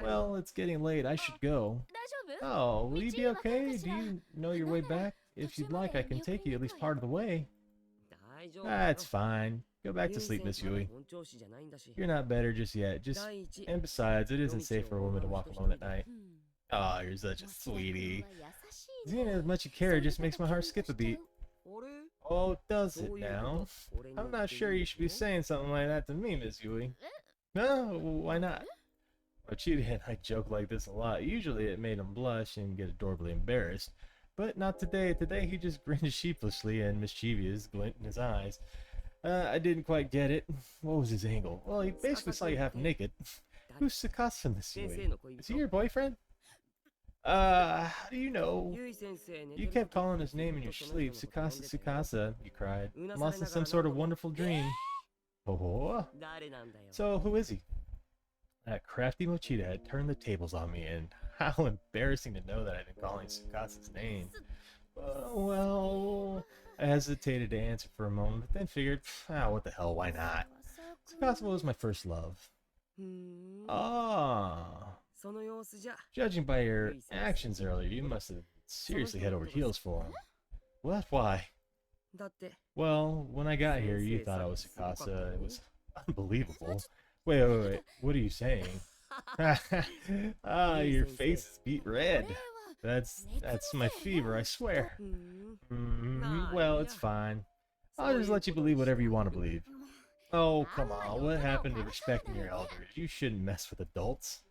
Well, it's getting late. I should go. Oh, will you be okay? Do you know your way back? If you'd like, I can take you at least part of the way. That's fine. Go back to sleep, Miss Yui. You're not better just yet. And besides, it isn't safe for a woman to walk alone at night. Oh, you're such a sweetie. Seeing as much you care just makes my heart skip a beat. Oh, does it now? I'm not sure you should be saying something like that to me, Miss Yui. No, why not? Mochita and I joke like this a lot. Usually it made him blush and get adorably embarrassed. But not today. Today he just grinned sheepishly and mischievous glint in his eyes. I didn't quite get it. What was his angle? Well, he basically saw you half naked. Who's Tsukasa, Miss Yui? Is he your boyfriend? How do you know? You kept calling his name in your sleep. Tsukasa, Tsukasa, you cried. Lost in some sort of wonderful dream. Oh, 誰なんだよ。 so who is he? That crafty Mochita had turned the tables on me, and how embarrassing to know that I'd been calling Tsukatsu's name. Well, I hesitated to answer for a moment, but then figured, what the hell, why not? Tsukatsu was my first love. ふーん。 Ah, その様子じゃ。 judging by your actions earlier, you must have seriously head over heels for him. What? Why? だって、 Well, when I got here, you thought I was Tsukasa. It was unbelievable. Wait. What are you saying? Your face is beet red. That's my fever, I swear. ふーん。 Well, it's fine. I'll just let you believe whatever you want to believe. Oh, come on. What happened to respecting your elders? You shouldn't mess with adults.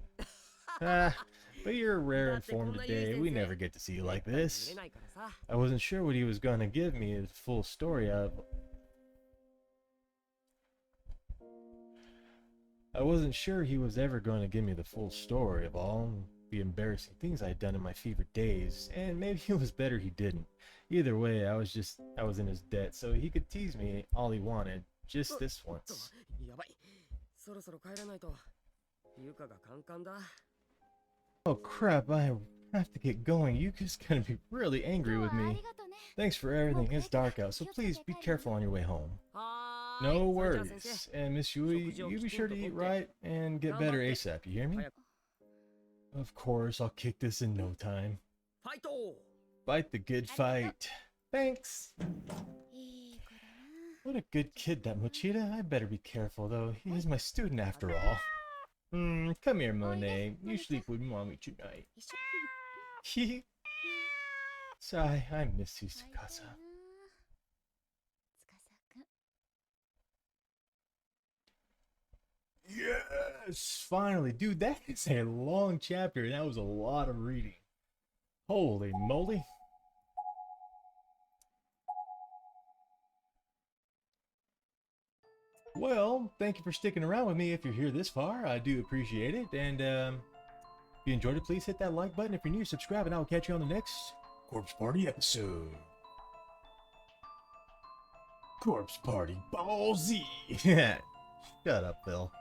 But you're rare in form today. We never get to see you like this. 見れないからさ。 I wasn't sure what he was going to give me the full story of. I wasn't sure he was ever going to give me the full story of all the embarrassing things I'd done in my fevered days, and maybe it was better he didn't. Either way, I was in his debt, so he could tease me all he wanted, just this once. やばい。そろそろ帰らないと。ゆかがカンカンだ。 Oh crap, I have to get going. Yuka's gonna be really angry with me. Thanks for everything. It's dark out, so please be careful on your way home. はーい。 No それじゃあ先生。 worries. And Miss Yui, you be sure to eat right and get better ASAP, you hear me? Of course, I'll kick this in no time. ファイト。 Fight the good fight. Thanks. What a good kid, that Mochita. I better be careful, though. He is my student after all. Come here, Monet. You sleep with mommy tonight. Sigh, I miss you, Tsukasa. Yes! Finally, dude, that is a long chapter. That was a lot of reading. Holy moly. Well, thank you for sticking around with me if you're here this far. I do appreciate it. And if you enjoyed it, please hit that like button. If you're new, subscribe, and I will catch you on the next Corpse Party episode. Corpse Party Ballsy. Shut up, Phil.